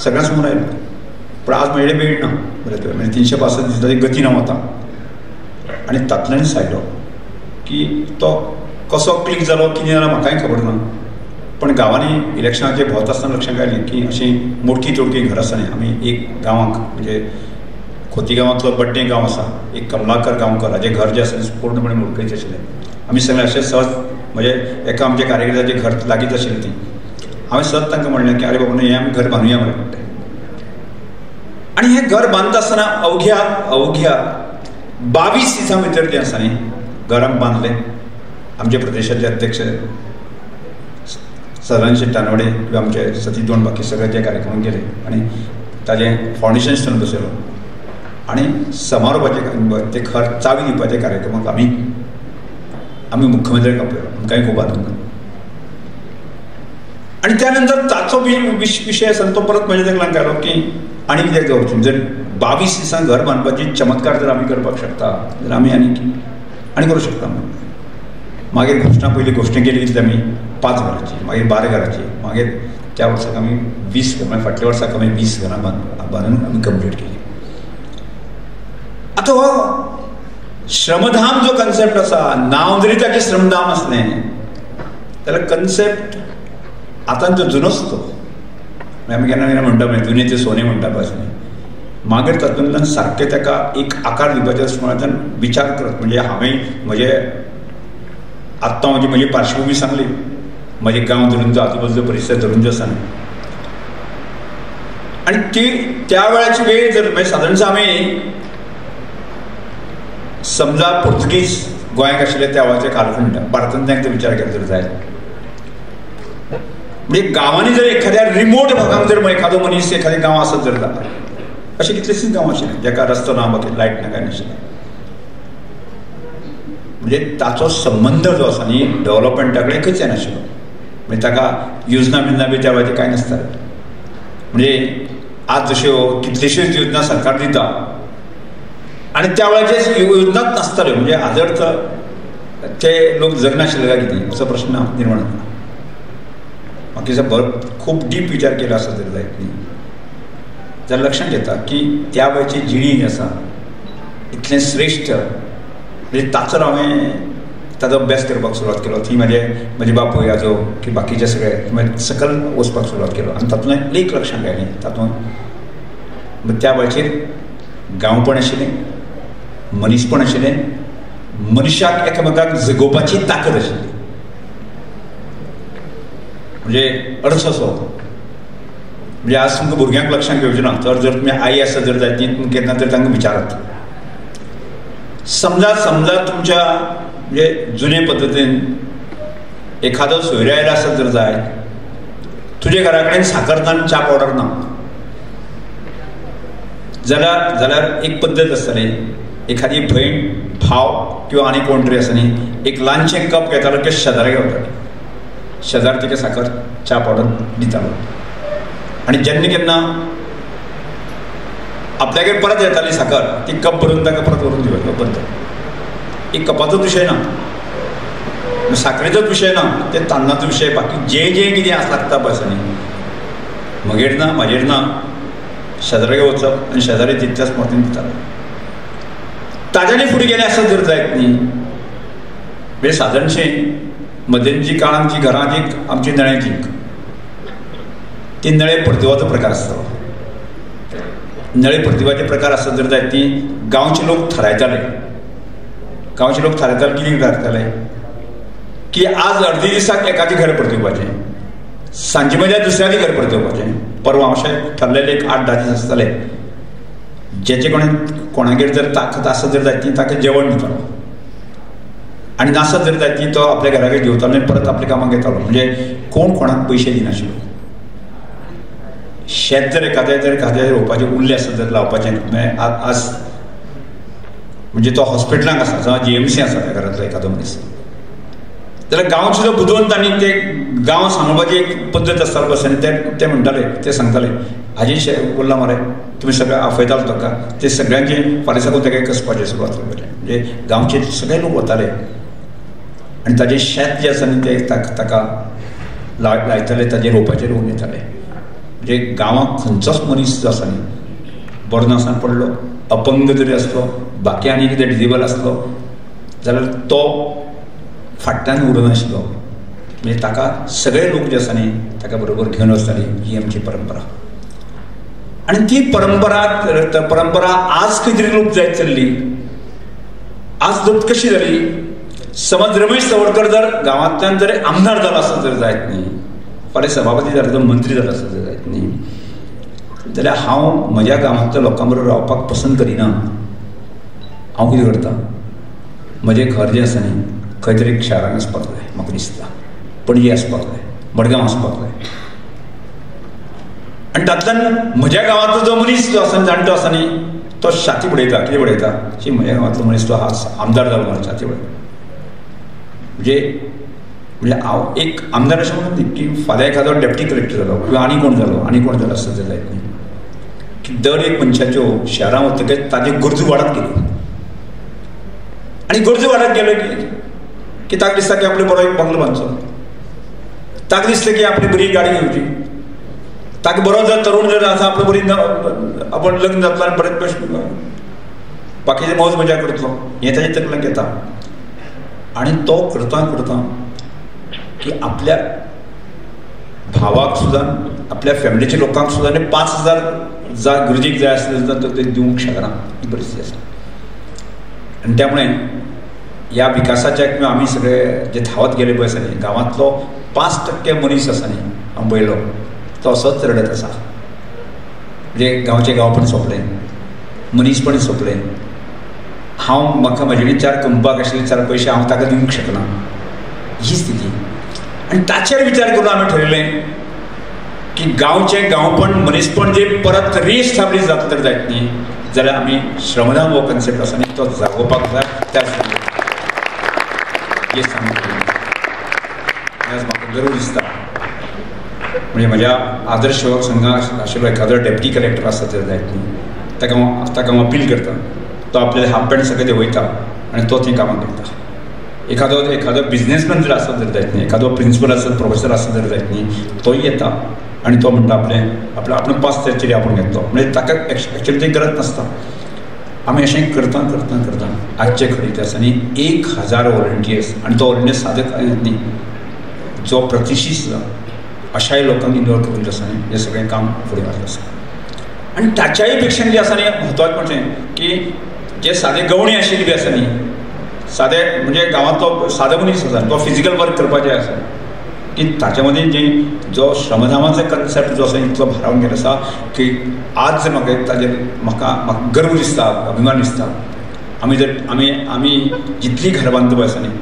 सगळ्यां समोर आयलो. पण आज मेळ्ळें मेळ ना म्हणजे 365 दिसांची गती ना वता. आनी तातूंतल्यानच आयलो की तो कसो क्लिक जालो कितें जालो म्हाकाय खबर ना. पण गांवांनी इलेक्शनाचे भोंवता आसतना लक्षांत आयलें की अशीं मोडकी तोडकी घरां आसा न्ही. आमी एक गांवांक म्हणजे खोती गांवांतलो बड्डें गांव आसा, एक कमलाकर गांवकर हाजें घर जें आसा पूर्णपणे मोडकळीचें आशिल्लें. आमी सगळे अशें सहज म्हणजे एका आमच्या कार्यकर्त्याचें घर लागींच आशिल्लें ती. हांवें सहज तांकां म्हणलें की आरे बाबा हें आमी घर बांदुया म्हणलें म्हणटा. आनी हें घर बांदता आसतना अवघ्या 22 दिसां भितर जें आसा न्ही घर आमी बांदलें. आमचे प्रदेशाचे अध्यक्ष सदानंद शेट तानवडे किंवा आमचे सतीश दोंड बाकी सगळे ते कार्यक्रम गेले आनी ताजें फावंडेशन स्टोन बसयलो आनी समारोपाचे ते घर चावी दिवपाच्या कार्यक्रमाक आमी मुख्यमंत्र्याक आपयलो. आमकांय खूब आनंद. आनी त्या नंतर ताचो विशय आसा तो परत म्हज्या तकल्यांत आयलो की आनी कितें करचें. जर 22 दिसां घर बांदपाची चमत्कार जर आमी करपाक शकता जाल्यार आमी आनी करूं शकता. मागीर घोशणा पयली घोशणा केली की आमी 5 घरांची, मागीर 12 घरांची, मागीर त्या वर्साक आमी 20 घरां, फाटल्या वर्साक आमी 20 घरां बांदून आमी कंप्लीट केली. आतां हो श्रमधाम जो कन्सेप्ट आसा, नांव जरी ताचें श्रमधाम असलें जाल्यार कन्सेप्ट आतां तो जुनोच तो. आमी केन्ना केन्ना म्हणटा पळय दुनियेचें सोने म्हणटा पळय अशें. मागीर तातूंतल्यान सारकें ताका एक आकार दिवपाच्या दृश्टिकोनांतल्यान विचार करत. म्हणजे हांवें आत्तां म्हजी पार्श्वभूमी सांगली, म्हजे गांव धरून जो आजूबाजूचो परिसर धरून जो आसा न्ही. आनी ती त्या वेळाची वेळ जर म्हणजे सादारणशा आमी समजा पोर्तुगीज गोंयांत आशिल्ले त्या वेळाचे कालखंड भारतांत तांकां विचार केलो जर जाय म्हणजे गांवांनी जर एखाद्या रिमोट भागांत जर एखादो मनीस एखादें गांव आसत जर जाता अशें कितलेशीच गांव आशिल्ले जाका रस्तो ना बाकी लायट ना काय नाशिल्लें. म्हणजे ताचो संबंध जो आसा न्ही डेव्हलपमेंटा कडेन खंयच नाशिल्लो. म्हणजे ताका योजना बिजना बी त्या वेळाचेर कांय नासतालें. म्हणजे आज जश्यो कितल्योश्योच योजना सरकार दिता आनी त्या वेळाचेर योजनाच नासताल्यो. म्हणजे आदर्थ ते लोक जगनाशिल्ले काय कितें असो प्रश्न निर्माण जाता. म्हाका दिसता खूब डीप विचार केलो आसा जर जायत न्ही जाल्यार लक्षांत येता की त्या वेळाची जिणी जी आसा इतलें श्रेश्ठ म्हणजे ताचो हांवें ताचो अभ्यास करपाक सुरवात केलो. थंय म्हजे बापूय आजो की बाकीचे सगळे सकल वचपाक सुरवात केलो आनी तातूंत एक लक्षांत आयलें तातूंत त्या वेळाचेर गांवपण आशिल्लें, मनीसपण आशिल्लें, मनशाक एकामेकाक जगोवपाची ताकद आशिल्ली. म्हणजे अर्थ असो म्हणजे आज तुमकां भुरग्यांक लक्षांत घेवचें ना तर जर तुमी आई आसा जर जायत न्ही तुमी केन्ना तरी तांकां विचारात. समजा तुमच्या म्हणजे जुने पद्दतीन एखादो सोयरे आयलो आसत जर जाय तुजे घरा कडेन साकर ना च्या पावडर ना जाल्यार एक पद्दत आसताली. एखादी भयण भाव किंवा आनी कोण तरी आसा न्ही एक ल्हानशें कप घेतालो ते शेजाऱ्याक वताले. शेजार तिका साकर च्या पावडर दितालो आनी जेन्ना केन्ना आपल्यागेर परत येताली साकर ती कप भरून ताका परत व्हरून दिवप पद्दत. एक कपाचोच विशय ना, साखरेचोच विशय ना, ते तान्नाचो विशय बाकी जें कितें लागता पळय आसा न्ही म्हगेर ना म्हाजेर ना शेजाऱ्याक वचप आनी शेजारी तितल्याच मोतीन दितालो. ताज्यानी फुडें गेलें आसत जर जायत न्ही म्हणजे सादारणशें मध्यंतरी काळांत जी घरां जी आमची नळ्याची ती नळे परतुवाचो प्रकार आसतालो. नळे प्रतिभाचे प्रकार आसत जर जायत ती गांवचे लोक थारायताले. गांवचे लोक थारायताले कितें थारताले की आज अर्दे दिसाक एकादी घर परतुवपाचें, सांजे मध्या दुसऱ्यादी घर परतुवपाचें. परवा अशें ठरलेले एक 8-10 दीस आसताले. जेचे कोणागेर जर ताकद आसत जर जायत ती ताका जेवण दितालो आनी नासत जर जायत ती तो आपल्या घराकडेन जेवतालो आनी परत आपल्या कामाक येतालो. म्हणजे कोण कोणाक पयशे दिनाशिल्लो. शेत जर एखाद्या रोवपाचें उरलें आसत जर लावपाचें आज म्हणजे तो हॉस्पिटलांत आसा जावं GMC आसा त्या घरांतलो एखादो मनीस जाल्यार गांवचे जो बुदवंत आनी ते गांव सांबाळपाची एक पद्दत आसतालो बसनी ते म्हणटाले, ते सांगताले हाजी उरला मरे तुमी सगळे आफयतालो ताका, ते सगळ्यांचे फाल्यां साकून ताका कसपाचें सुरवात करपाचें. म्हणजे गांवचे सगळे लोक वताले आनी ताजें शेत जें आसा न्ही तें ताका लायताले, ताजें रोवपाचें रोवन येताले. म्हणजे गांवांत खंयचोच मनीस जो आसा न्ही बरो नासान पडलो, अपंग जरी आसलो, बाकी आनी कितें डिजेबल आसलो जाल्यार तो फाटल्यान उरनाशिल्लो. म्हणजे ताका सगळे लोक जे आसा न्ही ताका बरोबर घेवन वचताली. ही आमची परंपरा. आनी ती परंपरा आज खंय तरी लूप जायत चल्ली. आज लूप कशी जाली, समज रमेश सावळकर जर गांवांतल्यान जर आमदार जालो आसत जर जायत न्ही, फाल्यां सभापती जालो जर मंत्री जालो आसत जर जायत न्ही, जाल्यार हांव म्हज्या गांवांतल्या लोकां बरोबर रावपाक पसंत करिना. हांव कितें करता, म्हजें घर जें आसा न्ही खंय तरी शारांत आसपाक जाय. म्हाका दिसता पणजे आसपाक जाय, मडगांव आसपाक जाय. आनी तातूंतल्यान म्हज्या गांवांतलो जो मनीस जो आसा जाणटो आसा न्ही तो छाती बडयता. कितें बडयता की म्हज्या गांवांतलो मनीस तो आमदार जालो म्हणून छाती बडयता. म्हणजे हांव एक आमदार अशें म्हणून न्ही की फाल्यां एखादो डेप्टी कलेक्टर जालो किंवा आनी कोण जालो आसत जाल्यार जायत न्ही की दर एक मनशाच्यो शहरांत वतकच ताज्यो गरजो वाडत गेल्यो. आनी गरजो वाडत गेल्यो की ताका दिसता की आपलो बरो एक बंगलो बांदचो, ताका दिसता की आपली बरी गाडी घेवची, ताका बरो जर तरूण जर आसा आपलो बरी आपण लग्न जातलो आनी बरेच पयशे बाकीचे मौज मजा करतलो हें ताजे तकलेंत येता. आनी तो करता की आपल्या भावाक सुद्दां आपल्या फॅमिलीच्या लोकांक सुद्दां 5,000 गरजेक जाय आसले सुद्दां तो ते दिवंक शकना. ही परिस्थिती आसा. आनी त्यामुळे ह्या विकासाच्या किंवा आमी सगळे जे धांवत गेले पळय आसा न्ही गांवांतलो 5% मनीस आसा न्ही हांव पळयलो तो असोच रडत आसा. म्हणजे गांवचें गांवपण सोंपलें, मनीसपण सोंपलें. म्हाका म्हजे कडेन 4 कमपाक आशिल्ले 4 पयशे हांव ताका दिवंक शकना. ही स्थिती. आनी ताचेर विचार करून आमी ठरयलें की गांवचें गांवपण मनीसपण जे परत रिएस्टाब्लीश जाता तर जायत न्ही जाल्यार आमी श्रमदान हो कन्सेप्ट आसा न्ही तो जागोवपाक जाय. त्या हे सांगता आज म्हाका गर्व दिसता. म्हणजे म्हज्या आदर्श संघाक आशिल्लो एखादो डेप्टी कलेक्टर आसा जर जायत न्ही ताका हांव अपील करता. तो आपले हाफ पॅन्ट सगळे देंवयता आनी तो थंय कामाक घेता. एखादो बिझनेसमॅन जर आसत जर जायत न्ही, एखादो प्रिंसिपल आसत, प्रोफेसर आसत जर जायत न्ही, तोय येता आनी तो म्हणटा आपणें 5 तरी आपूण घेतलो. म्हणजे ताका एक्चुअली ती गरज नासता. आमी अशें करता आजचे खरी ते आसा न्ही 1,000 वॉलंटियर्स आनी तो वॉलंटियर्स सादक न्ही जो प्रतिशीत अशाय लोकांक इन्वॉल्व करून आसा न्ही हें सगळें काम फुडें घातलें आसा. आनी ताच्याय पेक्षा जें आसा न्ही म्हत्वाचें म्हणचें की जे सादे गवणी आशिल्ली बी आसा न्ही सादे म्हणजे गांवांतलो सादो मनीस आसा तो फिजिकल वर्क करपाचें आसा की ताचे मदीं जी जो श्रमदानाचो कन्सेप्ट जो आसा इतलो भारावन गेलो आसा की आज जर म्हाका ताजेर म्हाका गर्व दिसता, अभिमान दिसता. आमी जितली घरां बांदता पळय आसा न्ही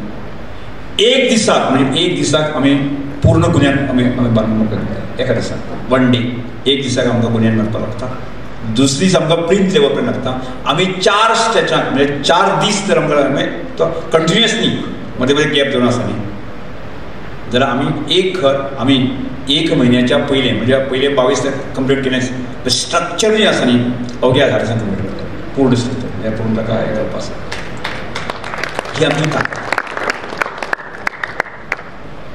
एक दिसाक आमी पूर्ण गुन्यांत आमी बांदूंक एका दिसाक 1 डे एक दिसाक आमकां गुन्यांत मारपाक लागता. दुसरी दीस आमकां प्रिंट लेवल लागता. आमी 4 स्टेचाक म्हणजे 4 दीस जर आमकां तो कंटिन्युअस न्ही मदें गॅप जावन आसा न्ही जाल्यार आमी एक घर आमी 1 म्हयन्याच्या पयलें म्हणजे पयले 22 कंप्लीट केलें. स्ट्रक्चर जें आसा न्ही अवघ्या 10 दिसांक कंप्लीट करता पूर्ण स्ट्रक्चर हें पळोवन ताका हें जावपाक आसा. ही आमची ताकद.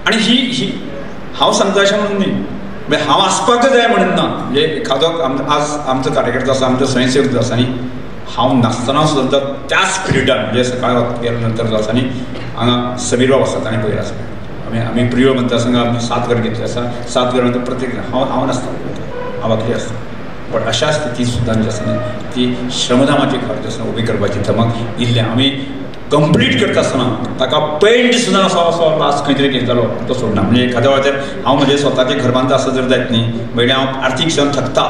आनी ही हांव सांगता अशें म्हणून न्ही म्हणजे हांव आसपाकच जाय म्हणून ना. म्हणजे एखादो आज आमचो कार्यकर्तो आसा आमचो स्वयंसेवक जो आसा न्ही हांव नासतना सुद्दां त्याच स्पिरिटान म्हणजे सकाळ गेल्या नंतर जो आसा न्ही हांगा समीर बाब आसा ताणें पळयला आसा. आमी प्रियो म्हणटा सांगा आमी 7 घर घेतले आसा. 7 घरां नंतर प्रत्येक हांव नासता हांव बाकी आसता. पण अशा स्थितीत सुद्दां जी आसा ती श्रमदानाची खर जी आसा उबी करपाची धमक इल्लें आमी कंप्लीट करता आसतना ताका पेंट सुद्दां असो लास्ट खंय तरी घेतलो तो सोडना. म्हणजे एखाद्या वेळार हांव म्हजें स्वताचें घर बांदता आसत जर जायत न्ही म्हणजे हांव आर्थीक क्षण थकता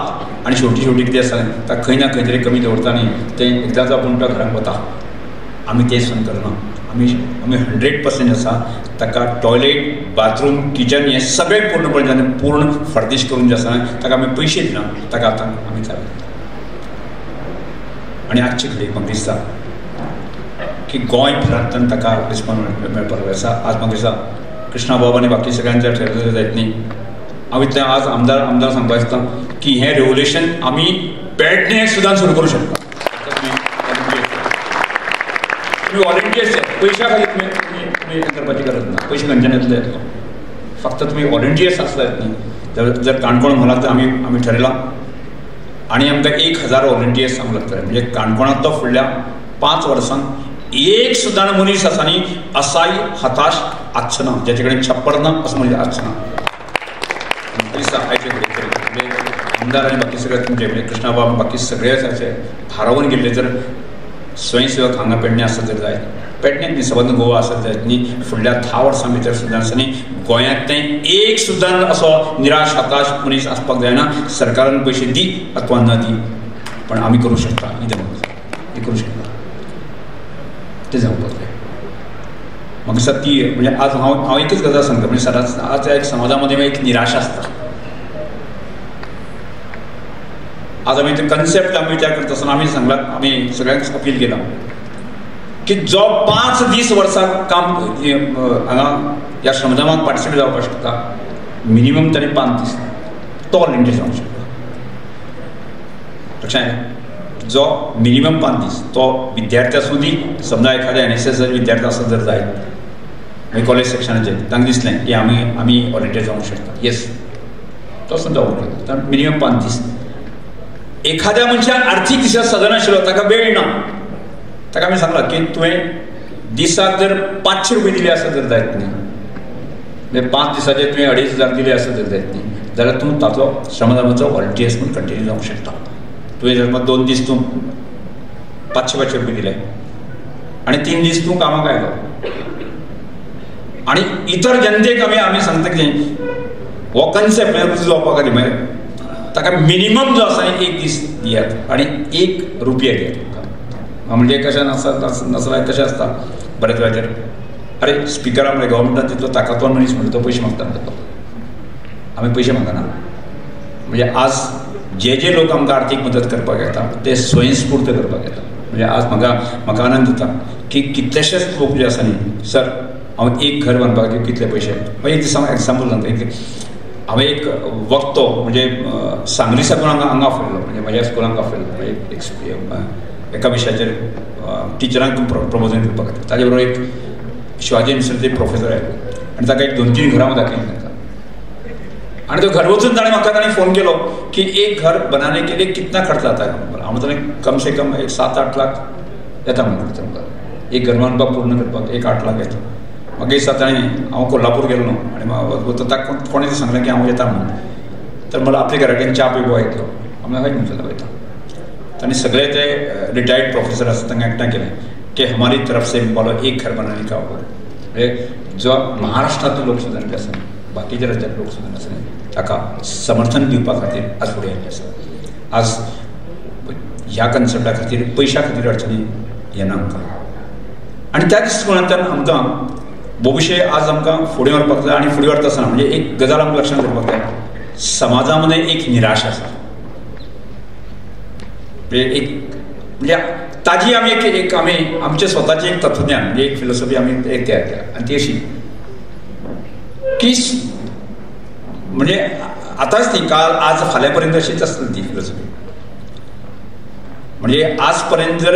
आनी शेवटी कितें आसा ताका खंय ना खंय तरी कमी दवरता न्ही तें एकदां जावन तो घराक वता. आमी तें सुद्दां करना. आमी 100% आसा ताका टॉयलेट बाथरूम किचन हें सगळें पूर्णपणे पूर्ण फर्निश करून जें आसा ताका आमी पयशे दिना ताका आतां आमी चालू. आनी आजचे घडये म्हाका दिसता की गोंय भरांतल्यान ताका रिस्पॉन्स मेळपाक आसा. आज म्हाका दिसता कृष्णा बाब आनी बाकी सगळ्यांचे ठरलें जायत न्ही. हांव इतलें आज आमदार सांगपाक दिसता की हें रेवोल्युशन आमी पेडण्याक सुद्दां सुरू करूं शकता. तुम्ही व्हॉलंटियर्स पयशा खातीर तुम्ही करपाची गरज ना. पयशे खंयच्यान येतले येतलो. फक्त तुम्ही व्हॉलंटियर्स आसल्यात न्ही जर काणकोण म्हणात तर आमी ठरयलां आनी आमकां 1000 व्हॉलंटियर्स आमकां लागतले. म्हणजे काणकोणांतलो फुडल्या 5 वर्सांत एक सुद्दां मनीस आसा न्ही असाय हताश आसचो ना जेचे कडेन छप्पड ना असं म्हणजे आसचो ना. म्हणजे आमदार आनी बाकी सगळे तुमचे म्हणजे कृष्णाबाब बाकी सगळे अशे भारावून गेल्ले जर स्वयंसेवक हांगा पेडणे आसत जर जायत पेडण्याक न्ही सबंद गोवा आसत जायत न्ही फुडल्या 10 वर्सां भितर सुद्दां आसा न्ही गोंयांतलें एक सुद्दां असो निराश हताश मनीस आसपाक जायना. सरकारान पयशे दी अथवा न दी पण आमी करूं शकता ही करूं शकता तें जावपाक जाय. म्हाका दिसता ती म्हणजे आज हांव एकच गजाल सांगता म्हणजे सदांच आज एक समाजामध्ये एक निराशा आसता. आज आमी ते कन्सेप्ट आमी विचार करता आसतना आमी सांगला आमी सगळ्यांक अपील केला की जो 5 वर्सां काम हांगा ह्या श्रमदानाक पार्टिसिपेट जावपाक शकता मिनिमम तरी 5 दीस तो व्हॉलंटियर जावंक शकता. लक्षांत जो मिनिमम 5 दीस तो विद्यार्थी आसूं दी समजा एखाद्या NSS विद्यार्थी आसत जर जायत मागीर कॉलेज सेक्शनाचे तांकां दिसलें की आमी व्हॉलंटियर जावंक शकता. येस तो सुद्दां जावंक शकता. मिनिमम 5 दीस. एखाद्या मनशाक आर्थीक दिसा सदन आशिल्लो ताका वेळ ना ताका आमी सांगलां की तुवें दिसाक जर 500 रुपया दिले आसत जर जायत न्ही म्हणजे 5 दिसाचे तुवें 2500 दिले आसत जर जायत न्ही जाल्यार तूं ताचो श्रमदानाचो व्हॉलंटियर्स म्हणून कंटिन्यू जावंक शकता. तुवें जर 2 दीस तूं 500 रुपया दिले आनी 3 दीस तूं कामाक आयलो आनी इतर जनतेक आमी सांगता की हो कन्सेप्ट रुजू जावपा खातीर मागीर ताका मिनिमम जो आसा 1 दीस दियात आनी 1 रुपया दियात. म्हणजे कशें नसला कशें आसता बरेच वेळाचेर अरे स्पिकराक म्हणल्यार गव्हर्मेंटान तितलो ताकदवर मनीस म्हणटा तो पयशे मागता म्हणटा आमी पयशे मागना. म्हणजे आज जे लोक आमकां आर्थीक मदत करपाक येता ते स्वयंस्फूर्त करपाक येता. म्हणजे आज म्हाका आनंद जाता की कितलेशेच लोक जे आसा न्ही सर हांव एक घर बांदपाक खातीर कितले पयशे एक दिसा हांव एग्जाम्पल सांगता. हांवें एक वक्तो म्हणजे सांगली साकून हांगा आफयल्लो म्हणजे म्हाज्या स्कुलांक आफयल्लो एका विशयाचेर टिचरांक प्रमोशन करपा खातीर. ताजे बरोबर एक शिवाजी युनिवर्सिटीचे प्रोफेसर आयलो आनी ताका एक 2-3 घरां हांव दाखयलीं ताका आनी तो घर वचून ताणें फोन केलो की एक घर बनाने के लिए कितना खर्च आता है. हांव ताणें कम से कम एक 7-8 लाख येता म्हणून खर्च म्हाका एक घर बांदपाक पूर्ण करपाक 1-8 लाख येता. म्हाका दिसता ताणें हांव कोल्हापूर गेलो आनी ताका कोणें सांगलें की हांव येता म्हणून तर मला आपल्या घरा कडेन च्या पिवपाक येतलो हांव हय म्हणटलो वयता. तांणी सगळे ते रिटायर्ड प्रोफेसर आसा तांकां एकठांय केलें की हमारी तरफ से बोलो एक घर बनाने का हो. म्हणजे जो महाराष्ट्रांतले लोक सुद्दां जे आसा बाकीच्या राज्यांतले लोक सुद्दां आसा ताका समर्थन दिवपा खातीर आज फुडें आयिल्ले आसा. आज ह्या कन्सेप्टा खातीर पयशा खातीर अडचणी येना आमकां आनी त्या दृश्टिकोनांतल्यान आमकां भविष्य आज आमकां फुडें व्हरपाक जाय. आनी फुडें व्हरता आसतना म्हणजे एक गजाल आमकां लक्षांत दवरपाक जाय समाजा मध्ये एक निराशा आसा. म्हणजे ताजी आमी एक आमी आमचे स्वताचें एक तत्वज्ञान म्हणजे एक फिलॉसॉफी आमी एक तयार केला आनी ती अशी की म्हणजे आतांच न्ही काल आज फाल्यां पर्यंत अशीच आसतली ती फिलॉसॉफी. म्हणजे आज पर्यंत जर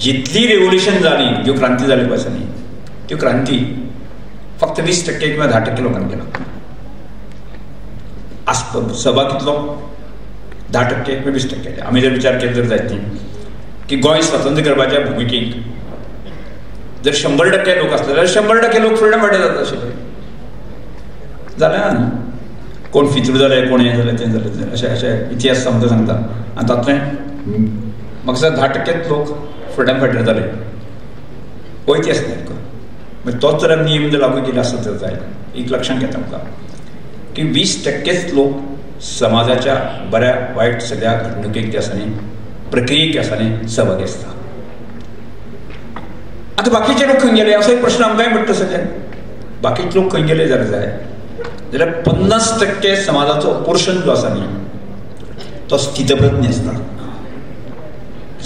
जितली रेवोल्युशन जाली ज्यो क्रांती जाल्यो आसा न्ही त्यो क्रांती फक्त 20% किंवा 10% लोकांनी केला. आज सहभाग कितलो 10% किंवा 20%. आमी जर विचार केलो जर जायत न्ही की गोंय स्वतंत्र करपाच्या भुमिकेक जर 100% लोक आसले जाल्यार 100% लोक फुडल्या फावटी जाता अशें जालें ना न्ही. कोण फितूर जाले, कोण हें जालें तें जालें, अशें इतिहास सांगता आनी तातूंतले म्हाका दिसता 10% लोक फ्रिडम फायटर जाले, वयते आसले मागीर तोच जर नियम जर लागू केला आसत जाय. एक लक्षांत घेता म्हाका की 20%च लोक समाजाच्या बऱ्या वायट सगळ्या घडणुकेक जे आसा न्ही, प्रक्रियेक जे आसा न्ही, सहभागी आसता. आतां बाकीचे लोक खंय गेले असो एक प्रश्न आमकांय पडटा सगळ्यांक. बाकीचे लोक खंय गेले जाल्यार 50% समाजाचो पोर्शन जो आसा न्ही तो स्थितप्रज्ञ आसता.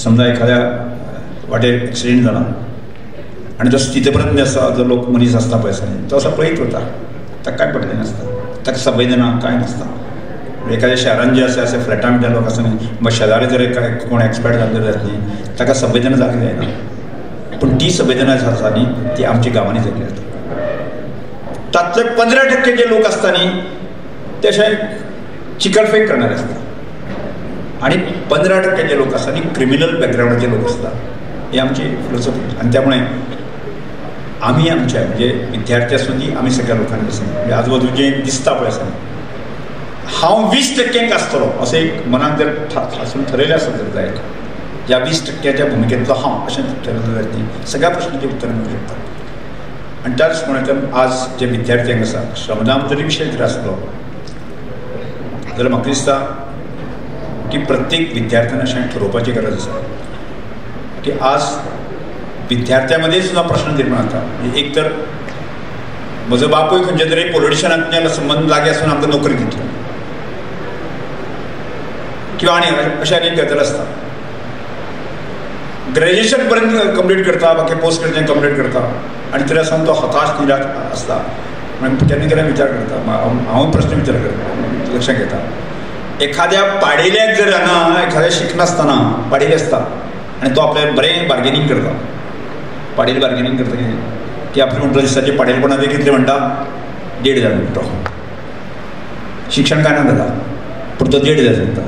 समजा एखाद्या वाटेर एक्सिडेंट जाला आनी तो स्थितप्रज्ञ आसा, जो लोक मनीस आसता पळय आसा न्ही, तो असो पळयत वता, ताका कांय पडलें नासता, ताका संवेदना कांय नासता. एखाद्या शहरान जे आसा फ्लॅटान जे लोक आसा न्ही, मग शेजारी जर कोण एक्सपायर जाले जाल्यार न्ही ताका संवेदना जाली जायना. पूण ती संवेदना जी आसा न्ही ती आमच्या गांवांनी जाल्ली आसा. तातले 15% जे लोक आसता न्ही ते अशे चिकलफेक करणारे आसता आनी 15% जे लोक आसता न्ही क्रिमिनल बॅकग्रावंडाचे लोक आसता. ही आमची फिलॉसॉफी. आनी त्यामुळे आमी आमच्या म्हणजे विद्यार्थी आसूं ती आमी सगळ्या लोकांनी आसा म्हणजे आजूबाजूचे दिसता पळय आसा हांव 20% आसतलो अशें एक मनाक जर आसून ठरयलें आसत जर जायत, ह्या 20%च्या भुमिकेंतलो हांव अशें ठरयलें जायत न्ही, सगळ्या प्रश्नांची उत्तरां मेळूं शकता. आनी त्याच कोणाच्यान आज जे विद्यार्थ्यांक आसा श्रमदान जरी विशय जर आसलो जाल्यार म्हाका दिसता की प्रत्येक विद्यार्थ्यान अशें ठरोवपाची गरज आसा की आज विद्यार्थ्यां मदीं सुद्दां प्रश्न निर्माण जाता. एक तर म्हजो बापूय खंयच्या तरी पॉलिटिशनांतल्यान संबंद लागीं आसून आमकां नोकरी दितलो किंवा आनी अशें आनी गजाल आसता. ग्रॅज्युएशन पर्यंत कंप्लीट करता, बाकी पोस्ट ग्रॅज्युएशन कंप्लीट करता आनी तरी आसून तो हताश निराश आसता. केन्ना केन्ना विचार करता, हांव प्रश्न विचार करता, लक्षांत घेता एखाद्या पाडेल्याक जर हांगा एखाद्या शिकनासतना पाडेली आसता आनी तो आपल्याक बरें बार्गेनींग करता, पाडेल बार्गेनींग करता की आपल्या म्हणटा दिसाचे पाडेलपणा ते कितले म्हणटा 1,500 म्हणटा. शिक्षण काय ना जाता पूण तो 1,500 सांगता.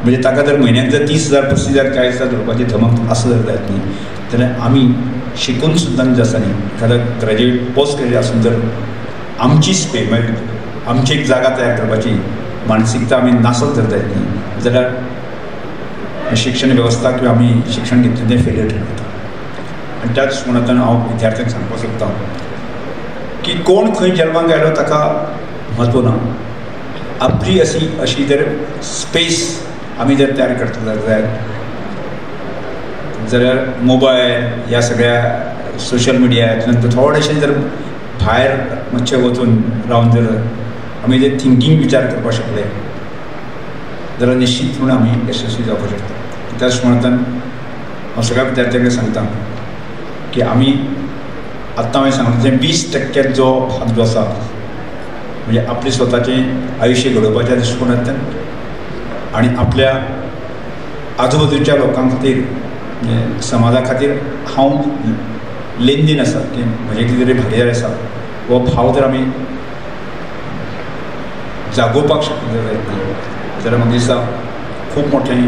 म्हणजे ताका जर म्हयन्याक जर 30,000 35,000 40,000 धरपाची धमक आसत जर जायत न्ही जाल्यार आमी शिकून सुद्दां जे आसा न्ही एखाद्या ग्रॅज्युएट पोस्ट ग्रॅज्युएट आसून जर आमची स्पेस मागीर आमची एक जागा तयार करपाची मानसिकता आमी नासत जर जायत न्ही जाल्यार शिक्षण वेवस्था किंवा आमी शिक्षण घेतलें तें फेलियर ठरता. आनी त्याच म्हणून हांव विद्यार्थ्यांक सांगपाक सोदतां की कोण खंय जल्माक आयलो ताका म्हत्व ना. आपली अशी जर स्पेस आमी जर तयार करता जाल्यार मोबायल ह्या सगळ्या सोशल मिडियातल्यान थोडेशें जर भायर मातशें वचून रावन जर आमी जर थिंकींग विचार करपाक शकले जाल्यार निश्चित म्हणून आमी यशस्वी जावपाक शकता. त्याच म्हणून हांव सगळ्या विद्यार्थ्यांक सांगता की आमी आत्तां हांवें सांगलें तें 20% जो भाग जो आसा म्हणजे आपलें स्वताचें आयुश्य घडोवपाच्या दृश्टिकोनांतल्यान आनी आपल्या आजूबाजूच्या लोकां खातीर म्हणजे समाजा खातीर हांव लेनदेन आसा की म्हजे कितें तरी भागीदार आसा हो भाव जर आमी जागोवपाक शकले जाल्यार म्हाका दिसता खूब मोठें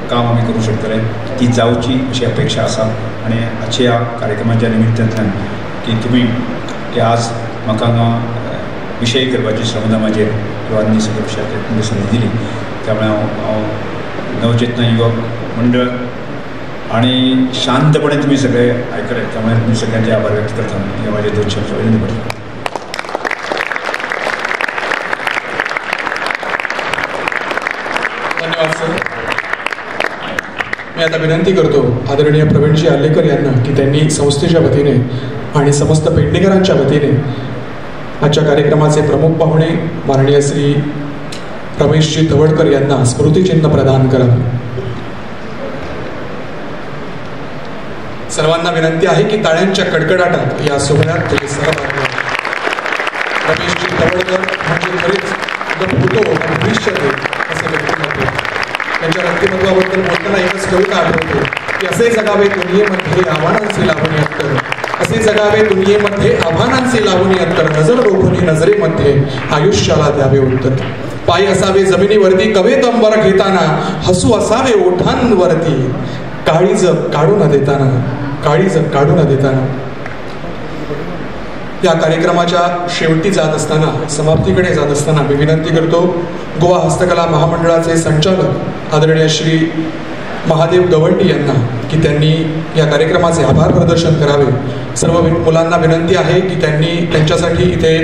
काम आमी करूं शकतले. ती जावची अशी अपेक्षा आसा. आनी आजच्या ह्या कार्यक्रमाच्या निमित्तांतल्यान की तुमी की आज म्हाका हांगा विशय करपाची श्रमदानाचेर किंवा आनी सगळ्या विशयाचेर तुमकां संदी दिली त्यामुळे हांव नवचेतना युवक मंडळ आनी शांतपणे तुमी सगळे आयकले त्यामुळे तुमी सगळ्यांचे आभार व्यक्त करता. हे म्हाजे 2 शब्द विनंती करता. धन्यवाद सर. मी आता विनंती करतो आदरणीय प्रवीणजी आलेकर यांना की त्यांनी संस्थेच्या वतीने आणि समस्त पेडणेकरांच्या वतीने आजच्या कार्यक्रमाचे प्रमुख पाहुणे माननीय श्री रमेशजी तवडकर यांना स्मृतिचिन्ह प्रदान करावे. सर्वांना विनंती आहे की टाळ्यांच्या कडकडाटात या सोहळ्यात तुम्ही सहभागी व्हा. रमेशजी तवडकर म्हणजे खरीच भूतो आणि भविष्य असे व्यक्तिमत्व. त्यांच्या व्यक्तिमत्वाबद्दल बोलताना एकच कविता आठवते की असे जगावे दुनियेमध्ये आव्हानांचे लावणी अंतर, असे जगावे दुनियेमध्ये आव्हानांचे लावणी अंतर, नजर रोखुनी नजरेमध्ये आयुष्याला द्यावे उत्तर. पाय असावे जमिनीवरती कवेत अंबर घेताना, हसू असावे ओठांवरती काळीज काढू न देताना, काळीज काढू न देताना. या कार्यक्रमाच्या शेवटी जात असताना, समाप्तीकडे जात असताना मी विनंती करतो गोवा हस्तकला महामंडळाचे संचालक आदरणीय श्री महादेव गवंडी यांना की त्यांनी या कार्यक्रमाचे आभार प्रदर्शन करावे. सर्व मुलांना विनंती आहे की त्यांनी त्यांच्यासाठी इथे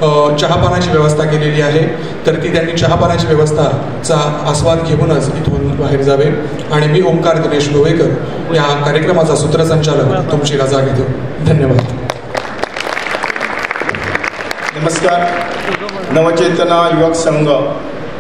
चहापानाची व्यवस्था केलेली आहे, तर ती त्यांनी चहापानाची व्यवस्थाचा आस्वाद घेऊनच इथून बाहेर जावे. आणि मी ओंकार दिनेश गोवेकर या कार्यक्रमाचा सूत्रसंचालक तुमची रजा घेतो. धन्यवाद. नमस्कार. नवचेतना युवक संघ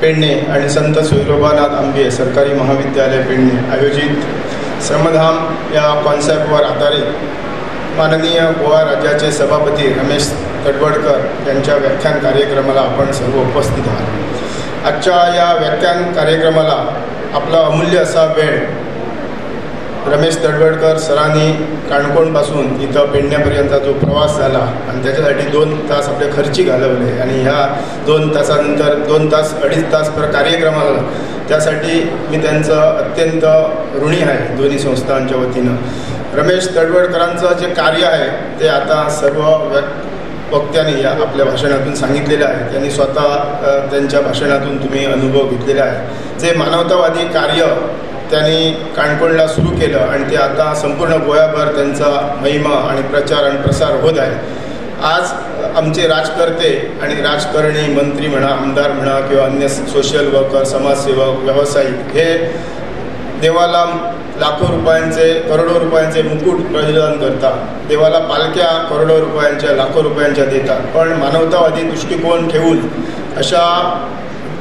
पेडणे आणि संत सोयरोबानाथ आंबे सरकारी महाविद्यालय पेडणे आयोजित श्रमधाम या कॉन्सेप्टवर आधारित माननीय गोवा राज्याचे सभापती रमेश तडवडकर यांच्या व्याख्यान कार्यक्रमाला आपण सर्व उपस्थित आहात. आजच्या या व्याख्यान कार्यक्रमाला आपला अमूल्य असा वेळ रमेश तडवडकर सरांनी काणकोणपासून इथं पेडण्यापर्यंतचा जो प्रवास झाला आणि त्याच्यासाठी 2 तास आपले खर्ची घालवले आणि ह्या 2 तासानंतर 2 तास 2.5 तास कार्यक्रमाला, त्यासाठी मी त्यांचं अत्यंत ऋणी आहे दोन्ही संस्थांच्या वतीनं. रमेश तडवडकरांचं जे कार्य आहे ते आता सर्व वक्त्यांनी या आपल्या भाषणातून सांगितलेलं आहे. त्यांनी स्वतः त्यांच्या भाषणातून तुम्ही अनुभव घेतलेला आहे. जे मानवतावादी कार्य त्यांनी काणकोणला सुरू केलं आणि ते आता संपूर्ण गोव्याभर त्यांचा महिमा आणि प्रचार आणि प्रसार होत आहे. आज आमचे राजकर्ते आणि राजकारणी, मंत्री म्हणा, आमदार म्हणा किंवा अन्य सोशल वर्कर, समाजसेवक, व्यावसायिक हे देवाला लाखो रुपयांचे, करोडो रुपयांचे मुकुट प्रदान करतात. देवाला पालख्या करोडो रुपयांच्या, लाखो रुपयांच्या देतात. पण मानवतावादी दृष्टिकोन ठेवून अशा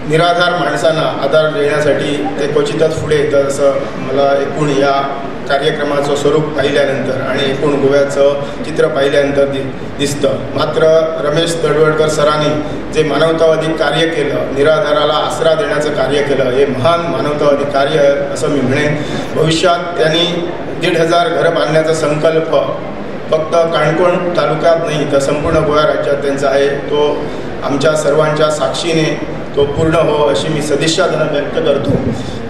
निराधार माणसांना आधार देण्यासाठी ते क्वचितच पुढे येतं, असं मला एकूण या कार्यक्रमाचं स्वरूप पाहिल्यानंतर आणि एकूण गोव्याचं चित्र पाहिल्यानंतर दिसतं. मात्र रमेश तडवडकर सरांनी जे मानवतावादी कार्य केलं, निराधाराला आसरा देण्याचं कार्य केलं, हे महान मानवतावादी कार्य आहे असं मी म्हणेन. भविष्यात त्यांनी 1,500 घरं बांधण्याचा संकल्प फक्त काणकोण तालुक्यात नाही तर संपूर्ण गोवा राज्यात त्यांचा आहे. तो आमच्या सर्वांच्या साक्षीने तो पूर्ण हो अशी मी सदिच्छा त्यांना व्यक्त करतो.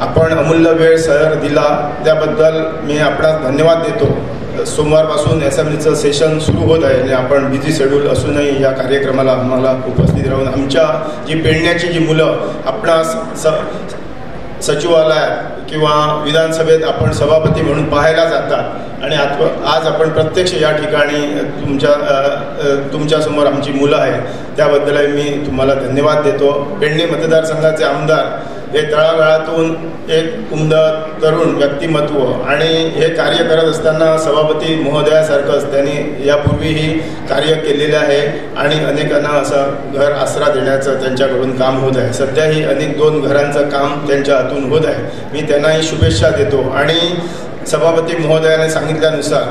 आपण अमूल्य वेळ सर दिला त्याबद्दल मी आपणास धन्यवाद देतो. सोमवारपासून असेंब्लीचं सेशन सुरू होत आहे आणि आपण बिझी शेड्यूल असूनही या कार्यक्रमाला आम्हाला उपस्थित राहून आमच्या जी पेडण्याची जी मुलं आपणास सचिवालयात किंवा विधानसभेत आपण सभापती म्हणून पाहायला जातात आणि आज आपण प्रत्यक्ष या ठिकाणी तुमच्यासमोर आमची मुलं आहेत, त्याबद्दलही मी तुम्हाला धन्यवाद देतो. पेडणे मतदारसंघाचे आमदार हे तळागाळातून एक उमदं तरुण व्यक्तिमत्व आणि हे कार्य करत असताना सभापती महोदयासारखंच त्यांनी यापूर्वीही कार्य केलेलं आहे आणि अनेकांना असं घर आसरा देण्याचं त्यांच्याकडून काम होत आहे. सध्याही अनेक 2 घरांचं काम त्यांच्या हातून होत आहे. मी त्यांनाही शुभेच्छा देतो आणि सभापती महोदयाने सांगितल्यानुसार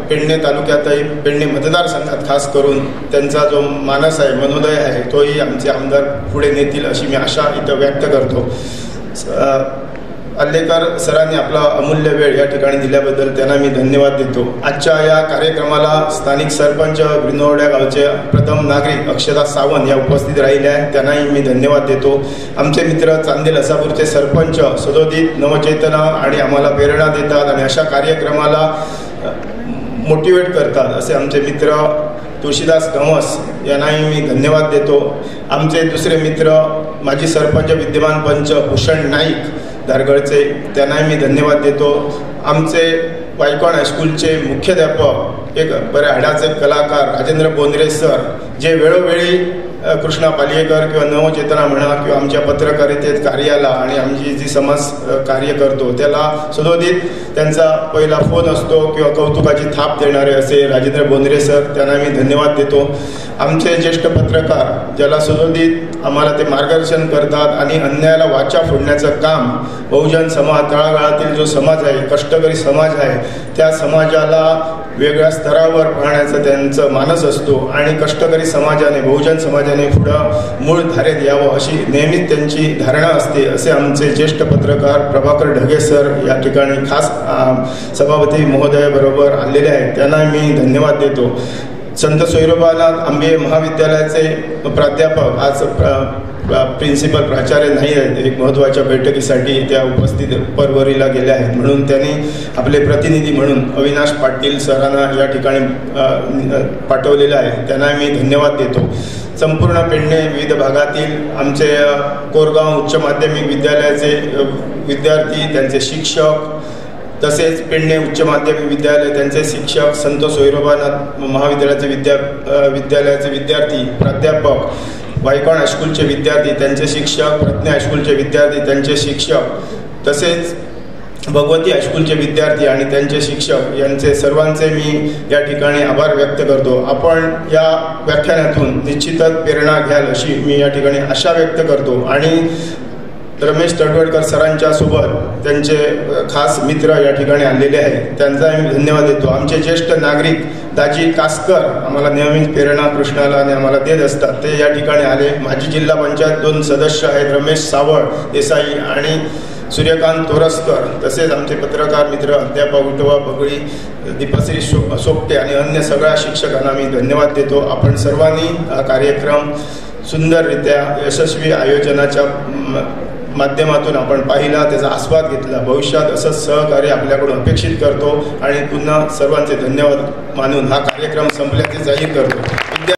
पेडणे तालुक्यातही पेडणे मतदारसंघात खास करून त्यांचा जो मानस आहे, मनोदय आहे, तोही आमचे आमदार पुढे नेतील अशी मी आशा इथं व्यक्त करतो. अल्लेकर सरांनी आपला अमूल्य वेळ या ठिकाणी दिल्याबद्दल त्यांना मी धन्यवाद देतो. आजच्या या कार्यक्रमाला स्थानिक सरपंच ग्रिनोर्ड गावचे प्रथम नागरिक अक्षता सावंत या उपस्थित राहिल्या आहेत, त्यांनाही मी धन्यवाद देतो. आमचे मित्र चांदेल असापूरचे सरपंच सदोदित नवचेतना आणि आम्हाला प्रेरणा देतात आणि अशा कार्यक्रमाला मोटिवेट करतात असे आमचे मित्र तुळशीदास गवस यांनाही मी धन्यवाद देतो. आमचे दुसरे मित्र माजी सरपंच विद्यमान पंच भूषण नाईक धारगळचे, त्यांनाही मी धन्यवाद देतो. आमचे वायकॉण हायस्कूलचे मुख्याध्यापक, एक बऱ्या हाडाचे कलाकार राजेंद्र बोंद्रे सर, जे वेळोवेळी कृष्णा पालयेकर किंवा नवचेतना म्हणा किंवा आमच्या पत्रकारितेत कार्याला आणि आमची जी समाज कार्य करतो त्याला सदोदित त्यांचा पहिला फोन असतो किंवा कौतुकाची थाप देणारे असे राजेंद्र बोंद्रे सर, त्यांना मी धन्यवाद देतो. आमचे ज्येष्ठ पत्रकार ज्याला सदोदित आम्हाला ते मार्गदर्शन करतात आणि अन्यायाला वाचा फोडण्याचं काम बहुजन समाज, तळागाळातील जो समाज आहे, कष्टकरी समाज आहे, त्या समाजाला वेगळ्या स्तरावर पाहण्याचं त्यांचं मानस असतो आणि कष्टकरी समाजाने, बहुजन समाजाने पुढं मूळ धारेत यावं अशी नेहमीच त्यांची धारणा असते असे आमचे ज्येष्ठ पत्रकार प्रभाकर ढगे सर या ठिकाणी खास सभापती महोदयाबरोबर आलेले आहेत, त्यांना मी धन्यवाद देतो. संत सोयरोबानाथ आंबे महाविद्यालयाचे प्राध्यापक आज प्रिन्सिपल प्राचार्य नाही आहेत, एक महत्त्वाच्या बैठकीसाठी त्या उपस्थित परवरीला गेल्या आहेत, म्हणून त्यांनी आपले प्रतिनिधी म्हणून अविनाश पाटील सरांना या ठिकाणी पाठवलेलं आहे, त्यांना मी धन्यवाद देतो. संपूर्ण पेडणे विविध भागातील आमचे कोरगाव उच्च माध्यमिक विद्यालयाचे विद्यार्थी, त्यांचे शिक्षक, तसेच पेडणे उच्च माध्यमिक विद्यालय त्यांचे शिक्षक, संत सोयरोबानाथ महाविद्यालयाचे विद्यालयाचे विद्यार्थी, प्राध्यापक, वायकॉण हायस्कूलचे विद्यार्थी त्यांचे शिक्षक, प्रज्ञा हायस्कूलचे विद्यार्थी त्यांचे शिक्षक, तसेच भगवती हायस्कूलचे विद्यार्थी आणि त्यांचे शिक्षक यांचे सर्वांचे मी या ठिकाणी आभार व्यक्त करतो. आपण या व्याख्यानातून निश्चितच प्रेरणा घ्याल अशी मी या ठिकाणी आशा व्यक्त करतो. आणि रमेश तडवडकर सरांच्या सोबत त्यांचे खास मित्र या ठिकाणी आलेले आहेत, त्यांचा मी धन्यवाद देतो. आमचे ज्येष्ठ नागरिक दाजी कासकर आम्हाला नेहमी प्रेरणा कृष्णाला आणि आम्हाला देत असतात, ते या ठिकाणी आले. माजी जिल्हा पंचायत 2 सदस्य आहेत, रमेश सावळ देसाई आणि सूर्यकांत तोरसकर, तसेच आमचे पत्रकार मित्र अध्यापक विठोबा बगळी, दीपश्री सोपटे आणि अन्य सगळ्या शिक्षकांना मी धन्यवाद देतो. आपण सर्वांनी हा कार्यक्रम सुंदररित्या यशस्वी आयोजनाच्या माध्यमातून आपण पाहिला, त्याचा आस्वाद घेतला. भविष्यात असंच सहकार्य आपल्याकडून अपेक्षित करतो आणि पुन्हा सर्वांचे धन्यवाद मानून हा कार्यक्रम संपल्याचे जाहीर करतो.